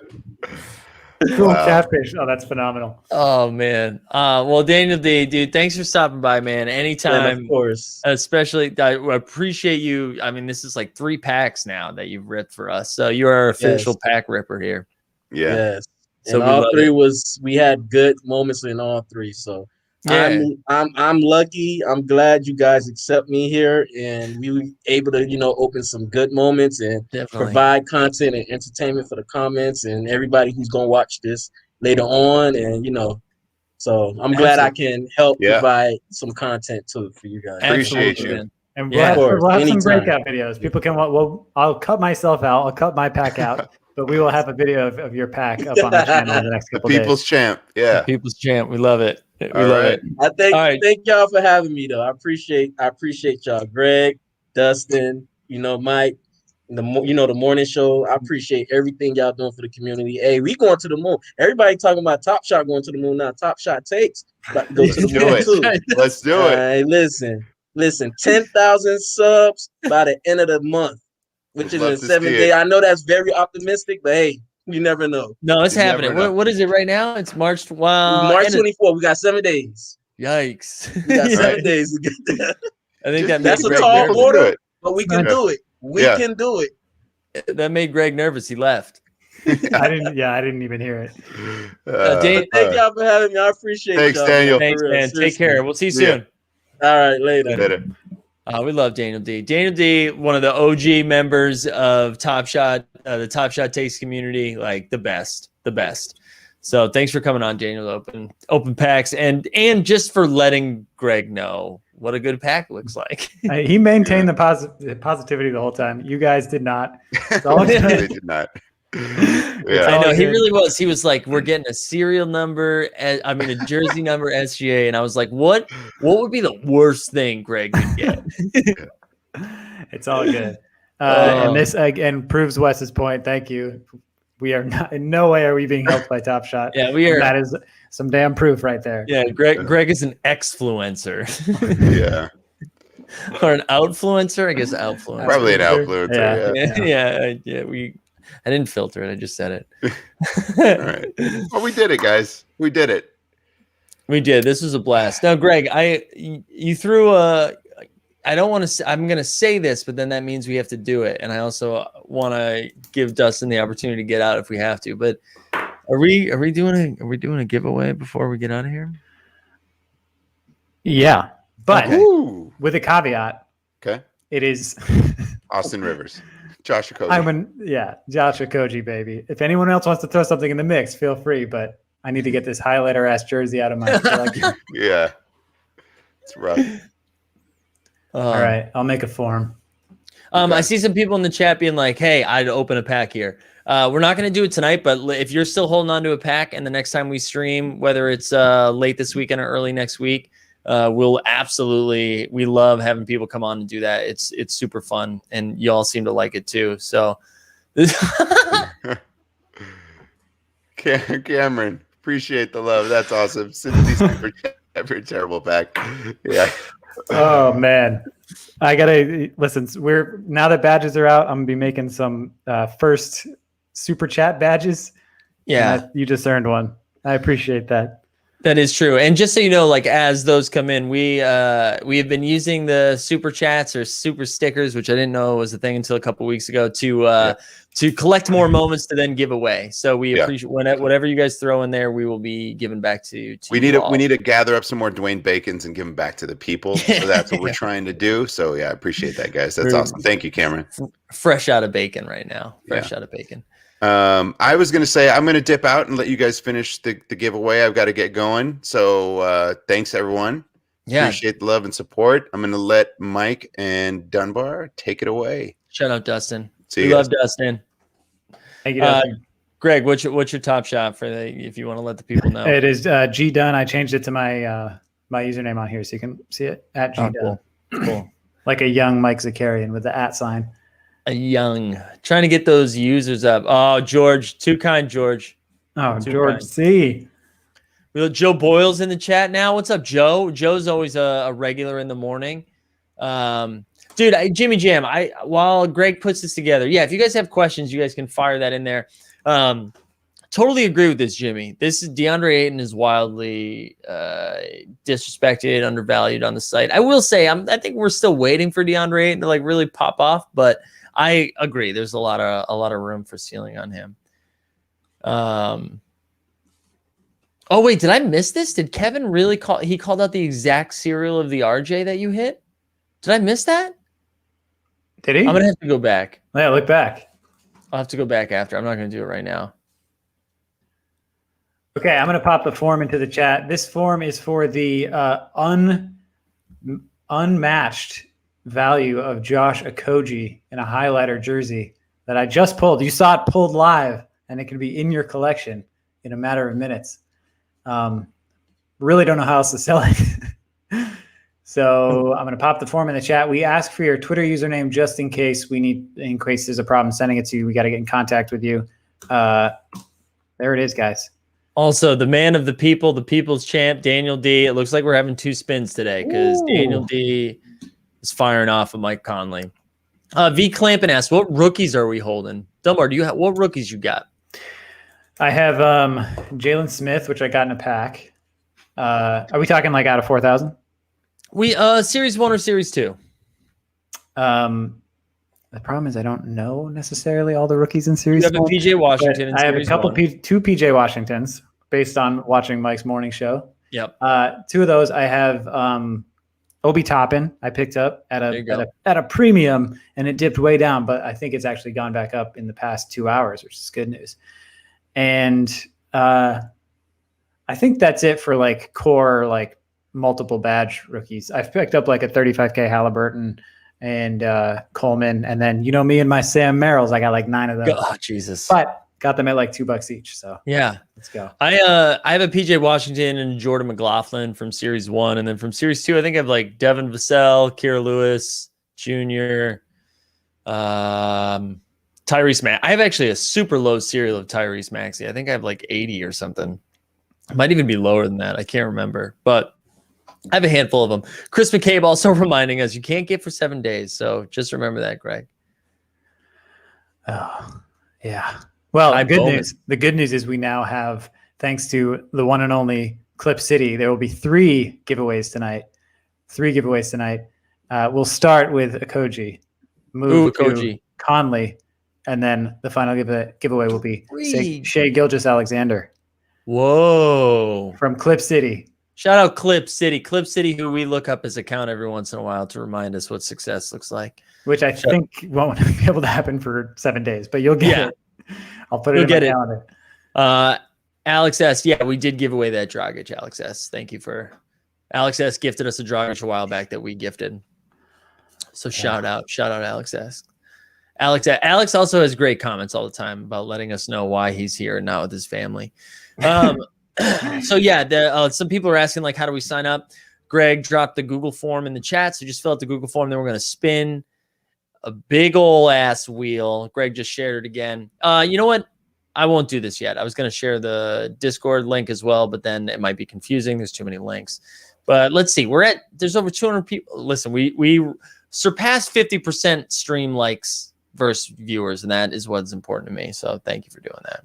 Cool Wow. catfish. Oh, that's phenomenal. Oh man. Well, Daniel D, dude, thanks for stopping by, man. and Anytime. of course. Especially, I appreciate you. I mean, this is like 3 packs now that you've ripped for us. So you're our official Yes. pack ripper here. Yeah. Yes. So And we all love three it. we had good moments in all three. So Yeah. I'm lucky. I'm glad you guys accept me here and we were able to, open some good moments and Definitely. provide content and entertainment for the comments and everybody who's gonna watch this later on. And so I'm glad I can help Yeah. provide some content too for you guys. Appreciate Absolutely, you. man. And Yeah. we'll have some Anytime. breakout videos. People can watch. Well, I'll cut myself out. I'll cut my pack out. But we will have a video of your pack up on the channel in the next The couple days. people's champ. Yeah. People's champ. We love it. We love it. I thank All right. thank y'all for having me though. I appreciate y'all. Greg, Dustin, Mike, the morning show. I appreciate everything y'all doing for the community. Hey, we going to the moon. Everybody talking about Top Shot going to the moon now. Top Shot takes about to go to the moon too. Let's do it. Listen, 10,000 subs by the end of the month, which is in 7 days. I know that's very optimistic, but hey, you never know. No, it's happening. What is it right now? It's March. Wow, March 24. We got 7 days. Yikes! We got 7 days to get there. I think that's a tall order, but we can do it. We can do it. That made Greg nervous. He left. I didn't even hear it. Thank y'all for having me. I appreciate Thanks, y'all. Daniel. Thanks, man. Take care. We'll see you soon. All right, later. We love Daniel D. Daniel D, one of the OG members of Top Shot, the Top Shot Takes community, like the best. So thanks for coming on, Daniel. Open packs and just for letting Greg know what a good pack looks like. He maintained the positivity the whole time. You guys did not. They did not. I know he really was. He was like, "We're getting a serial number, a jersey number, SGA," and I was like, "What would be the worst thing Greg could get?" It's all good, and this again proves Wes's point. Thank you. We are not in no way are we being helped by Top Shot. Yeah, we are. That is some damn proof right there. Yeah, Greg is an exfluencer. Yeah. Or an outfluencer, I guess. Outfluencer. Probably an outfluencer. Yeah. I didn't filter it. I just said it. All right. Well, we did it, guys. We did it. We did. This was a blast. Now, Greg, you threw a. I don't want to. I'm going to say this, but then that means we have to do it. And I also want to give Dustin the opportunity to get out if we have to. But are we doing a giveaway before we get out of here? Yeah, but okay. With a caveat. Okay. It is Austin Rivers. Josh Okogie. Josh Okogie, baby. If anyone else wants to throw something in the mix, feel free. But I need to get this highlighter ass jersey out of my. Yeah, it's rough. All right, I'll make a form. I see some people in the chat being like, "Hey, I'd open a pack here." We're not going to do it tonight, but if you're still holding on to a pack, and the next time we stream, whether it's late this weekend or early next week, we'll absolutely. We love having people come on and do that. It's super fun, and y'all seem to like it too. So, Cameron, appreciate the love. That's awesome. Simply super terrible pack. Yeah. Oh man, I gotta listen. Now that badges are out, I'm gonna be making some first super chat badges. Yeah, you just earned one. I appreciate that. That is true. And just so you know, like as those come in, we have been using the super chats or super stickers, which I didn't know was a thing until a couple of weeks ago, to collect more moments to then give away. So we appreciate whatever you guys throw in there, we will be giving back to we need to gather up some more Dwayne Bacons and give them back to the people. So that's what we're trying to do. So yeah, I appreciate that, guys. That's awesome. Thank you, Cameron. Fresh out of bacon right now. Fresh out of bacon. I was going to say, I'm going to dip out and let you guys finish the giveaway. I've got to get going. So thanks, everyone. Yeah. Appreciate the love and support. I'm going to let Mike and Dunbar take it away. Shout out, Dustin. We love Dustin. Thank you, Dustin. Greg, what's your top shot for if you want to let the people know? It is G Dunn. I changed it to my my username on here so you can see it at G Dunn. Cool. Like a young Mike Zakarian with the @ sign. Trying to get those users up. Oh, George, too kind, George. Oh, George C. Joe Boyle's in the chat now. What's up, Joe? Joe's always a regular in the morning. Dude, Jimmy Jam, while Greg puts this together, if you guys have questions, you guys can fire that in there. Totally agree with this, Jimmy. This is DeAndre Ayton is wildly disrespected, undervalued on the site. I will say, I think we're still waiting for DeAndre Ayton to like really pop off, but I agree. There's a lot of room for ceiling on him. Oh wait, did I miss this? Did Kevin really call? He called out the exact serial of the RJ that you hit. Did I miss that? Did he? I'm gonna have to go back. Yeah, look back. I'll have to go back after. I'm not gonna do it right now. Okay, I'm gonna pop the form into the chat. This form is for the unmatched value of Josh Okogie in a highlighter jersey that I just pulled. You saw it pulled live, and it can be in your collection in a matter of minutes. really don't know how else to sell it. So I'm going to pop the form in the chat. We ask for your Twitter username just in case there's a problem sending it to you. We got to get in contact with you. There it is, guys. Also, the man of the people, the people's champ, Daniel D. It looks like we're having 2 spins today because Daniel D is firing off of Mike Conley. V. Clampin asks, what rookies are we holding? Dunbar, what rookies you got? I have Jalen Smith, which I got in a pack. Are we talking like out of 4,000? We series 1 or series 2? The problem is I don't know necessarily all the rookies in series. You have a PJ Washington. I have a couple, 2 PJ Washingtons based on watching Mike's morning show. Yep. 2 of those I have Obi Toppin. I picked up at a premium, and it dipped way down, but I think it's actually gone back up in the past 2 hours, which is good news. And I think that's it for like core, like multiple badge rookies. I've picked up like a 35K Halliburton and Coleman, and then me and my Sam Merrills, I got like 9 of those. Oh, Jesus. But got them at like $2 each. So yeah, let's go. I have a PJ Washington and Jordan McLaughlin from series 1, and then from series 2, I think I have like Devin Vassell, Kira Lewis Jr., Tyrese Maxey. I have actually a super low serial of Tyrese Maxey. I think I have like 80 or something. It might even be lower than that. I can't remember, but I have a handful of them. Chris McCabe also reminding us you can't get for 7 days. So just remember that, Greg. Oh, yeah. Well, the good news is we now have, thanks to the one and only Clip City, there will be 3 giveaways tonight. We'll start with Akoji, move to Conley, and then the final giveaway will be Shea Gilgeous-Alexander. Whoa. From Clip City. Shout out Clip City. Clip City, who we look up his account every once in a while to remind us what success looks like. Which I think won't be able to happen for 7 days, but you'll get it. I'll put it in my calendar. Alex S. Yeah, we did give away that Dragic, Alex S. Thank you for... Alex S. gifted us a Dragic a while back that we gifted. So shout out Alex S. Alex also has great comments all the time about letting us know why he's here and not with his family. So yeah, some people are asking like, how do we sign up? Greg dropped the Google form in the chat, so just fill out the Google form. Then we're going to spin a big ol' ass wheel. Greg just shared it again. You know what? I won't do this yet. I was going to share the Discord link as well, but then it might be confusing. There's too many links. But let's see. There's over 200 people. Listen, we surpassed 50% stream likes versus viewers, and that is what's important to me. So thank you for doing that.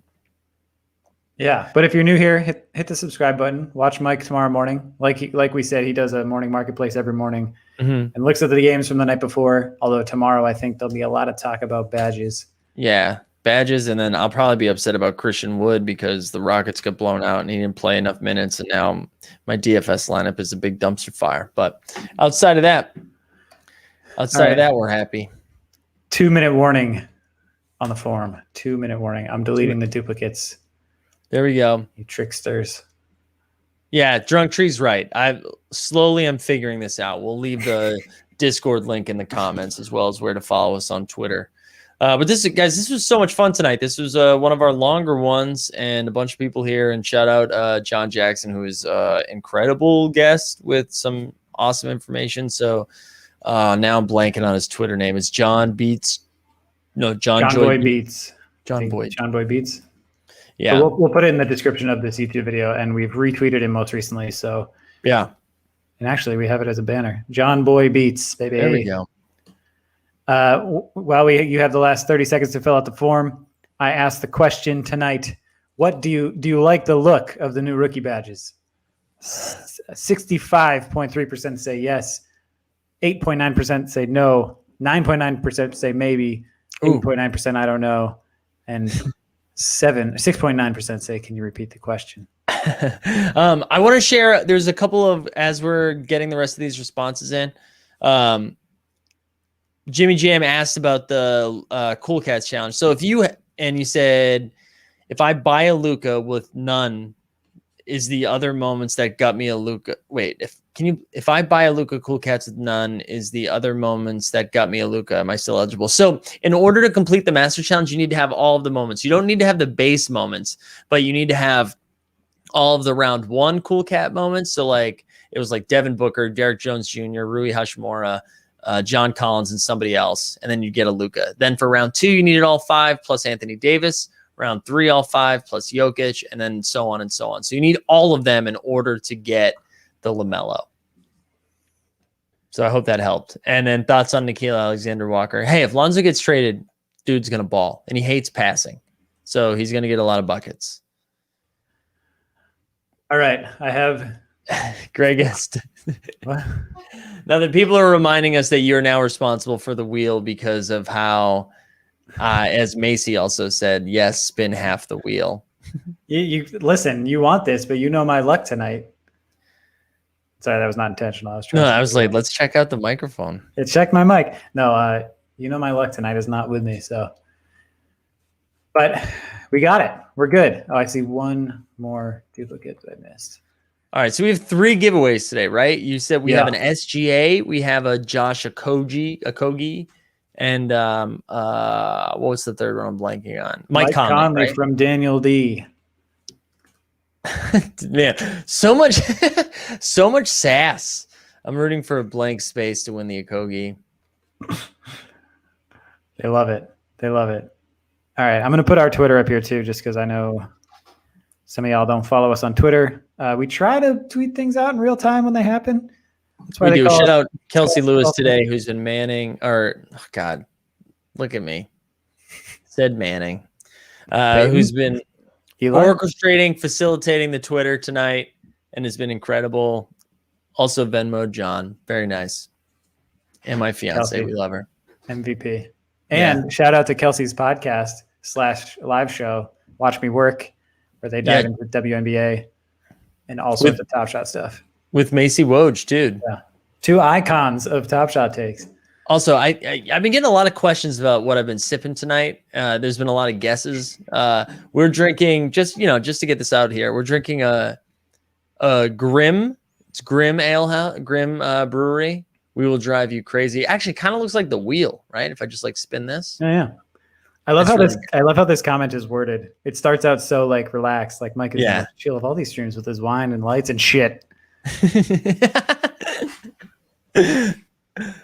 Yeah, but if you're new here, hit the subscribe button. Watch Mike tomorrow morning. Like we said, he does a morning marketplace every morning and looks at the games from the night before. Although tomorrow, I think there'll be a lot of talk about badges. Yeah, badges, and then I'll probably be upset about Christian Wood because the Rockets got blown out and he didn't play enough minutes, and now my DFS lineup is a big dumpster fire. But outside of that, we're happy. 2-minute warning on the form. 2-minute warning. I'm deleting the duplicates. There we go. You tricksters. Yeah, Drunk Tree's right. I'm figuring this out. We'll leave the Discord link in the comments as well as where to follow us on Twitter. But this was so much fun tonight. This was one of our longer ones, and a bunch of people here. And shout out John Jackson, who is an incredible guest with some awesome information. So now I'm blanking on his Twitter name. It's John Beats. No, John Boy Beats. John Boy Beats. Yeah, so we'll put it in the description of this YouTube video, and we've retweeted him most recently. So yeah, and actually we have it as a banner. John Boy Beats, baby. There we go. While you have the last 30 seconds to fill out the form, I asked the question tonight: what do you like the look of the new rookie badges? 65.3% say yes, 8.9% say no, 9.9% say maybe, 8.9% I don't know, and 6.9% say, can you repeat the question? I want to share, there's a couple of, as we're getting the rest of these responses in, Jimmy Jam asked about the Cool Cats challenge. So you said, if I buy a Luka with none, is the other moments that got me a Luka. Wait, if I buy a Luka Cool Cats with none, is the other moments that got me a Luka, am I still eligible? So in order to complete the Master Challenge, you need to have all of the moments. You don't need to have the base moments, but you need to have all of the round 1 Cool Cat moments. So like it was like Devin Booker, Derek Jones Jr., Rui Hashimura, John Collins, and somebody else, and then you get a Luka. Then for round 2, you needed all 5 plus Anthony Davis. Round 3, all 5 plus Jokic, and then so on and so on. So you need all of them in order to get the LaMelo. So I hope that helped. And then thoughts on Nickeil Alexander-Walker. Hey, if Lonzo gets traded, dude's going to ball, and he hates passing. So he's going to get a lot of buckets. All right. I have Greg asked. what? Now that people are reminding us that you're now responsible for the wheel because of how, as Macy also said, yes, spin half the wheel. You listen, you want this, but you know my luck tonight. Sorry, that was not intentional. I was like, let's check out the microphone. It checked my mic. No, you know my luck tonight is not with me, so. But we got it. We're good. Oh, I see one more duplicate that I missed. All right, so we have 3 giveaways today, right? You said we have an SGA, we have a Josh Okogie, and what was the third one I'm blanking on? Mike Conley, right? From Daniel D. Man, so much sass. I'm rooting for a blank space to win the Okogie. They love it. They love it. All right, I'm going to put our Twitter up here too, just because I know some of y'all don't follow us on Twitter. We try to tweet things out in real time when they happen. That's why we do. Shout out Kelsey Lewis Kelsey. Today, who's been manning, or oh God, look at me. Said Manning, who's been orchestrating, facilitating the Twitter tonight, and has been incredible. Also Venmo John, very nice, and my fiance, Kelsey. we love her. MVP. And shout out to Kelsey's podcast / live show, Watch Me Work, where they dive into WNBA and all sorts of Top Shot stuff. With Macy Woj, dude. Yeah. 2 icons of Top Shot takes. Also, I've been getting a lot of questions about what I've been sipping tonight. There's been a lot of guesses. We're drinking, just to get this out here, we're drinking a Grimm. It's Grimm Ale House, Grimm Brewery. We will drive you crazy. Actually, kind of looks like the wheel, right? If I just like spin this. Yeah. I love how this comment is worded. It starts out so like relaxed, like Mike is in the chill of all these streams with his wine and lights and shit. Okay.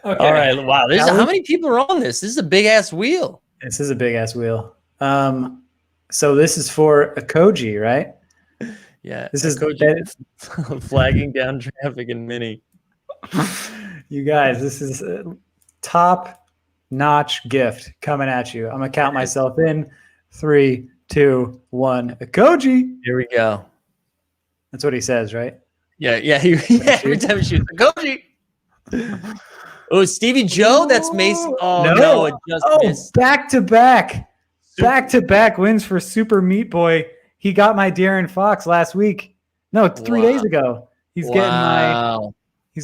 All right. Wow. How many people are on this? This is a big ass wheel. This is a big ass wheel. So this is for Okogie, right? Yeah. This is flagging down traffic in Mini. You guys, this is a top-notch gift coming at you. I'm gonna count myself in. 3, 2, 1. Okogie. Here we go. That's what he says, right? Yeah. Every time he shoots, Okogie. Oh, Stevie Joe. That's Mason. Oh no, it just missed. Back to back wins for Super Meat Boy. He got my De'Aaron Fox last week. No, 3 days ago. He's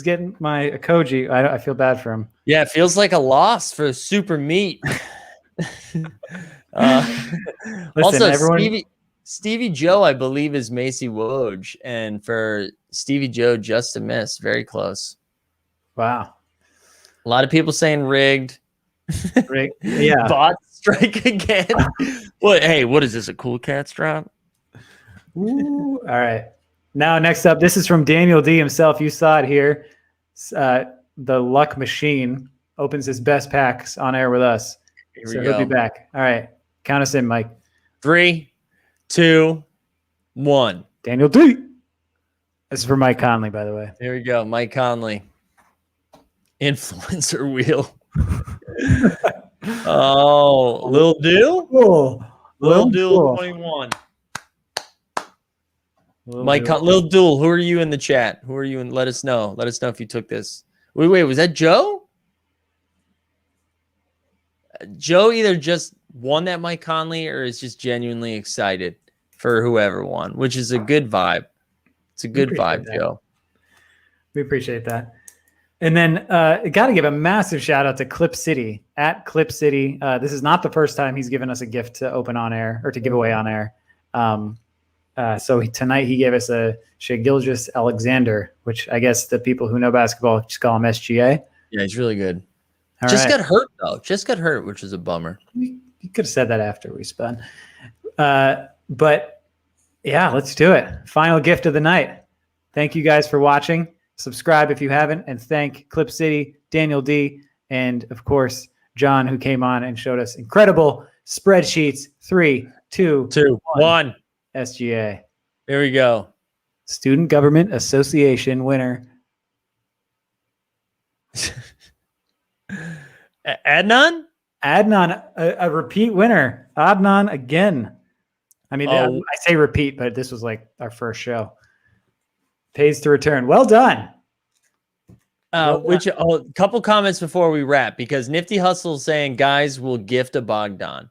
getting my Okogie. I feel bad for him. Yeah, it feels like a loss for Super Meat. Stevie Joe, I believe, is Macy Woj, and for Stevie Joe, just a miss. Very close. Wow. A lot of people saying rigged. Yeah. Bot strike again. What is this? A Cool Cats drop? Ooh. All right. Now, next up, this is from Daniel D himself. You saw it here. The Luck Machine opens his best packs on air with us. So he'll be back. All right. Count us in, Mike. 3, 2, 1. Daniel D. This is for Mike Conley, by the way. Here we go. Mike Conley. Influencer wheel. Oh, Lil Deal? Oh, Lil Deal 21. Lil Duel, who are you in the chat? Who are you in? Let us know. Let us know if you took this. Wait, was that Joe? Joe either just won that Mike Conley or is just genuinely excited for whoever won, which is a good vibe. It's a good vibe, Joe. We appreciate that. And then got to give a massive shout out to Clip City at Clip City. This is not the first time he's given us a gift to open on air or to give away on air. So tonight he gave us a Shai Gilgeous-Alexander, which I guess the people who know basketball just call him SGA. Yeah, he's really good. All just right. got hurt, though. Just got hurt, which is a bummer. You could have said that after we spun. But Yeah, let's do it. Final gift of the night. Thank you guys for watching. Subscribe if you haven't, and thank Clip City, Daniel D, and of course John, who came on and showed us incredible spreadsheets. 3, 2, 1. SGA. Here we go. Student Government Association winner. Adnan? Adnan, a repeat winner. Adnan again. I mean, I say repeat, but this was like our first show. Pays to return. Well done. Couple comments before we wrap, because Nifty Hustle is saying, guys, will gift a Bogdan.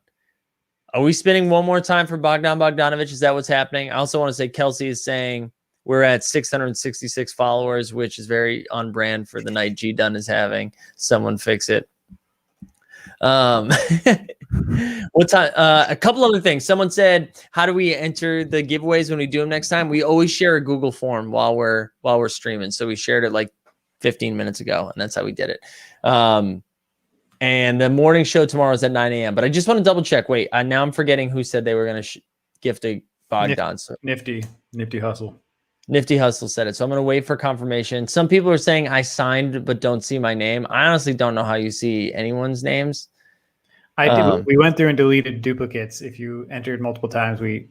Are we spinning one more time for Bogdan Bogdanovic? Is that what's happening? I also want to say Kelsey is saying we're at 666 followers, which is very on brand for the night G Dunn is having. Someone fix it. What time? A couple other things. Someone said, how do we enter the giveaways when we do them next time? We always share a Google form while we're streaming. So we shared it like 15 minutes ago, and that's how we did it. And the morning show tomorrow is at 9 a.m. But I just want to double check. Wait, now I'm forgetting who said they were going to gift a Bogdan. Nifty Hustle. Nifty Hustle said it. So I'm going to wait for confirmation. Some people are saying I signed but don't see my name. I honestly don't know how you see anyone's names. We went through and deleted duplicates. If you entered multiple times, we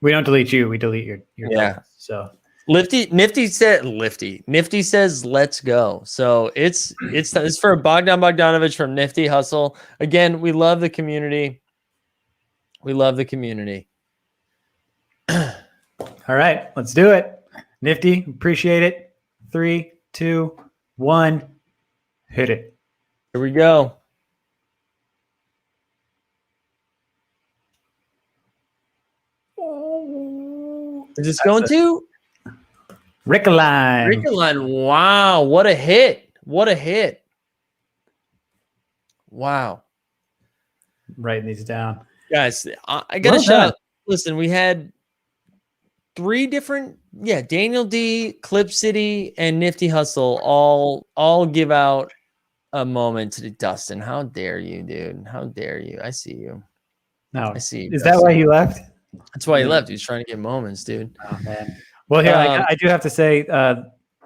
don't delete you. We delete your yeah. So Nifty says let's go. So it's for Bogdan Bogdanovic from Nifty Hustle. Again, we love the community. We love the community. All right, let's do it. Nifty, appreciate it. 3, 2, 1, hit it. Here we go. Is this going to? Rickaline. Wow, what a hit. What a hit. Wow. Writing these down. Guys, I got to shout out. Listen, we had 3 different, Daniel D, Clip City, and Nifty Hustle all give out a moment to Dustin. How dare you, dude? How dare you? I see you. No, I see you. Is that why he left? That's why he left. He's trying to get moments, dude. Oh, man. Well, here, I do have to say,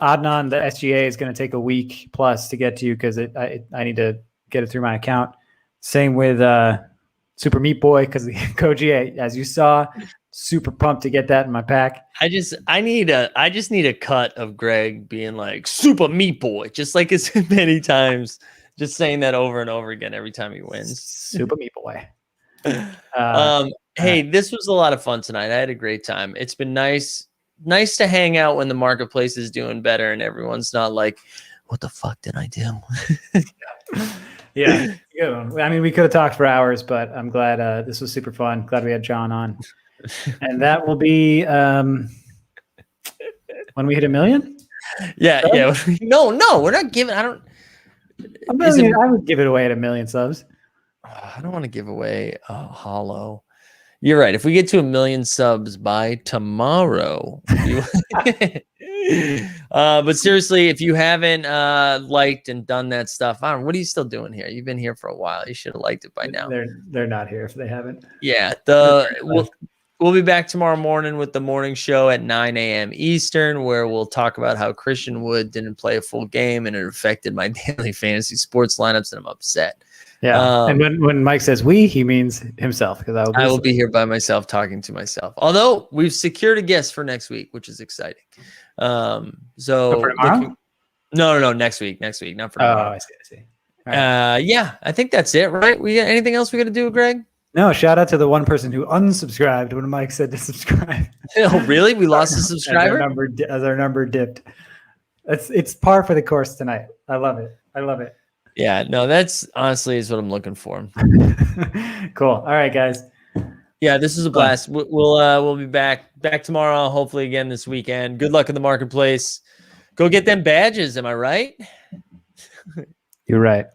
Adnan, the SGA is going to take a week plus to get to you because I need to get it through my account. Same with Super Meat Boy, because Koji, as you saw, super pumped to get that in my pack. I just need a cut of Greg being like Super Meat Boy, just like as many times, just saying that over and over again every time he wins. Super Meat Boy. Hey, this was a lot of fun tonight. I had a great time. It's been nice to hang out when the marketplace is doing better and everyone's not like, what the fuck did I do? Yeah. I mean, we could have talked for hours, but I'm glad this was super fun. Glad we had John on. And that will be when we hit 1 million? Yeah. No, we're not giving. I would give it away at 1 million subs. I don't want to give away a hollow. You're right. If we get to 1 million subs by tomorrow, but seriously, if you haven't liked and done that stuff, I don't know, what are you still doing here? You've been here for a while. You should have liked it by now. They're not here if they haven't. Yeah. We'll be back tomorrow morning with the morning show at 9 a.m. Eastern, where we'll talk about how Christian Wood didn't play a full game and it affected my daily fantasy sports lineups, and I'm upset. Yeah, and when Mike says we, he means himself, because I will be here by myself talking to myself. Although we've secured a guest for next week, which is exciting. For tomorrow? No, next week, not for tomorrow. Oh, I see. Right. Yeah, I think that's it, right? We got anything else we got to do, Greg? No, shout out to the one person who unsubscribed when Mike said to subscribe. Oh, really? We lost a subscriber? As our number dipped. It's par for the course tonight. I love it. Yeah, no, that's honestly is what I'm looking for. Cool. All right, guys. Yeah, this is a blast. We'll be back tomorrow, hopefully again this weekend. Good luck in the marketplace. Go get them badges. Am I right? You're right.